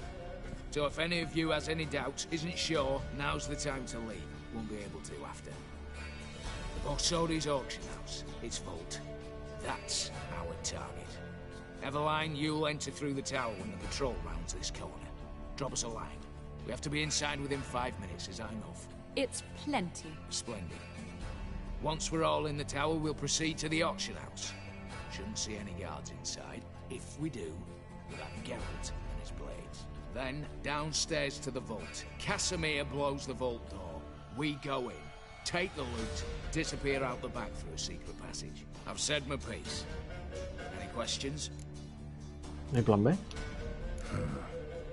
So if any of you has any doubts, isn't sure, now's the time to leave. Won't be able to after. The Borsodi's auction house, its vault. That's our target. Eveline, you'll enter through the tower when the patrol rounds this corner. Drop us a line. We have to be inside within 5 minutes. Is that enough? It's plenty. Splendid. Once we're all in the tower, we'll proceed to the auction house. Shouldn't see any guards inside. If we do, we'll have Geralt and his blades. Then, downstairs to the vault. Casimir blows the vault door. We go in, take the loot, disappear out the back through a secret passage. I've said my piece. Any questions? ¿No hay plan B?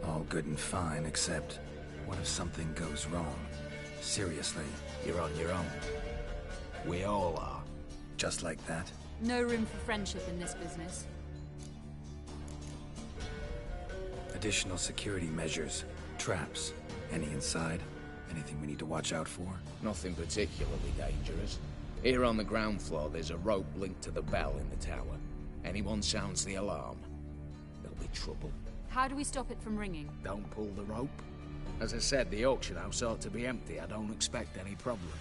All good and fine, except... What if something goes wrong? Seriously. You're on your own. We all are. Just like that? No room for friendship in this business. Additional security measures. Traps. Any inside? Anything we need to watch out for? Nothing particularly dangerous. Here on the ground floor, there's a rope linked to the bell in the tower. Anyone sounds the alarm, there'll be trouble. How do we stop it from ringing? Don't pull the rope. As I said, the auction house ought to be empty. I don't expect any problems.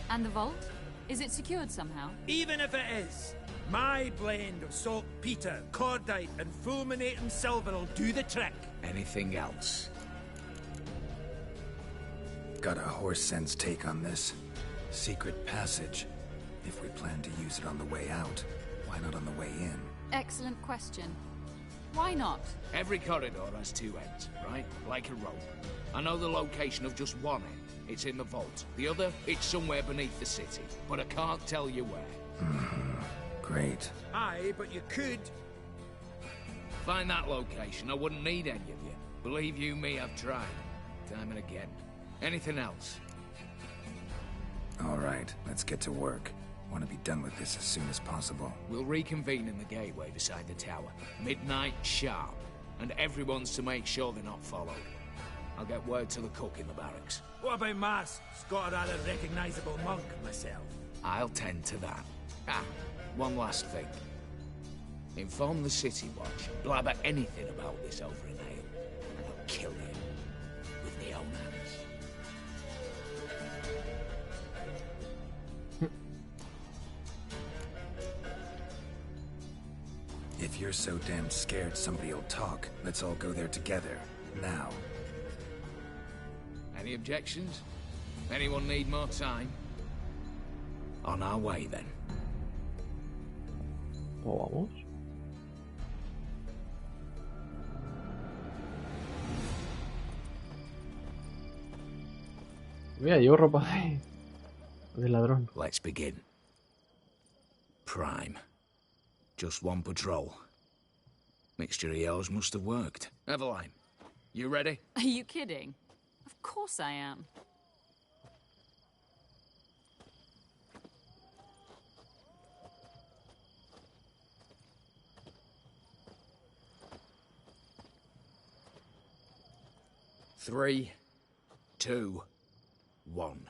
And the vault? Is it secured somehow? Even if it is, my blend of saltpeter, cordite, and fulminating silver will do the trick. Anything else? Got a horse sense take on this. Secret passage. If we plan to use it on the way out, why not on the way in? Excellent question. Why not? Every corridor has two ends, right? Like a rope. I know the location of just one end. It's in the vault. The other, it's somewhere beneath the city. But I can't tell you where. Great. Aye, but you could. Find that location. I wouldn't need any of you. Believe you me, I've tried. Time and again. Anything else? All right, let's get to work. Want to be done with this as soon as possible. We'll reconvene in the gateway beside the tower. Midnight sharp. And everyone's to make sure they're not followed. I'll get word to the cook in the barracks. What about masks? Got a rather recognisable monk myself. I'll tend to that. Ah, one last thing. Inform the City Watch. Blabber anything about this over in Ale, and I'll kill you with my own hands. If you're so damn scared somebody'll talk, let's all go there together. Now. Any objections? Anyone need more time? On our way, then. ¿Cómo vamos? Mira, llevo ropa de ladrón. Let's begin. Prime. Just one patrol. Mixture of yours must have worked. Eveline, you ready? Are you kidding? Of course I am. Three, 2, 1.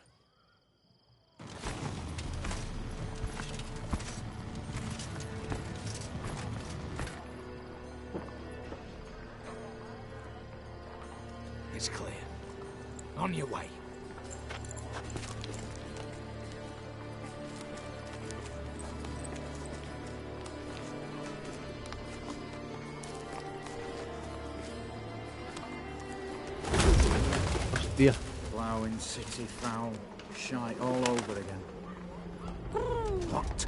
It's clear. On your way. Hostia. Ploughing city foul. Shite all over again. What?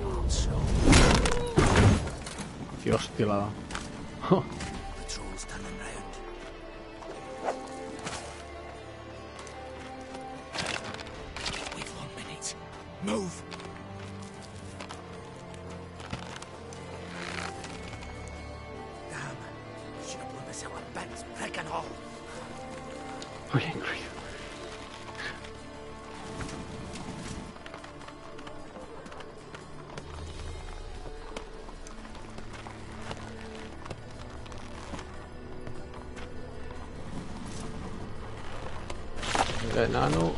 Not so. Qué hostia la da. Patrol's turning round. We've 1 minute. Move. Damn. Should have blown this out of bits, prick and all. Oye, increíble. El enano.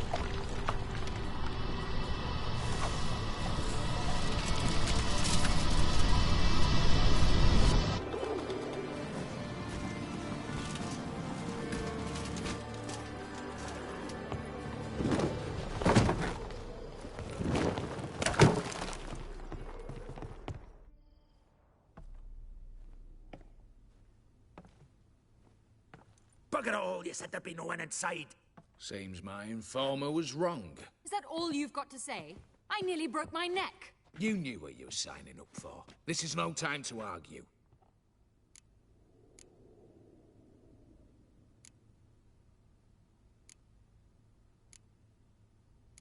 Bugger it all, you said there'd be no one inside. Seems my informer was wrong. Is that all you've got to say? I nearly broke my neck. You knew what you were signing up for. This is no time to argue.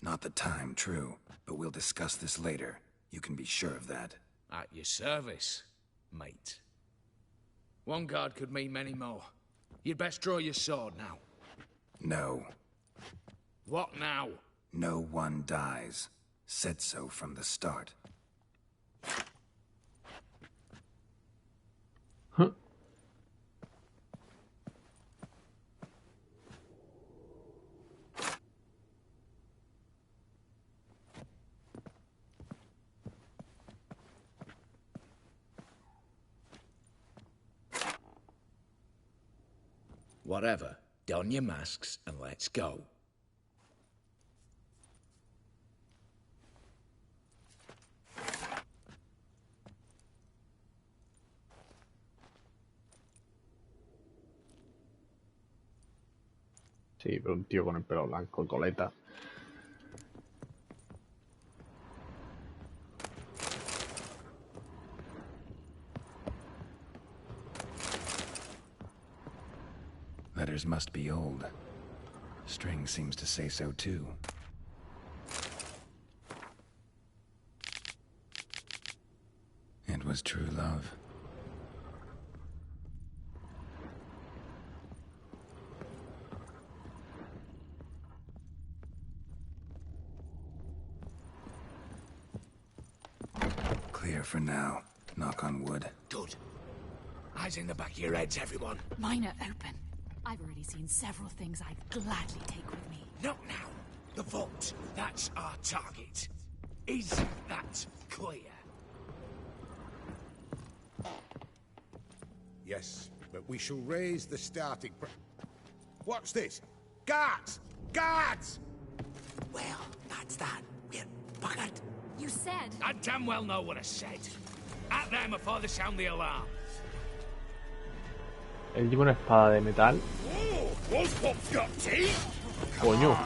Not the time, true. But we'll discuss this later. You can be sure of that. At your service, mate. One guard could mean many more. You'd best draw your sword now. No. What now? No one dies. Said so from the start. Huh. Whatever. Don your masks and let's go. Sí, pero un tío con el pelo blanco, coleta. Letters must be old. String seems to say so too. It was true love. Clear for now. Knock on wood. Good. Eyes in the back of your heads, everyone. Mine are open. I've already seen several things I'd gladly take with me. Not now. The vault. That's our target. Is that clear? Yes, but we shall raise the starting What's this? Guards! Guards! Well, that's that. We're buggered. You said... I damn well know what I said. At them before they sound the alarm. Él lleva una espada de metal. Coño.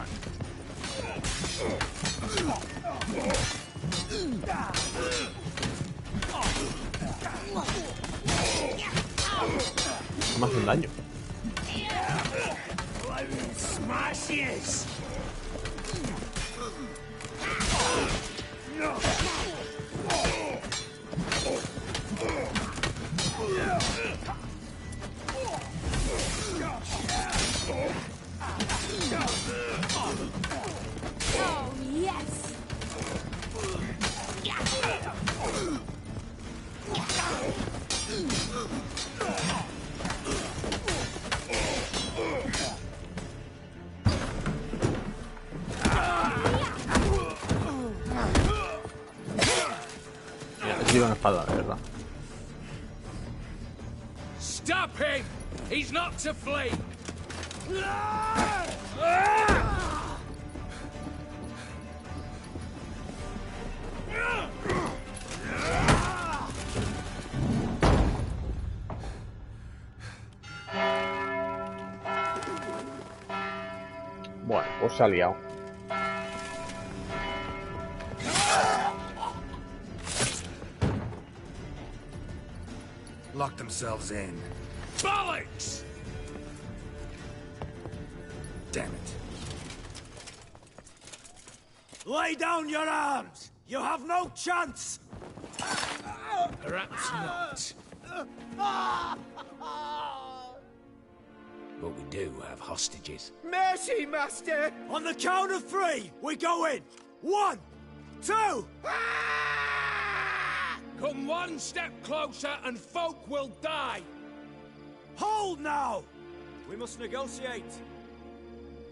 No me hacen daño. Smashes! Oh, yes! Lleva una espada, de verdad. Stop him! He's not to flee! Bueno, pues se ha liado. Lock themselves in. Bollocks! Damn it. Lay down your arms! You have no chance! Perhaps not. But we do have hostages. Mercy, Master! On the count of 3, we go in! 1, 2... Come one step closer and folk will die! Hold now! We must negotiate.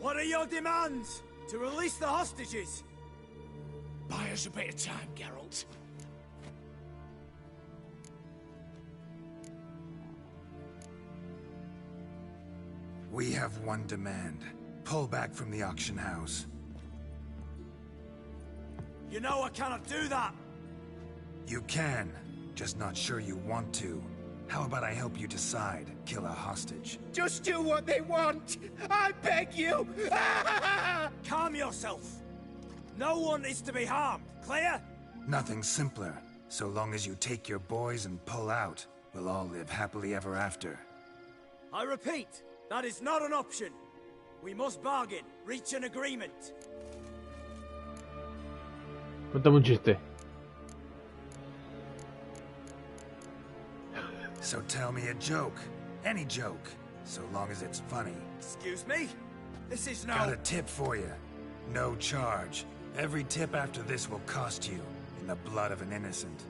What are your demands? To release the hostages? Buy us a bit of time, Geralt. We have one demand. Pull back from the auction house. You know I cannot do that! You can, just not sure you want to. How about I help you decide? Kill a hostage. Just do what they want! I beg you! Calm yourself! No one is to be harmed, clear? Nothing simpler. So long as you take your boys and pull out, we'll all live happily ever after. I repeat, that is not an option. We must bargain, reach an agreement. Cuéntame un chiste. So tell me a joke. Any joke. So long as it's funny. Excuse me? This is no... Got a tip for you. No charge. Every tip after this will cost you, in the blood of an innocent.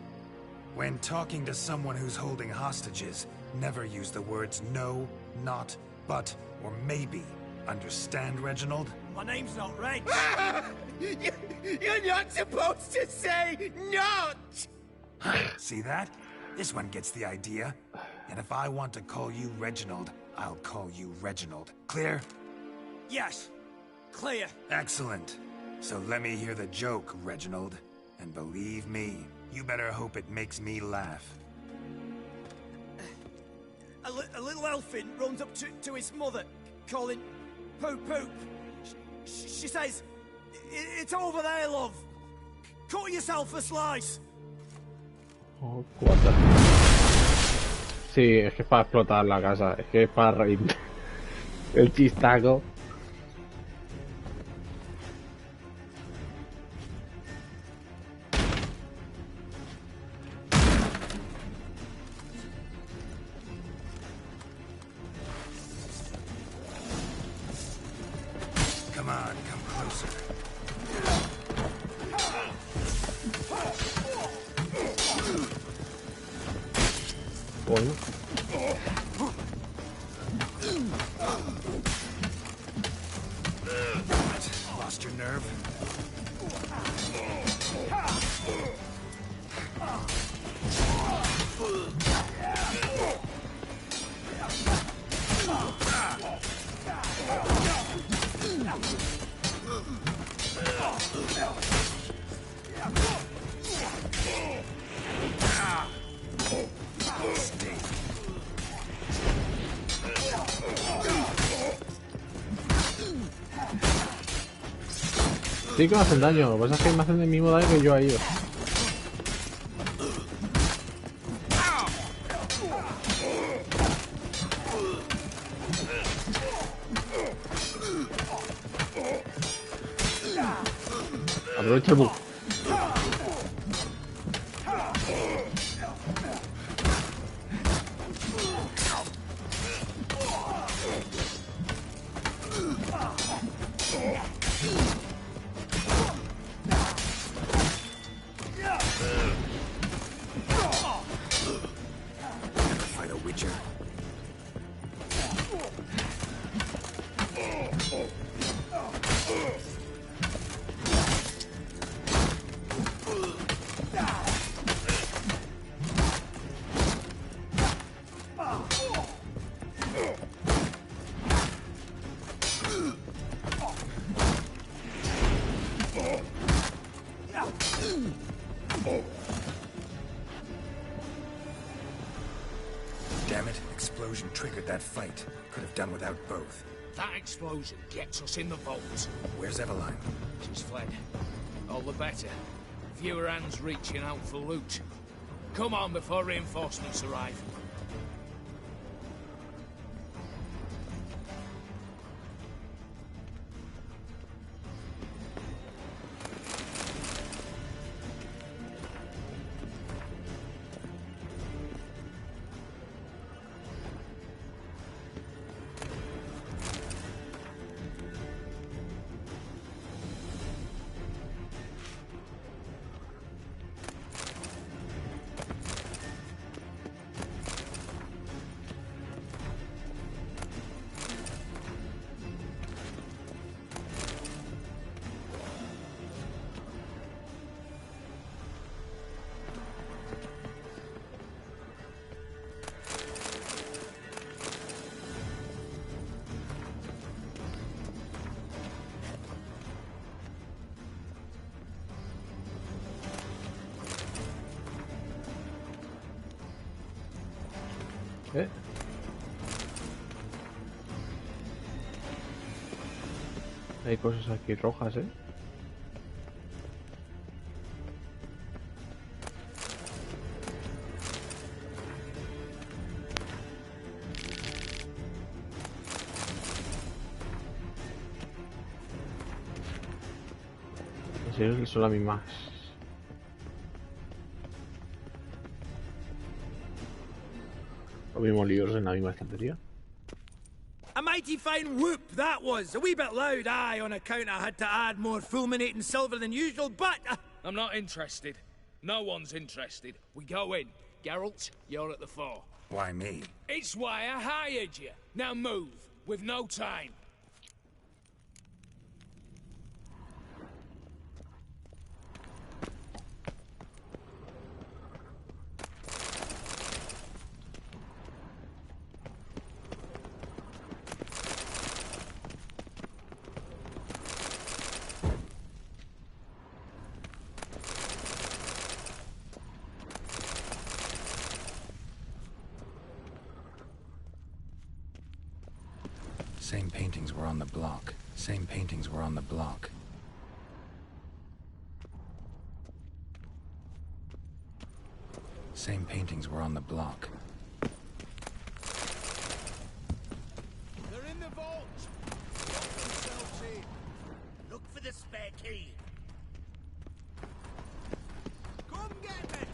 When talking to someone who's holding hostages, never use the words no, not, but, or maybe. Understand, Reginald? My name's not Reg. You're not supposed to say not! See that? This one gets the idea. And if I want to call you Reginald, I'll call you Reginald. Clear? Yes. Clear. Excellent. So let me hear the joke, Reginald. And believe me, you better hope it makes me laugh. A little elfin runs up to his mother, calling Poop Poop. She says, "It's over there, love. Cut yourself a slice." Oh, cuota. Sí, es que es para explotar la casa, es que es para reír. El chistaco. Come on, come closer. Bueno. Lost your nerve? Sí que me hacen daño, lo que pasa es que me hacen el mismo daño que yo a ellos. Aprovecha el bug. Damn it, explosion triggered that fight. Could have done without both. That explosion gets us in the vault. Where's Eveline? She's fled. All the better. Fewer hands reaching out for loot. Come on before reinforcements arrive. Hay cosas aquí rojas, ¿eh? En serio, son las mismas. Los mismos libros en la misma estantería. A mighty fine whoop that was. A wee bit loud, aye, on account I had to add more fulminating silver than usual, but... I'm not interested. No one's interested. We go in. Geralt, you're at the fore. Why me? It's why I hired you. Now move. We've no time. Same paintings were on the block. Same paintings were on the block. Same paintings were on the block. They're in the vault! Lock themselves in. Look for the spare key. Come get me!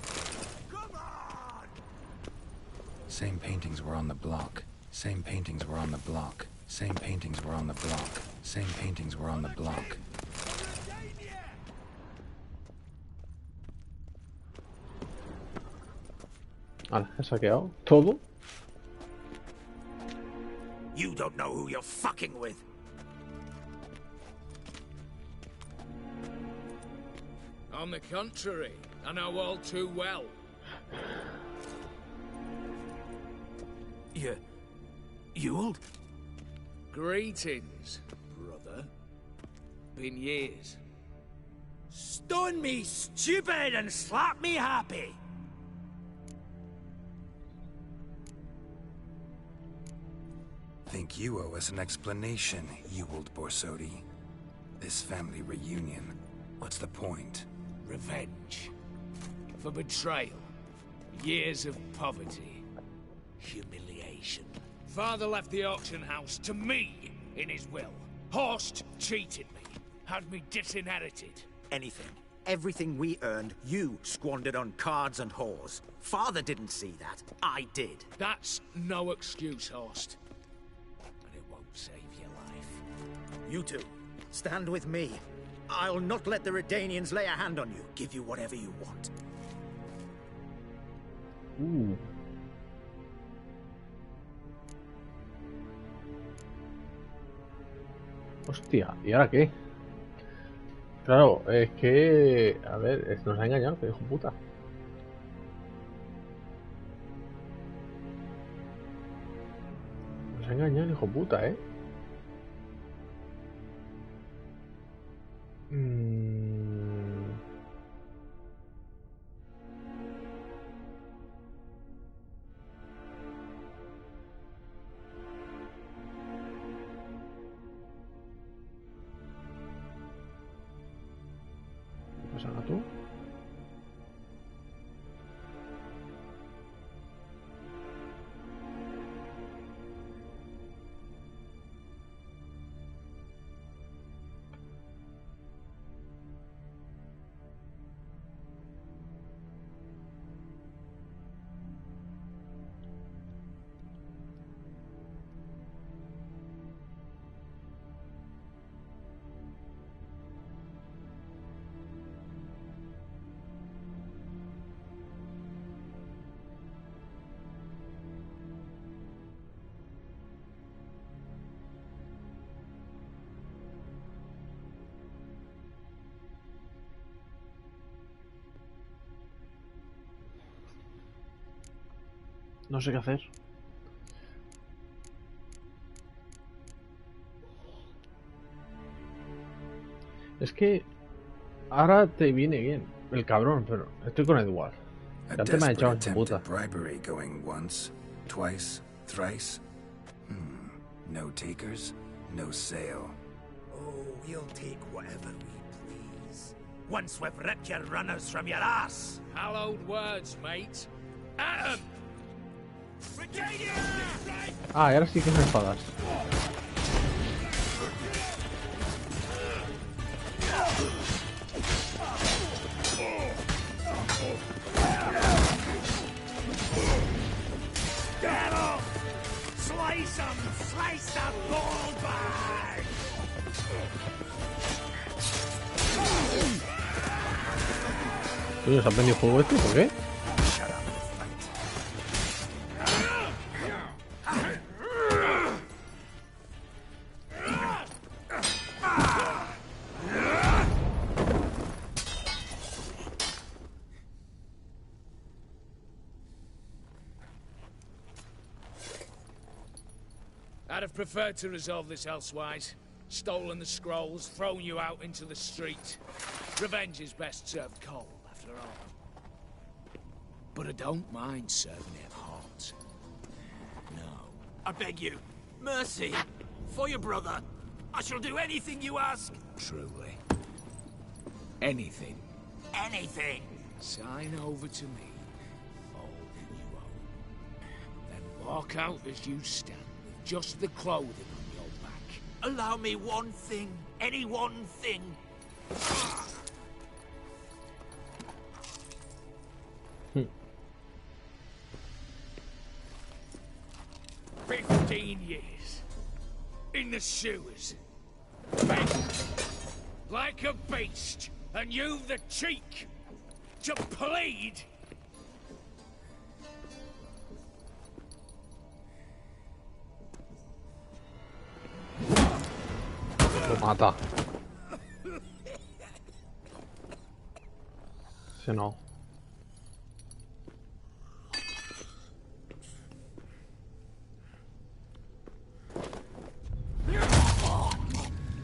Come on! Same paintings were on the block. Same paintings were on the block. Same paintings were on the block. Same paintings were on the block. Vale, he saqueado todo. You don't know who you're fucking with. On the contrary, I know all too well. Ewald? Greetings, brother. Been years. Stone me stupid and slap me happy. Think you owe us an explanation, Ewald Borsodi. This family reunion, what's the point? Revenge. For betrayal. Years of poverty. Humiliation. Father left the auction house to me in his will. Horst cheated me. Had me disinherited. Anything. Everything we earned, you squandered on cards and whores. Father didn't see that. I did. That's no excuse, Horst. And it won't save your life. You two, stand with me. I'll not let the Redanians lay a hand on you. Give you whatever you want. Hostia, ¿y ahora qué? Claro, es que... A ver, nos ha engañado, que hijo puta. Nos ha engañado el hijo puta, ¿eh? ¿Qué pasa tú? No sé qué hacer. Es que ahora te viene bien el cabrón, pero estoy con Edward. Ya te me ha echado en tu puta. Bribery going once, twice, thrice. No takers, no sale. Oh, we'll take whatever we please. Once we've ripped your runners from your ass. Hallowed words, mate. At 'em! Ah, y ahora sí que son espadas. Get off! Slice some slice of ball bag! Coño, ¿se ha aprendido juego este? ¿Por qué? I'd have preferred to resolve this elsewise. Stolen the scrolls, thrown you out into the street. Revenge is best served cold, after all. But I don't mind serving it hot. No. I beg you, mercy, for your brother. I shall do anything you ask. Truly. Anything. Anything. Sign over to me all you own. Then walk out as you stand, with just the clothing on your back. Allow me one thing. Any one thing. 15 years. In the sewers. Begged. Like a beast. And you've the cheek to plead. Lo mata. Ese no.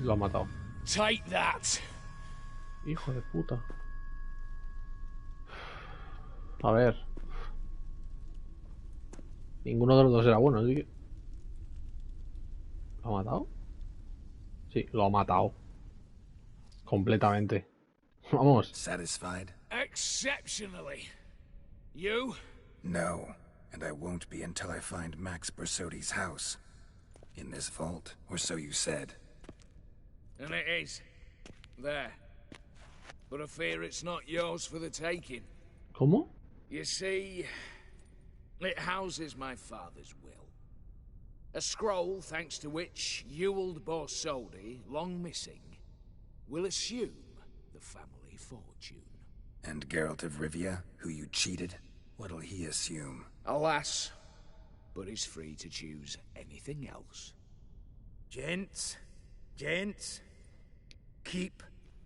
Lo ha matado. Take that. Hijo de puta. A ver. Ninguno de los dos era bueno, ¿sí? ¿Lo ha matado? Sí, lo ha matado. Completamente. Vamos. Satisfied? Exceptionally. You? No, and I won't be until I find Max Bersodi's house. In this vault, or so you said. And it is. There. But I fear it's not yours for the taking. ¿Cómo? You see, it houses my father's will. A scroll thanks to which Ewald Borsodi, long missing, will assume the family fortune. And Geralt of Rivia, who you cheated, what'll he assume? Alas, but he's free to choose anything else. Gents, keep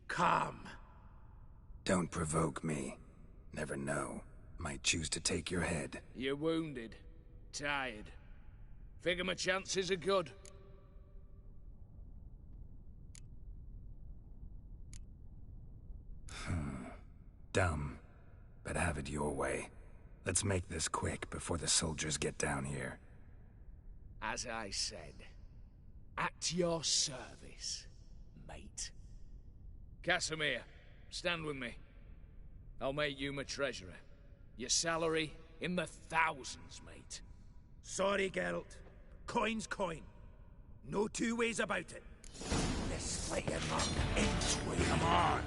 calm. Don't provoke me. Never know. Might choose to take your head. You're wounded. Tired. Figure my chances are good. Dumb. But have it your way. Let's make this quick before the soldiers get down here. As I said, at your service, mate. Casimir, stand with me. I'll make you my treasurer. Your salary in the thousands, mate. Sorry, Geralt. Coin's coin. No two ways about it. This fighting ends with them on.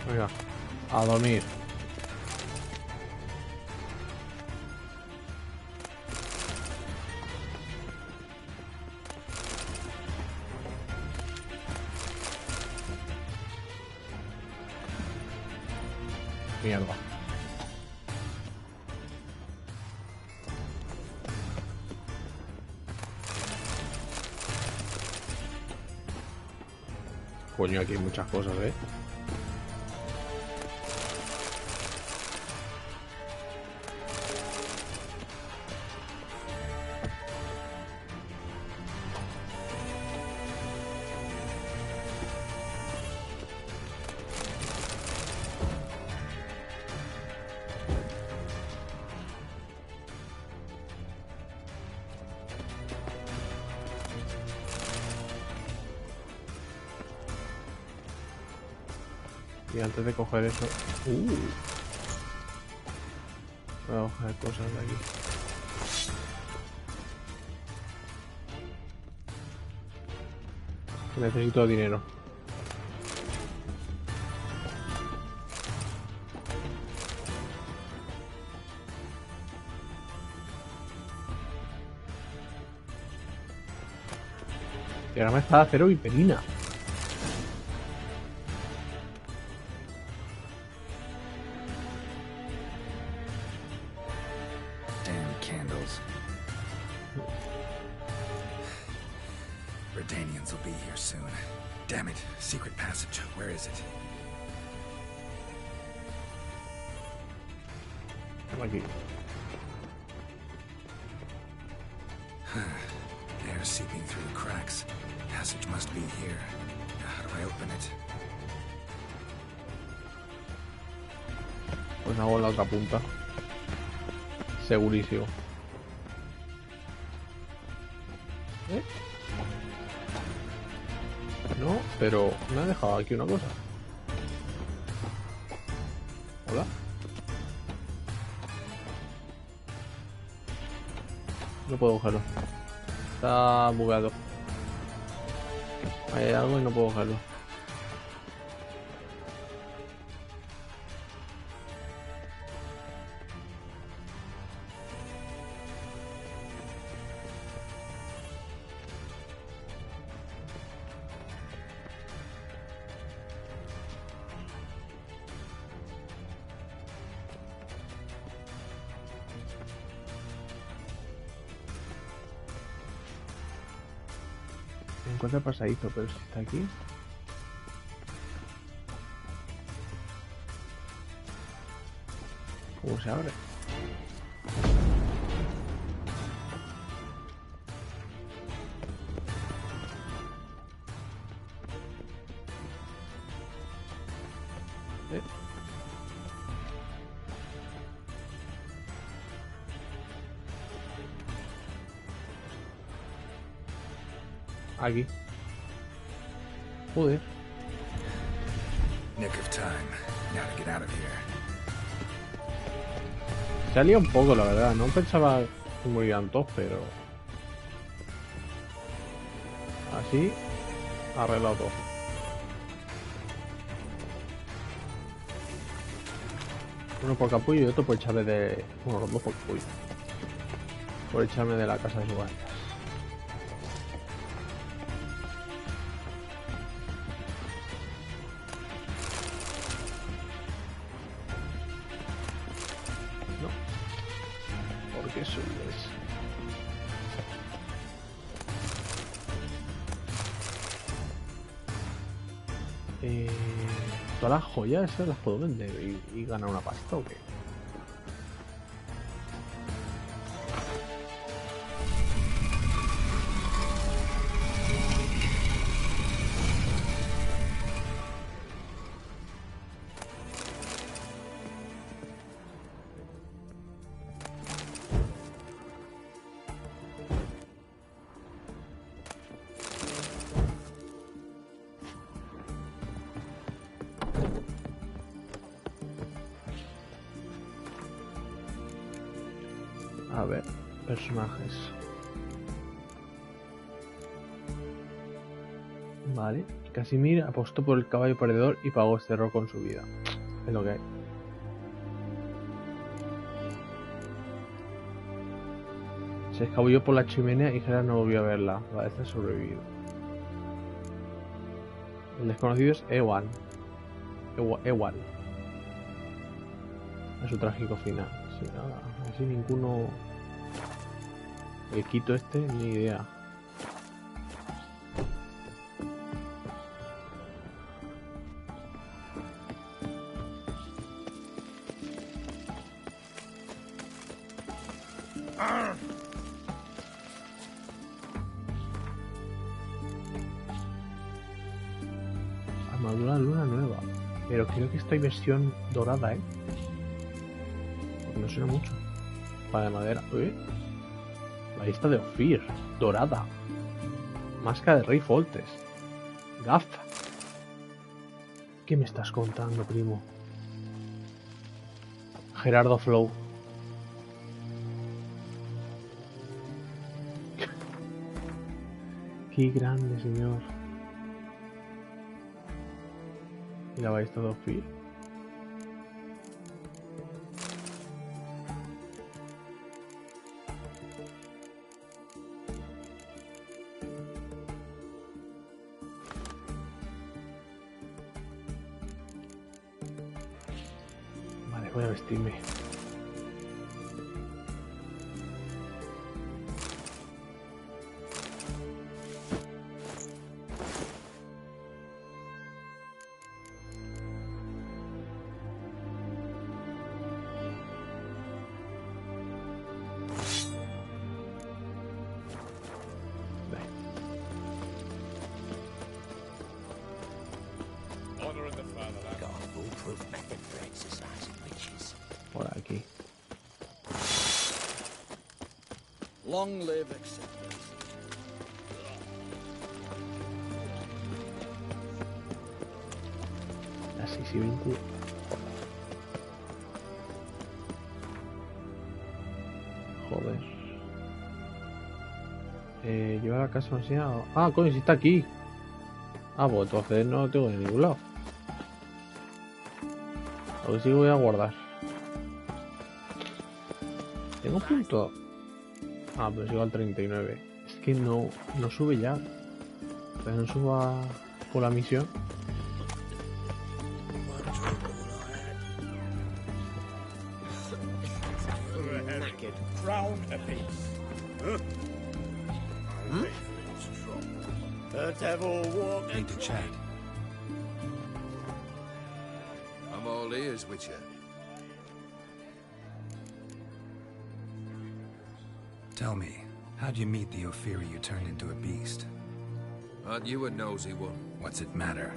Venga, a dormir. Mierda. Coño, aquí hay muchas cosas, ¿eh? Y antes de coger eso... Voy a coger cosas de aquí. Necesito dinero. Y ahora me está de acero y perina. Damn candles. Redanians will be here soon. Damn it. Secret passage. Where is it? Aquí. Air seeping through the cracks. Passage must be here. How do I open it? Pues hago la otra punta. Segurísimo. No, pero me ha dejado aquí una cosa. Hola. No puedo cogerlo. Está bugado. Hay algo y no puedo cogerlo. Encuentra el pasadizo, pero si está aquí. ¿Cómo se abre? Aquí. Joder. Nick of time. Now to get out of here. Se ha liado un poco, la verdad. No pensaba que morirían todos, pero... Así... Arreglado todo. Uno por capullo y otro por echarme de... Bueno, los dos por capullo. Por echarme de la casa de su guardia. Todas las joyas esas las puedo vender y ganar una pasta o qué. A ver, personajes. Vale. Casimir apostó por el caballo perdedor y pagó este error con su vida. Es lo que hay. Se escabulló por la chimenea y Gerard no volvió a verla. Parece sobrevivido. El desconocido es Ewan. Ewan. Es su trágico final. Sí, nada. Así ninguno... El quito este, ni idea. Armadura luna nueva. Pero creo que esta hay versión dorada, ¿eh? Porque no suena mucho. Para de madera. La lista de Ophir. Dorada. Máscara de Rey Foltest. Gafa. ¿Qué me estás contando, primo? Gerardo Flow. Qué grande, señor. Y la ballesta de Ophir. Vale, voy a vestirme. Por aquí. Long live acceptance. Así sí, 20. Joder. Llevar a casa demasiado. Ah, coño, si está aquí. Ah, pues entonces no lo tengo en ningún lado. A ver si voy a guardar. Tengo punto. Ah, pero sigo al 39. Es que no sube ya. O sea, no suba por la misión. Need to chat. I'm all ears, Witcher. Tell me, how'd you meet the Ophiri you turned into a beast? Aren't you a nosy one? What's it matter?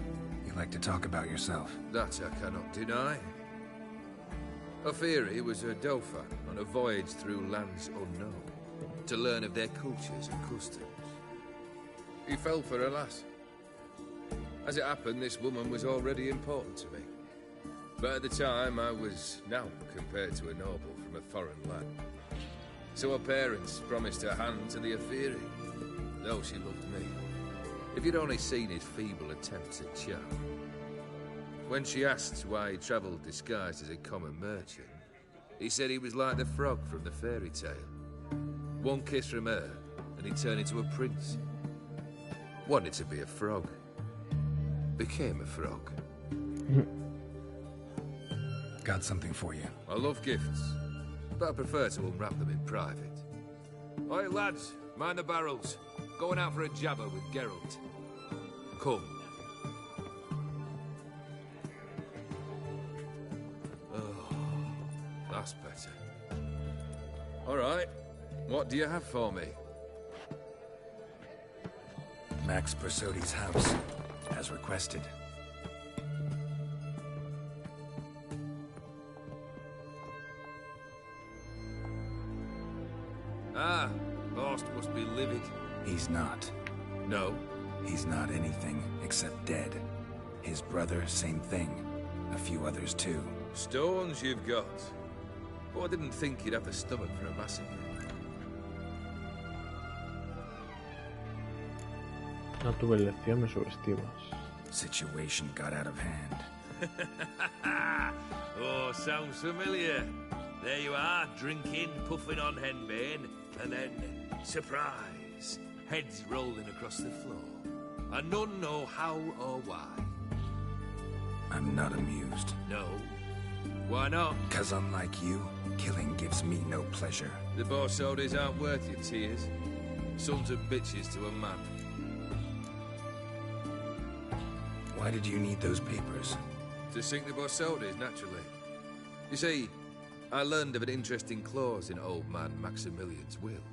You like to talk about yourself. That I cannot deny. Ophiri was a Dauphin on a voyage through lands unknown, to learn of their cultures and customs. He fell for a lass. As it happened, this woman was already important to me. But at the time, I was naught compared to a noble from a foreign land. So her parents promised her hand to the Ophiri, though she loved me. If you'd only seen his feeble attempts at charm. When she asked why he travelled disguised as a common merchant, he said he was like the frog from the fairy tale. One kiss from her, and he turned into a prince. Wanted to be a frog. Became a frog. Got something for you. I love gifts, but I prefer to unwrap them in private. Oi, lads, mind the barrels. Going out for a jabber with Geralt. Come. Oh, that's better. All right, what do you have for me? Max Bersodi's house, as requested. Ah, Horst must be livid. He's not. No? He's not anything except dead. His brother, same thing. A few others too. Stones you've got. But I didn't think you'd have the stomach for a massacre. No tuve elección, me subestimas. Situation got out of hand. Oh, sounds familiar. There you are, drinking, puffing on henbane, and then, surprise, heads rolling across the floor. And none know how or why. I'm not amused. No? Why not? 'Cause unlike you, killing gives me no pleasure. The Borsodis aren't worth your tears. Sons of bitches to a man. Why did you need those papers? To sink the Borsodis, naturally. You see, I learned of an interesting clause in old man Maximilian's will.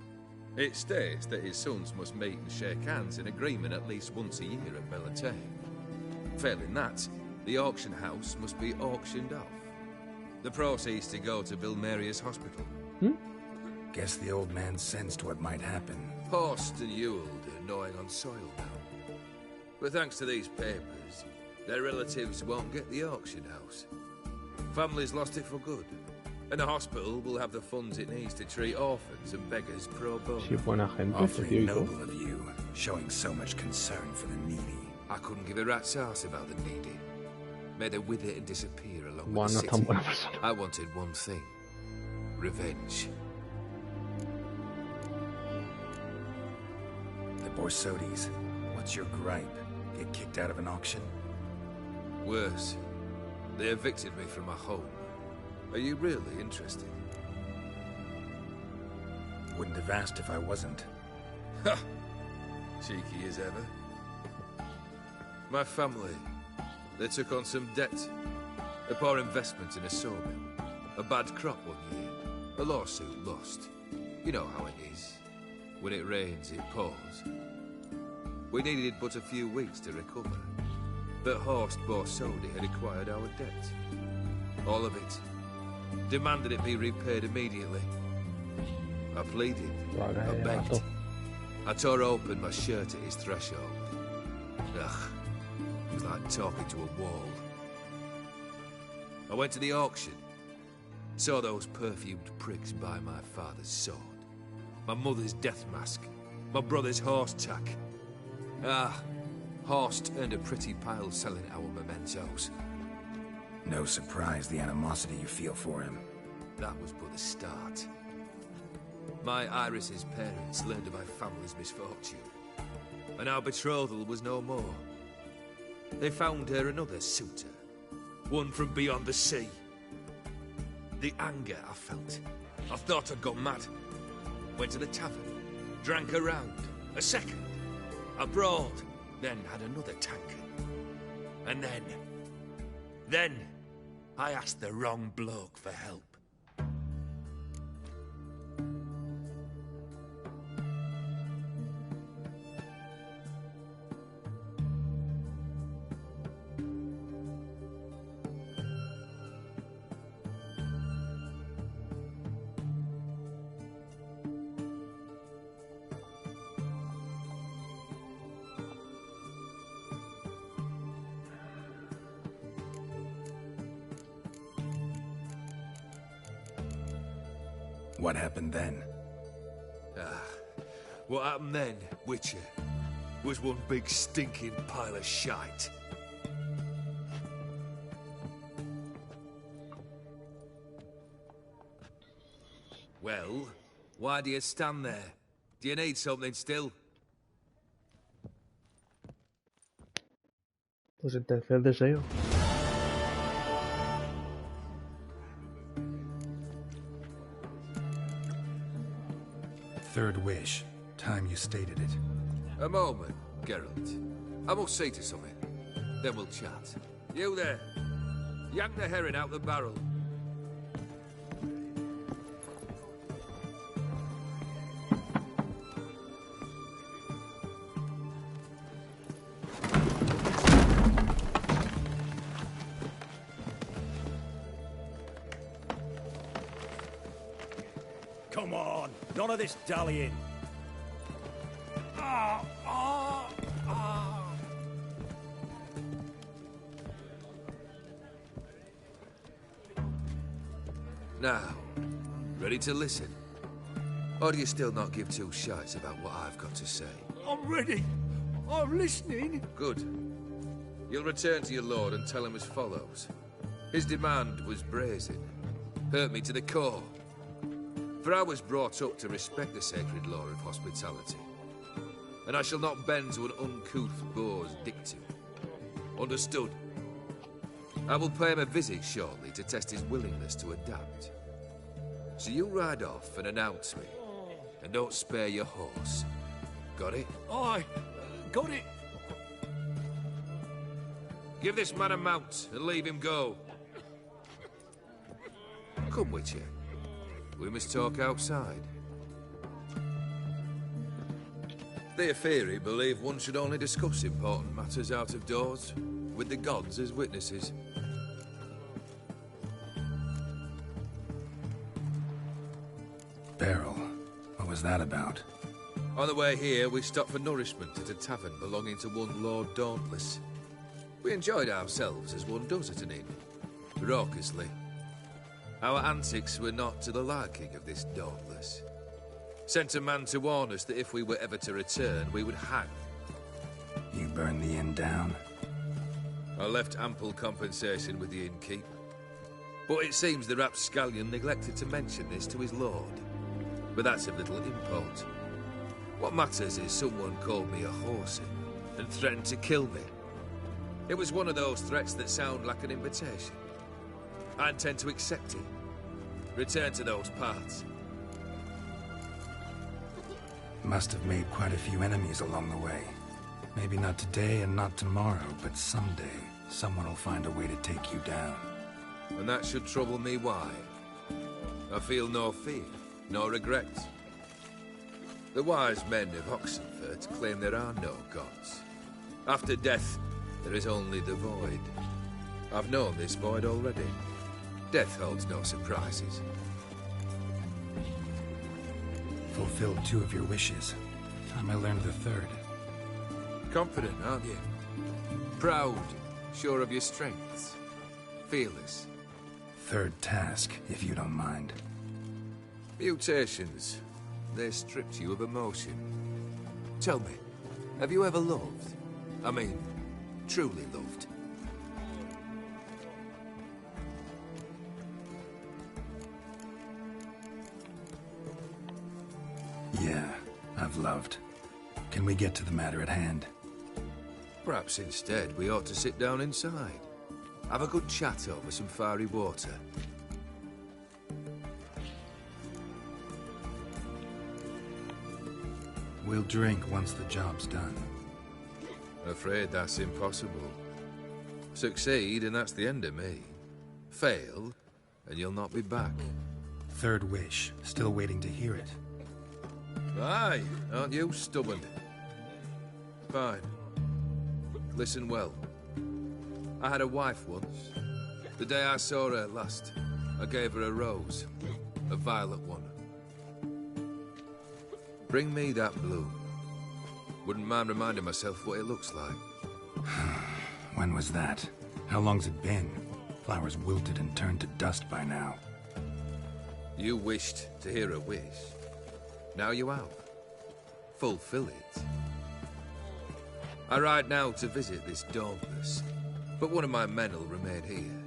It states that his sons must meet and shake hands in agreement at least once a year at Bellatane. Failing that, the auction house must be auctioned off. The proceeds to go to Vilmeria's hospital. Guess the old man sensed what might happen. Horst and Ewald are gnawing on soil now. But thanks to these papers, Their relatives won't get the auction house. Families lost it for good. And the hospital will have the funds it needs to treat orphans and beggars pro bono. Sí, buena gente, Awfully noble of you, showing so much concern for the needy. I couldn't give a rat's ass about the needy. Made her wither and disappear along with the city. I wanted one thing. Revenge. The Borsodis, what's your gripe? Get kicked out of an auction? Worse. They evicted me from my home. Are you really interested? Wouldn't have asked if I wasn't. Ha! Cheeky as ever. My family, they took on some debt. A poor investment in a sawmill. A bad crop one year. A lawsuit lost. You know how it is. When it rains, it pours. We needed but a few weeks to recover. But Horst Borsodi had acquired our debt. All of it. Demanded it be repaid immediately. I pleaded. I begged. I tore open my shirt at his threshold. Ugh. It was like talking to a wall. I went to the auction. Saw those perfumed pricks buy my father's sword. My mother's death mask. My brother's horse tack. Ah, Horst earned a pretty pile selling our mementos. No surprise the animosity you feel for him. That was but the start. My Iris's parents learned of my family's misfortune, and our betrothal was no more. They found her another suitor, one from beyond the sea. The anger I felt, I thought I'd gone mad. Went to the tavern, drank a round, a second, abroad, then had another tankard. And then, I asked the wrong bloke for help. What happened then? What happened then, Witcher, was one big stinking pile of shite. Well, why do you stand there? Do you need something still? Pues el tercer deseo. Third wish. Time you stated it. A moment, Geralt. I must say to something. Then we'll chat. You there. Yank the herring out the barrel. Come on, none of this dallying. Now, ready to listen? Or do you still not give two shites about what I've got to say? I'm ready. I'm listening. Good. You'll return to your lord and tell him as follows. His demand was brazen. Hurt me to the core. For I was brought up to respect the sacred law of hospitality. And I shall not bend to an uncouth boor's dictum. Understood? I will pay him a visit shortly to test his willingness to adapt. So you ride off and announce me. And don't spare your horse. Got it? Aye, got it. Give this man a mount and leave him go. Come, Witcher. We must talk outside. Theopheri believe one should only discuss important matters out of doors, with the gods as witnesses. Beryl, what was that about? On the way here, we stopped for nourishment at a tavern belonging to one Lord Dauntless. We enjoyed ourselves as one does at an inn, raucously. Our antics were not to the liking of this Dauntless. Sent a man to warn us that if we were ever to return, we would hang. You burned the inn down? I left ample compensation with the innkeep. But it seems the rapscallion neglected to mention this to his lord. But that's of little import. What matters is someone called me a horsey and threatened to kill me. It was one of those threats that sound like an invitation. I intend to accept it. Return to those parts. Must have made quite a few enemies along the way. Maybe not today and not tomorrow, but someday, someone will find a way to take you down. And that should trouble me why? I feel no fear, no regrets. The wise men of Oxenfurt claim there are no gods. After death, there is only the void. I've known this void already. Death holds no surprises. Fulfilled 2 of your wishes. Time I learned the 3rd. Confident, aren't you? Proud, sure of your strengths. Fearless. 3rd task, if you don't mind. Mutations. They stripped you of emotion. Tell me, have you ever loved? I mean, truly loved? Yeah, I've loved. Can we get to the matter at hand? Perhaps instead we ought to sit down inside. Have a good chat over some fiery water. We'll drink once the job's done. Afraid that's impossible. Succeed and that's the end of me. Fail and you'll not be back. 3rd wish. Still waiting to hear it. Aye, aren't you stubborn? Fine. Listen well. I had a wife once. The day I saw her last, I gave her a rose. A violet one. Bring me that bloom. Wouldn't mind reminding myself what it looks like. When was that? How long's it been? Flowers wilted and turned to dust by now. You wished to hear a wish. Now you have. Fulfill it. I ride now to visit this Dauntless, but one of my men will remain here.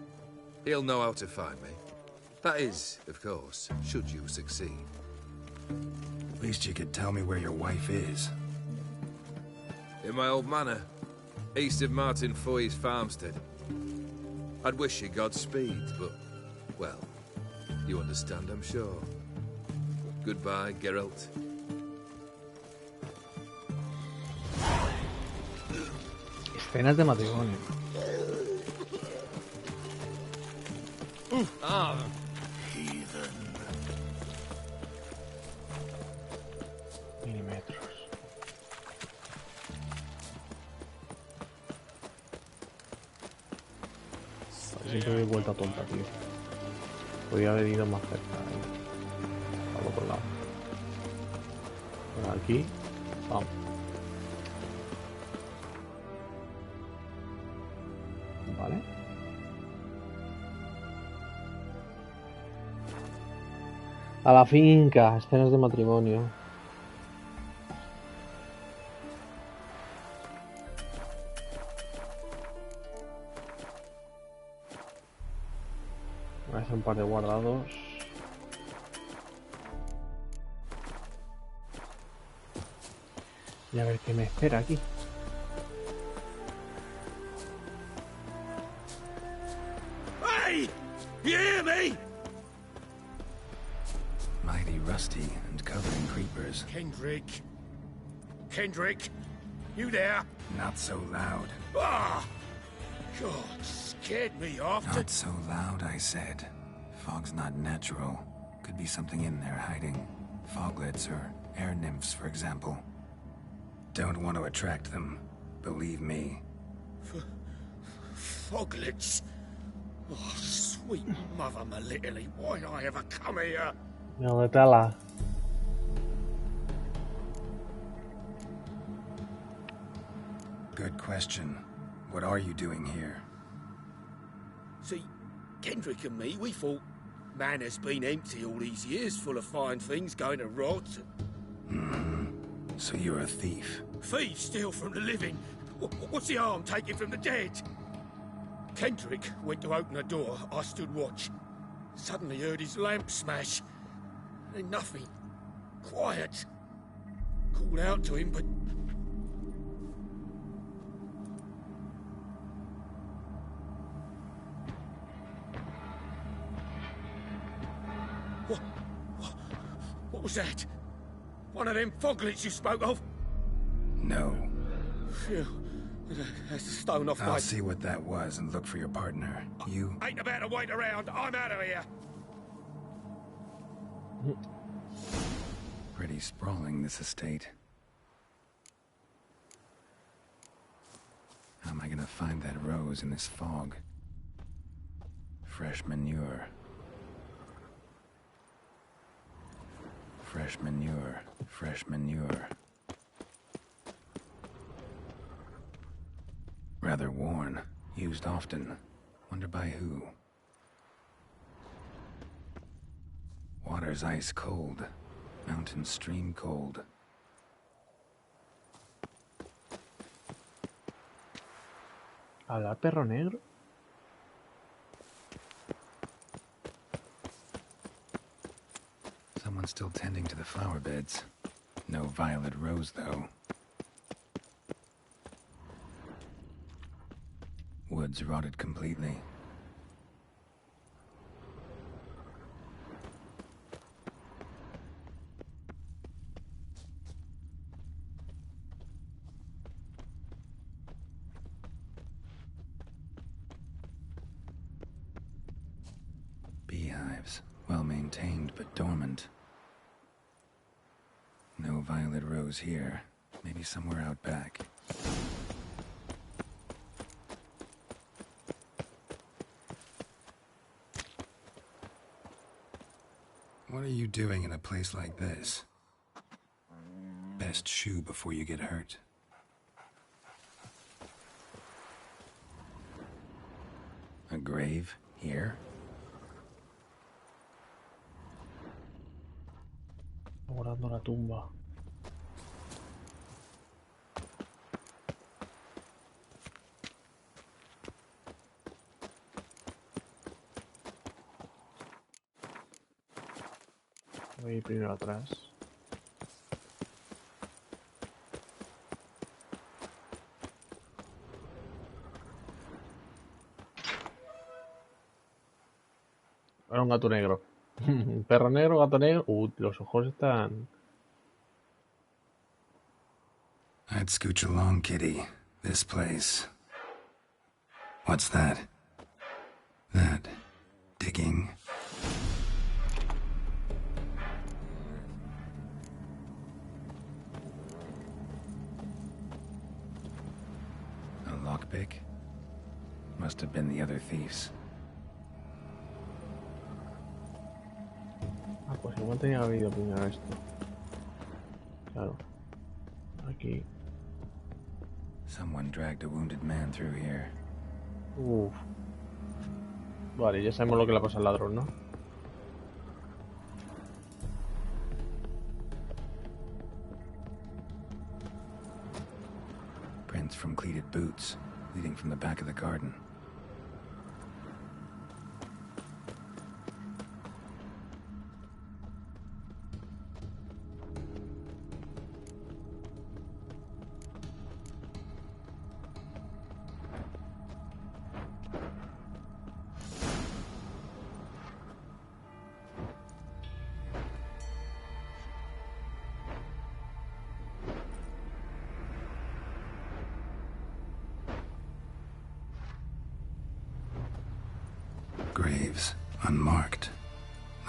He'll know how to find me. That is, of course, should you succeed. At least you could tell me where your wife is. In my old manor, east of Martin Foy's farmstead. I'd wish you Godspeed, but, well, you understand, I'm sure. Goodbye, Geralt. Escenas de matrimonio. Heathen. Milimetros. Siempre doy vuelta tonta, tío. Podría haber ido más cerca, al otro lado. Por aquí. Vamos. Vale. A la finca. Escenas de matrimonio. Voy a hacer un par de guardados. Y a ver qué me espera aquí. Hey! You hear me? Mighty rusty and covered in creepers. Kendrick. Kendrick, you there? Not so loud. Ah! God, scared me off. Not so loud, I said. Fog's not natural. Could be something in there hiding. Foglets or air nymphs, for example. Don't want to attract them. Believe me. Foglets? Oh, sweet mother Melitele, why'd I ever come here? No, tela. Good question. What are you doing here? See, Kendrick and me, we thought Manor's been empty all these years, full of fine things going to rot. So you're a thief? Thieves steal from the living. What's the harm taking from the dead? Kendrick went to open the door. I stood watch. Suddenly heard his lamp smash. Then nothing. Quiet. Called out to him, but... What was that? One of them foglets you spoke of? No. Phew. That's a stone off my... I'll see what that was and look for your partner. You... Ain't about to wait around. I'm out of here. Pretty sprawling, this estate. How am I gonna find that rose in this fog? Fresh manure. Fresh manure. Fresh manure. Rather worn. Used often. Wonder by who? Water's ice cold. Mountain stream cold. ¿Habla perro negro? Someone's still tending to the flower beds. No violet rose, though. Woods rotted completely. Beehives, well maintained but dormant. No violet rose here. Maybe somewhere out back. What are you doing in a place like this? Best shoo before you get hurt. A grave here? Guardando la tumba. Voy a ir primero atrás. Ahora un gato negro. Perro negro, gato negro. Los ojos están... I'd scooch along, kitty. This place. What's that? That... digging... A lockpick? Must have been the other thieves. Ah, pues igual tenía que haber ido primero esto. Claro. Aquí. Someone dragged a wounded man through here. Uff. Vale, ya sabemos lo que le pasa al ladrón, ¿no? Prints from cleated boots, leading from the back of the garden. Graves, unmarked,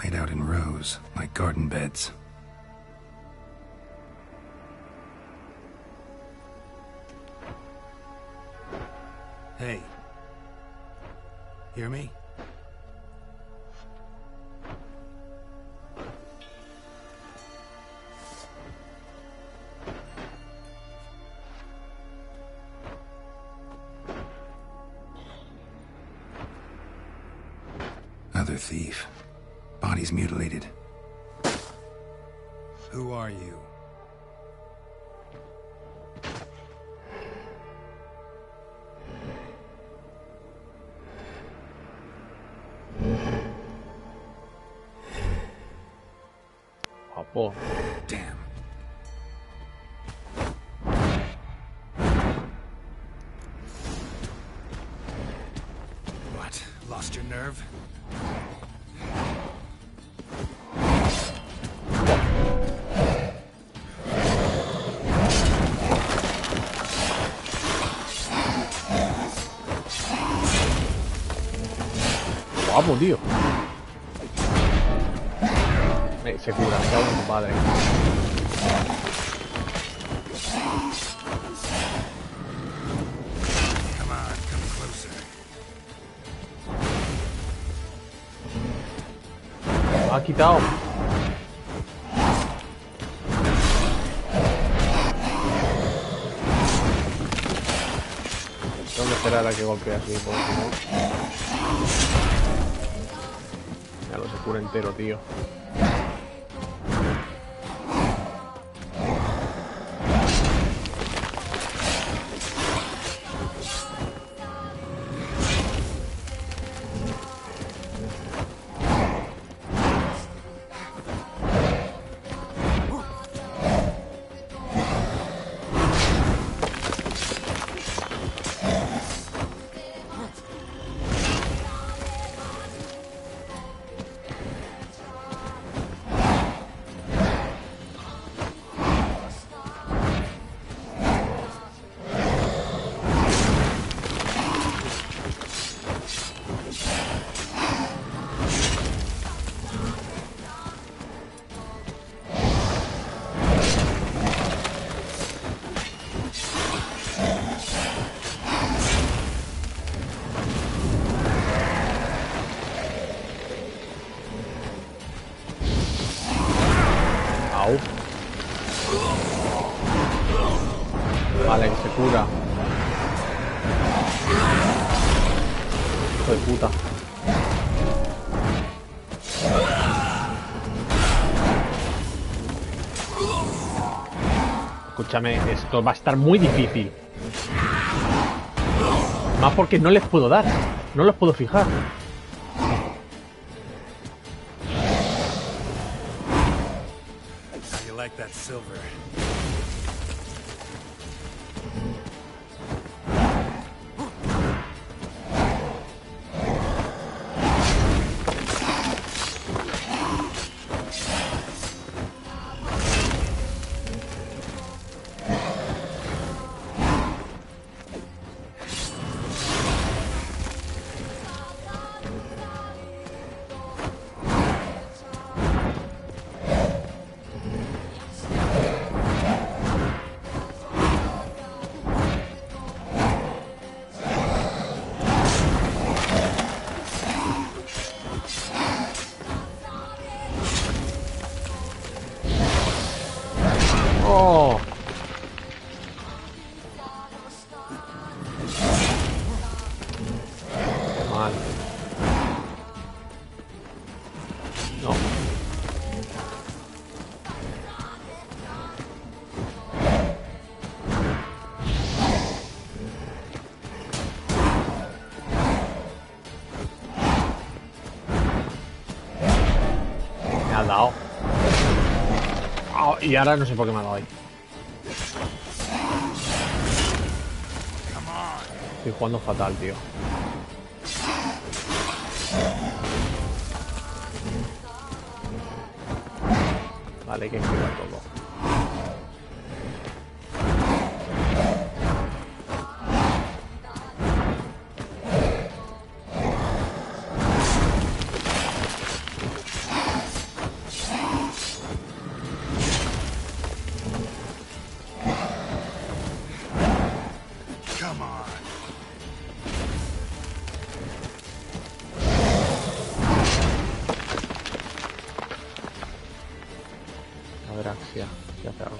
laid out in rows, like garden beds. Hey. Hear me? Another thief. Body's mutilated. Who are you? Guapo. Damn. What? Lost your nerve? Guapo, tío. Se cura, me cago en tu padre. Lo ha quitado. Tengo que esperar a que golpee así, porque si no... Ya lo se cura entero, tío. Vale, que se cura. Hijo de puta. Escúchame, esto va a estar muy difícil. Más porque no les puedo dar. No los puedo fijar. Oh. Mal. No. Me ha dado. Oh, y ahora no sé por qué me ha dado ahí. Estoy jugando fatal, tío. Vale, hay que esquivar todo. Abraxia, si hace algo.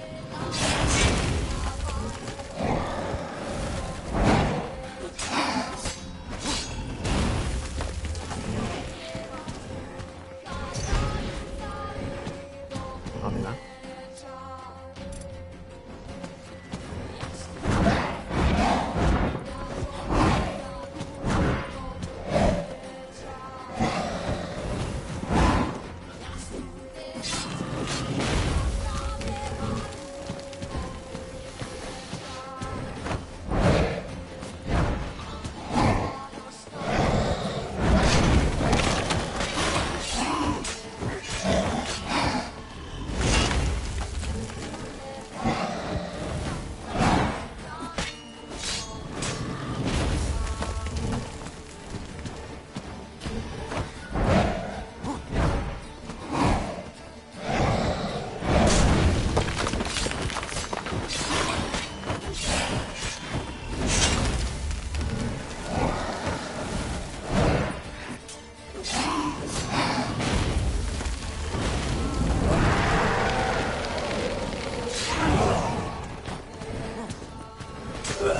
How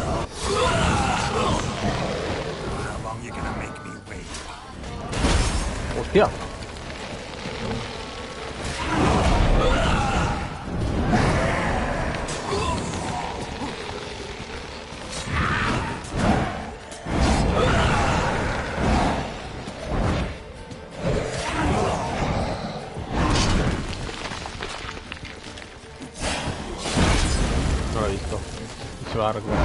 long you gonna make me wait? Hostia. No lo he visto. Se va a recuperar.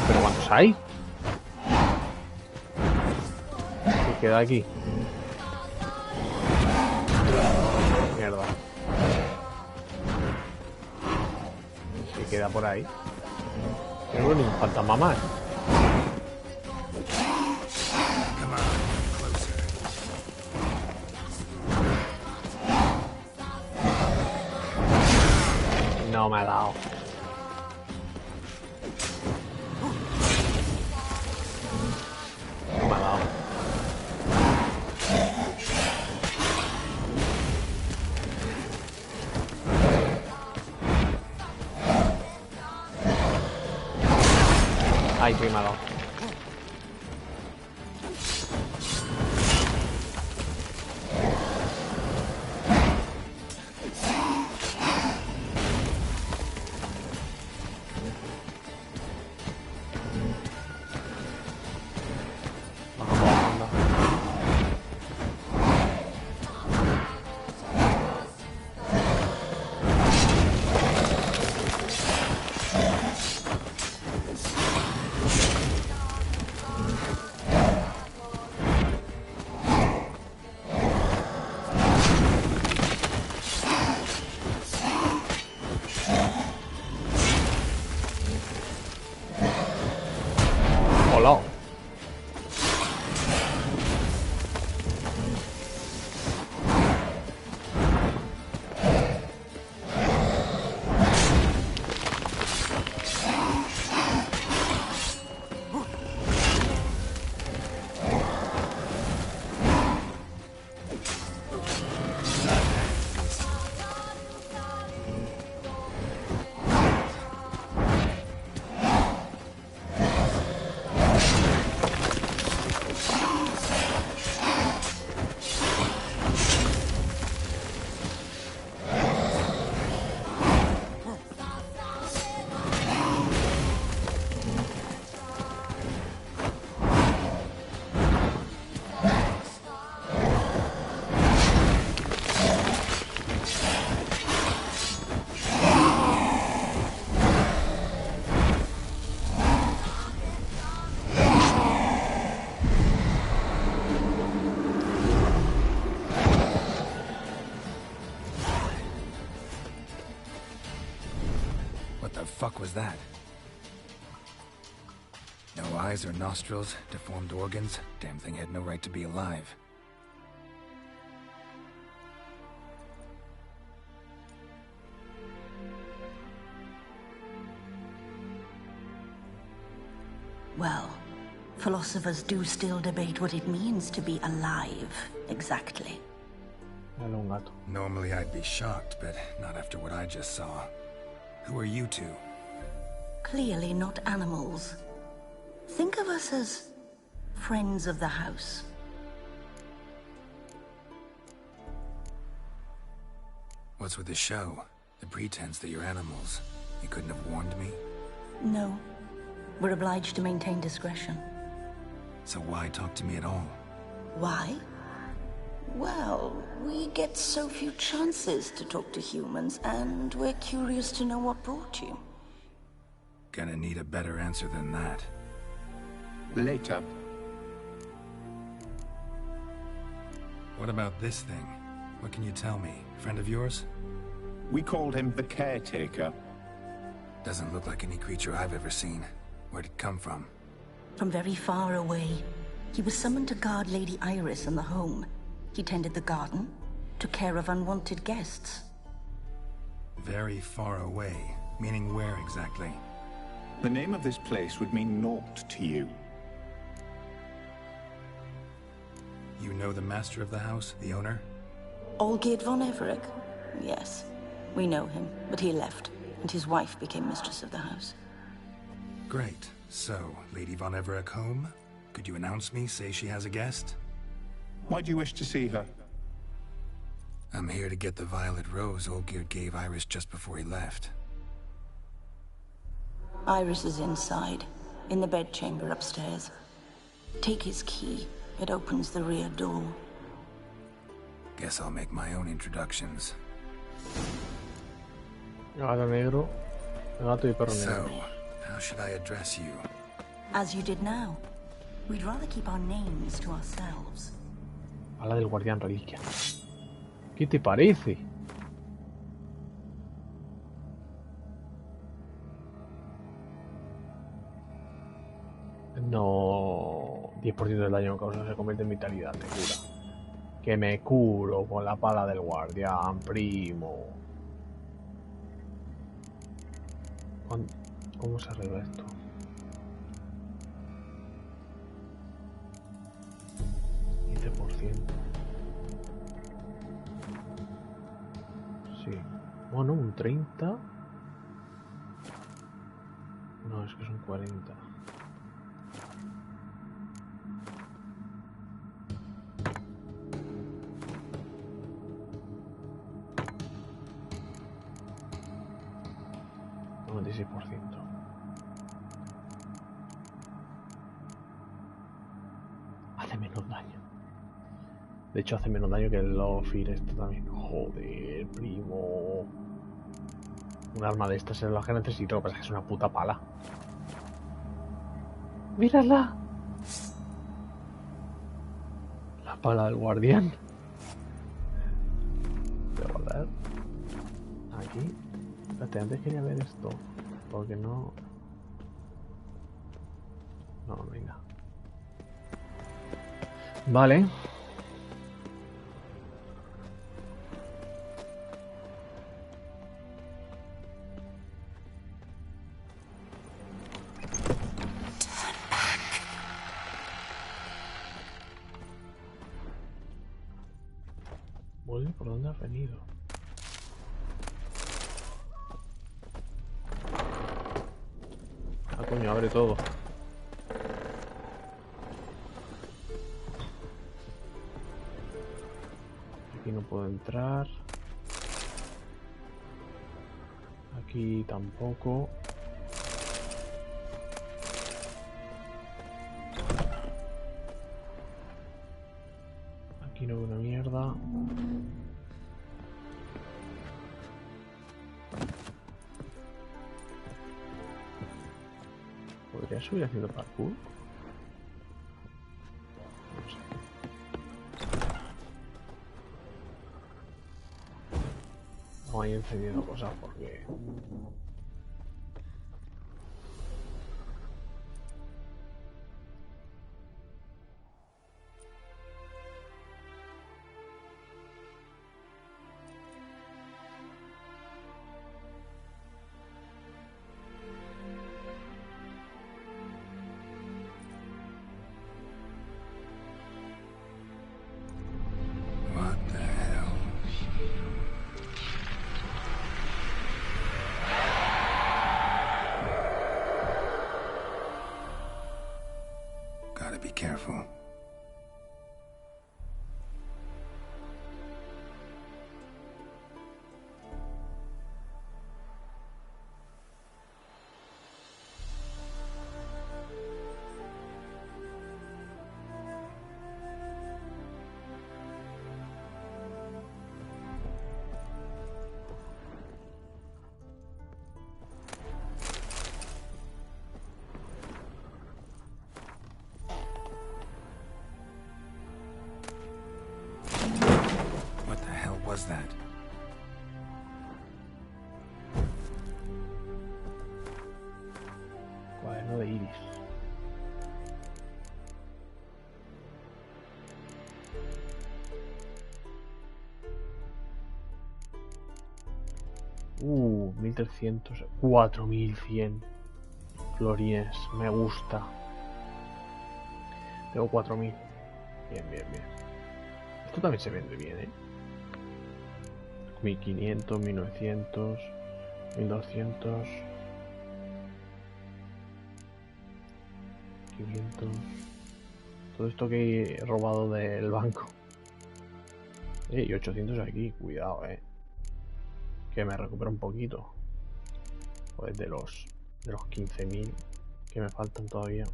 ¿Pero cuántos hay? Se queda aquí. Mierda. Se queda por ahí. Pero ni un fantasma más. No me ha dado. No me ha dado. Ay, que me ha dado. Hola. Fuck was that? No eyes or nostrils, deformed organs. Damn thing had no right to be alive. Well, philosophers do still debate what it means to be alive, exactly. Normally I'd be shocked, but not after what I just saw. Who are you two? Clearly not animals. Think of us as friends of the house. What's with the show? The pretense that you're animals. You couldn't have warned me? No. We're obliged to maintain discretion. So why talk to me at all? Why? Well, we get so few chances to talk to humans, and we're curious to know what brought you. Gonna need a better answer than that. Later. What about this thing? What can you tell me? Friend of yours? We called him the Caretaker. Doesn't look like any creature I've ever seen. Where'd it come from? From very far away. He was summoned to guard Lady Iris and the home. He tended the garden, took care of unwanted guests. Very far away. Meaning where exactly? The name of this place would mean naught to you. You know the master of the house, the owner? Olgierd von Everec? Yes. We know him, but he left, and his wife became mistress of the house. Great. So, Lady Von Everett home? Could you announce me, say she has a guest? Why do you wish to see her? I'm here to get the violet rose Olgierd gave Iris just before he left. Iris is inside, in the bedchamber upstairs. Take his key. It opens the rear door. Guess I'll make my own introductions. Gato negro, gato y perro negro. So, how should I address you? As you did now. We'd rather keep our names to ourselves. Habla del guardián reliquia. ¿Qué te parece? No, 10% del daño que causa se convierte en vitalidad, te cura. Que me curo con la pala del guardián, primo. ¿Cómo se arregla esto? Sí. Bueno, un 30. No, es que son 40. Un 96%. Hace menos daño. De hecho, hace menos daño que el Lofir esto también. Joder, primo. Un arma de estas es la que necesito, pero es que es una puta pala. ¡Mírala! La pala del guardián. Voy a guardar. Aquí. Espérate, antes quería ver esto. Porque no... No, venga. Vale. ¿Por dónde has venido? Ah, coño, abre todo. Aquí no puedo entrar. Aquí tampoco. Aquí no veo una mierda. ¿Podría subir haciendo parkour? No sé. No hay encendiendo cosas porque... Be careful. Was that? Cuaderno de iris. Uh, 1300, 4100 florines, me gusta. Tengo 4000. Bien, bien, bien. Esto también se vende bien, ¿eh? 1500, 1900, 1200, 500. Todo esto que he robado del banco. Y 800 aquí, cuidado, que me recupero un poquito. Pues de los 15.000 que me faltan todavía.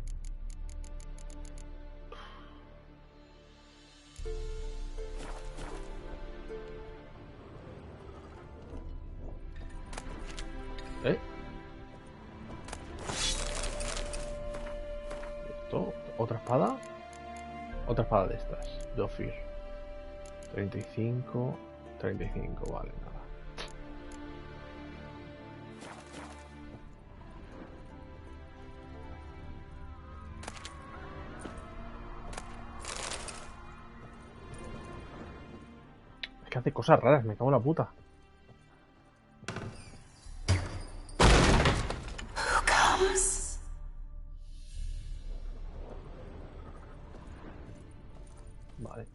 Esto, otra espada de estas, Dofir. 35, vale, nada. Es que hace cosas raras, me cago en la puta. Vale.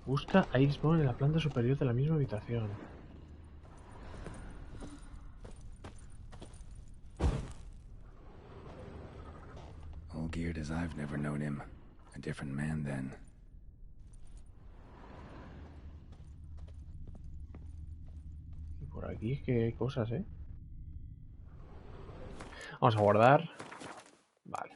Busca a Icebone en la planta superior de la misma habitación. All geared as I've never known him. A different man then. Y por aquí es que hay cosas, Vamos a guardar. Vale.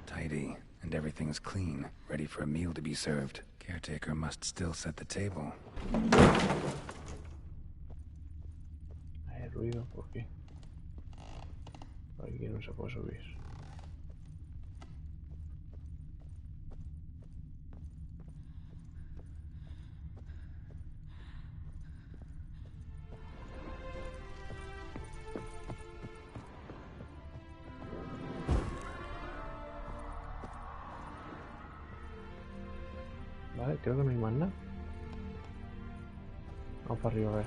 Tidy, and everything's clean, ready for a meal to be served. Caretaker must still set the table. Hay ruido, ¿por qué? Aquí no se puede subir. Vale, creo que no hay más nada. Vamos para arriba a ver.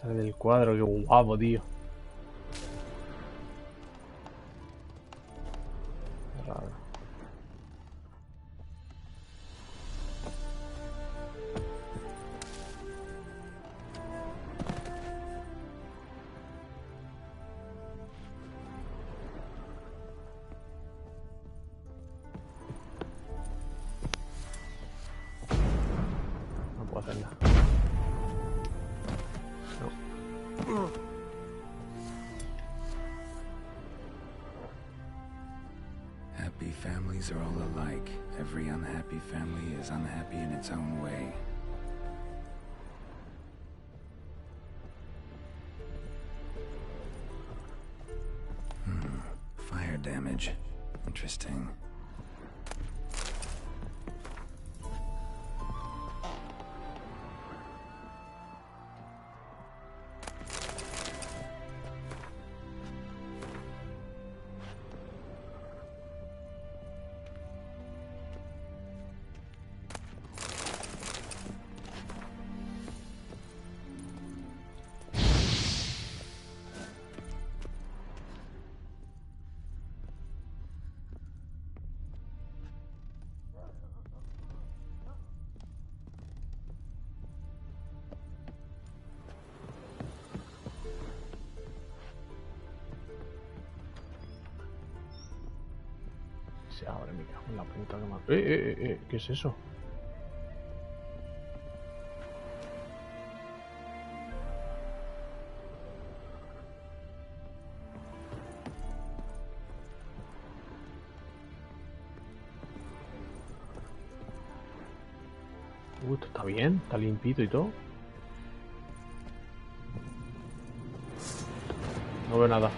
Sale del cuadro, qué guapo, tío. Raro. No puedo hacer nada. No. Happy families are all alike. Every unhappy family is unhappy in its own way. Fire damage. Interesting. Se abre, me cago en la puta que más. ¿Qué es eso? Esto está bien, está limpito y todo. No veo nada.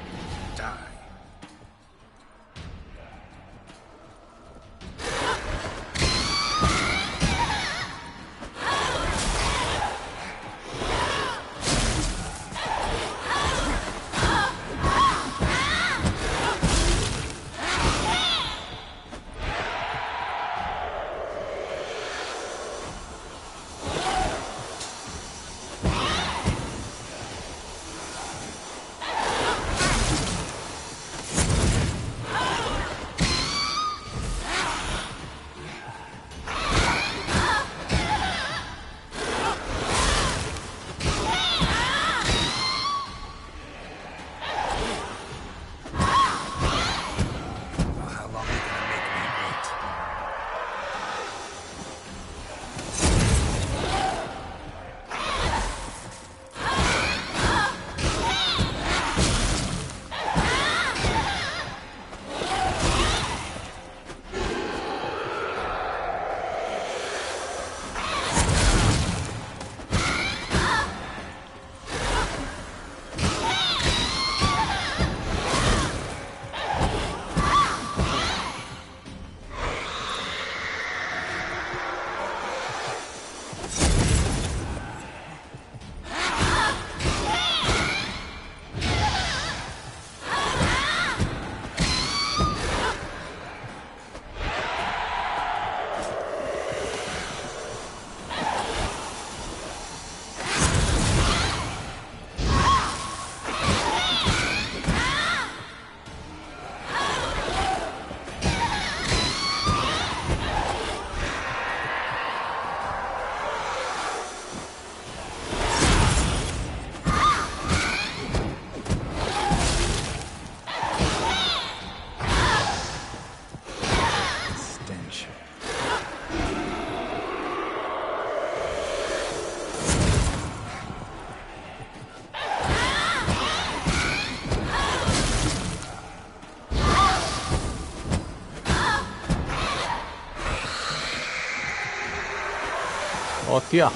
¡Hostia!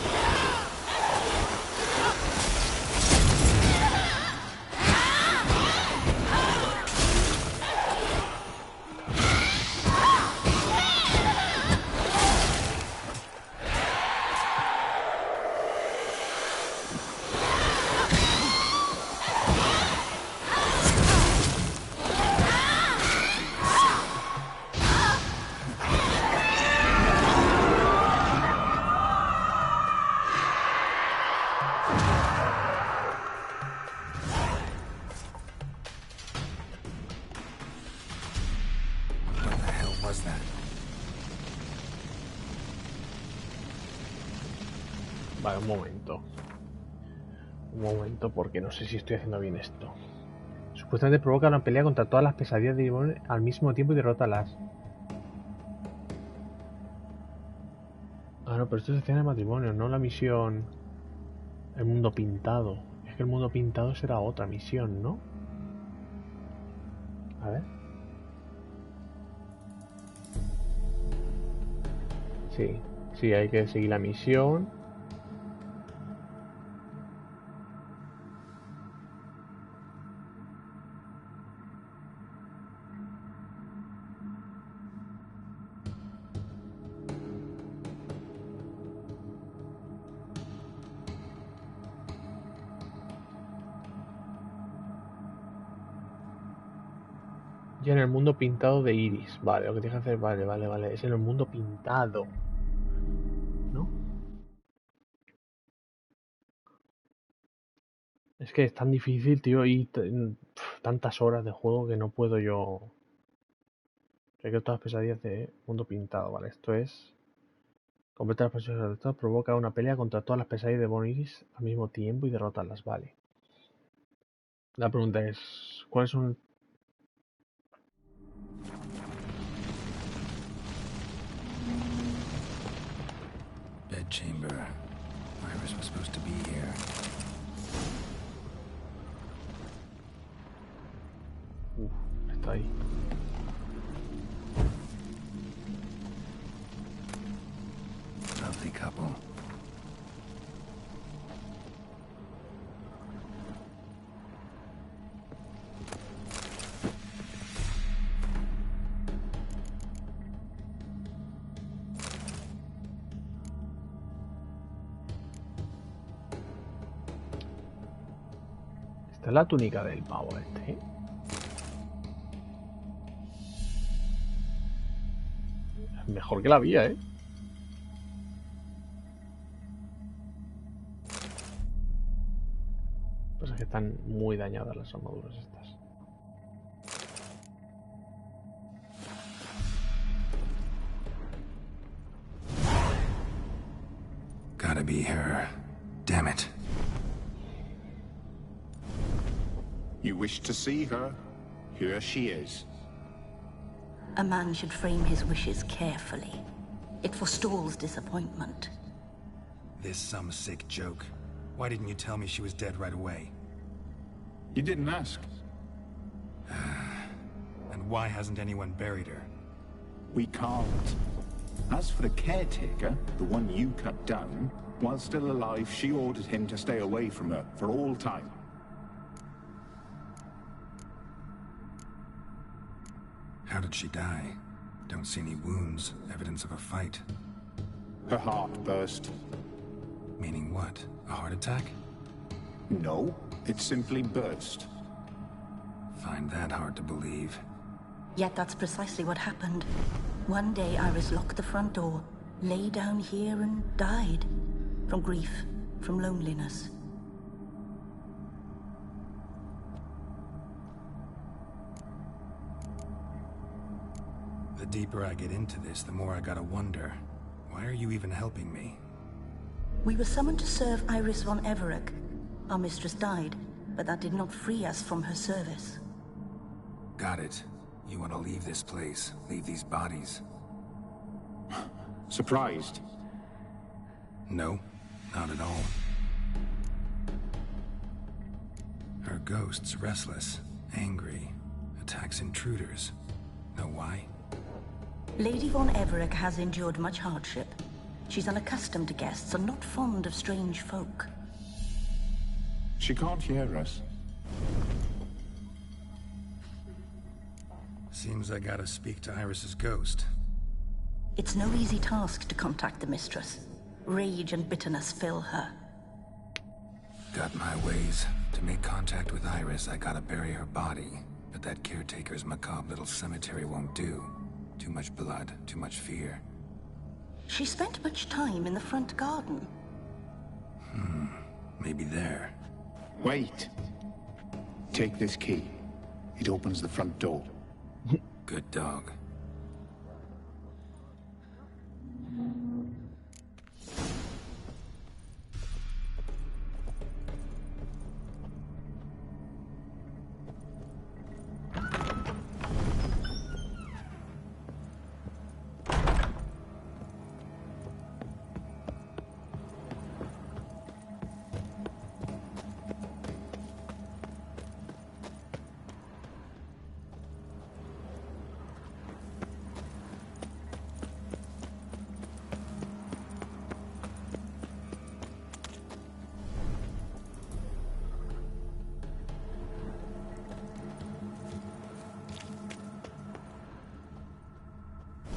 Vale, un momento, porque no sé si estoy haciendo bien esto. Supuestamente provoca una pelea contra todas las pesadillas de Dimon al mismo tiempo y derrótalas. Ah, no, pero esto es escena de matrimonio, no la misión... El mundo pintado. Es que el mundo pintado será otra misión, ¿no? A ver. Sí, hay que seguir la misión. Ya en el mundo pintado de Iris. Vale, lo que tienes que hacer, vale. Es en el mundo pintado. ¿No? Es que es tan difícil, tío, y tantas horas de juego que no puedo yo... Sé que todas las pesadillas de mundo pintado, vale. Esto es... Completar las pesadillas de esto provoca una pelea contra todas las pesadillas de Von Iris al mismo tiempo y derrotarlas, vale. La pregunta es... ¿Cuáles son...? Chamber. Iris was supposed to be here. Está ahí. Lovely couple. Esta es la túnica del pavo este, ¿eh? Mejor que la vía, ¿eh? Pues es que están muy dañadas las armaduras estas. Gotta be her. Damn it. You wish to see her? Here she is. A man should frame his wishes carefully. It forestalls disappointment. This some sick joke. Why didn't you tell me she was dead right away? You didn't ask. And why hasn't anyone buried her? We can't. As for the caretaker, the one you cut down, while still alive, she ordered him to stay away from her for all time. How did she die? Don't see any wounds, evidence of a fight. Her heart burst. Meaning what? A heart attack? No, it simply burst. Find that hard to believe. Yet that's precisely what happened. One day Iris locked the front door, lay down here and died. From grief, from loneliness. The deeper I get into this, the more I gotta wonder. Why are you even helping me? We were summoned to serve Iris von Everec. Our mistress died, but that did not free us from her service. Got it. You want to leave this place, leave these bodies. Surprised? No, not at all. Her ghost's restless, angry, attacks intruders. Know why? Lady von Everec has endured much hardship. She's unaccustomed to guests and not fond of strange folk. She can't hear us. Seems I gotta speak to Iris's ghost. It's no easy task to contact the mistress. Rage and bitterness fill her. Got my ways. To make contact with Iris, I gotta bury her body. But that caretaker's macabre little cemetery won't do. Too much blood, too much fear. She spent much time in the front garden. Maybe there. Wait. Take this key. It opens the front door. Good dog.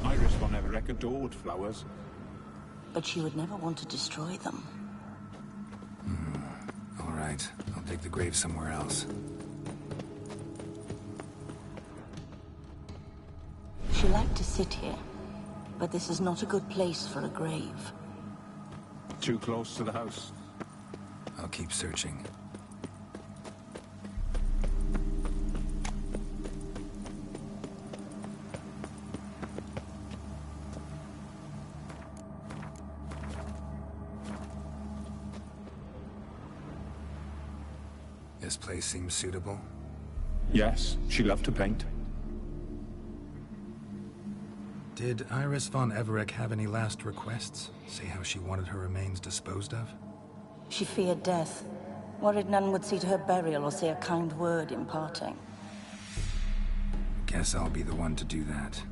Iris von Everec adored flowers. But she would never want to destroy them. All right, I'll dig the grave somewhere else. She liked to sit here, but this is not a good place for a grave. Too close to the house. I'll keep searching. This place seems suitable. Yes, she loved to paint. Did Iris von Everec have any last requests? Say how she wanted her remains disposed of? She feared death, worried none would see to her burial or say a kind word in parting. Guess I'll be the one to do that.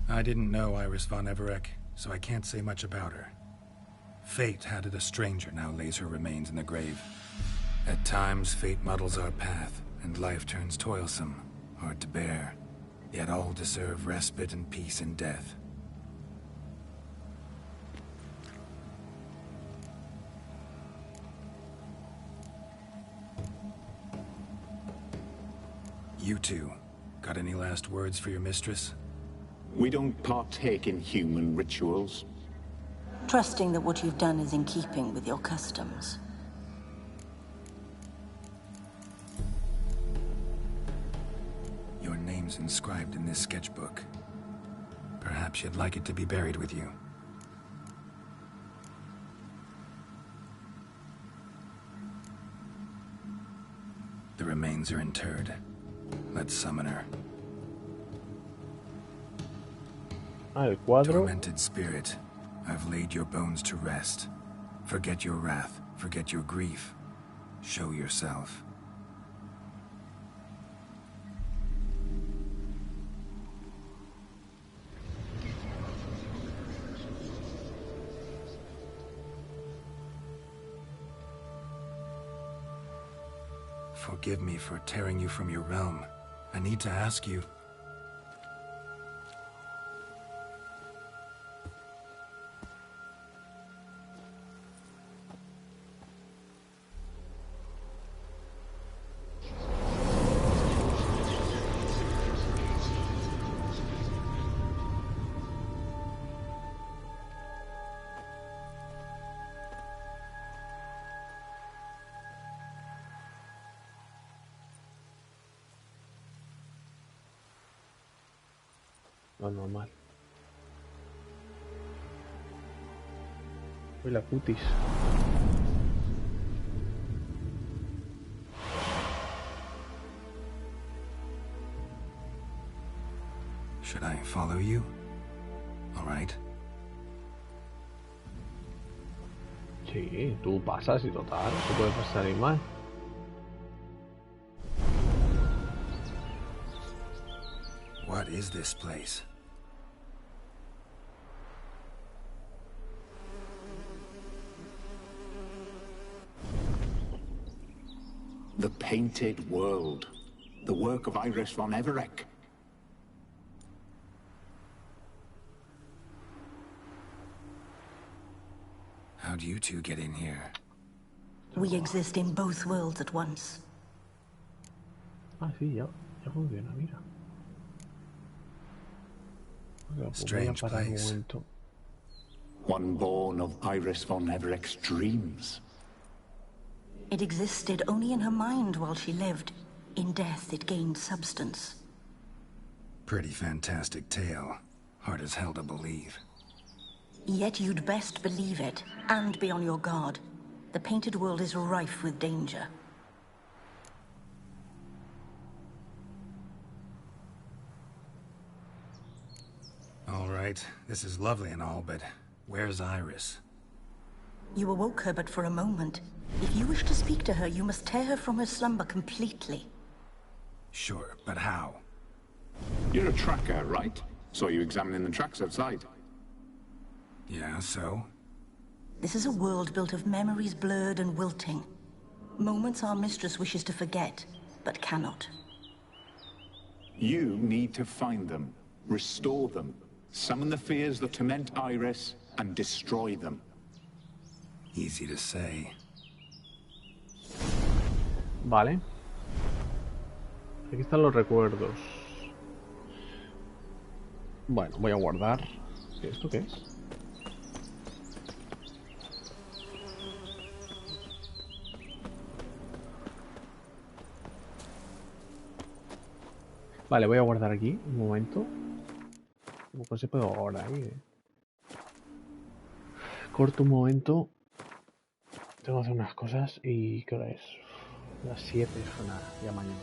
I didn't know Iris von Everec, so I can't say much about her. Fate had it a stranger now lays her remains in the grave. At times, fate muddles our path, and life turns toilsome, hard to bear. Yet all deserve respite and peace in death. You two, got any last words for your mistress? We don't partake in human rituals. Trusting that what you've done is in keeping with your customs. Your name's inscribed in this sketchbook. Perhaps you'd like it to be buried with you. The remains are interred. Let's summon her. El cuadro. Tormented spirit, I've laid your bones to rest. Forget your wrath, forget your grief. Show yourself. Forgive me for tearing you from your realm. I need to ask you. No, normal. Uy, la cutis. Should I follow you? All right. Sí, tú pasas y total, se puede pasar igual. What is this place? The Painted World. The work of Iris von Everec. How'd you two get in here? We exist in both worlds at once. Ah, sí, ya funciona, mira. Strange place. One born of Iris von Everec's dreams. It existed only in her mind while she lived. In death, it gained substance. Pretty fantastic tale. Hard as hell to believe. Yet you'd best believe it, and be on your guard. The Painted World is rife with danger. All right, this is lovely and all, but where's Iris? You awoke her but for a moment. If you wish to speak to her, you must tear her from her slumber completely. Sure, but how? You're a tracker, right? Saw you examining the tracks outside. Yeah, so? This is a world built of memories blurred and wilting. Moments our mistress wishes to forget, but cannot. You need to find them, restore them, summon the fears that torment Iris, and destroy them. Easy to say. Vale. Aquí están los recuerdos. Bueno, voy a guardar. ¿Esto qué es? Vale, voy a guardar aquí un momento. ¿Cómo se puede ahora ahí? Corto un momento. Tengo que hacer unas cosas y ¿qué hora es? Las 7, suena ya mañana.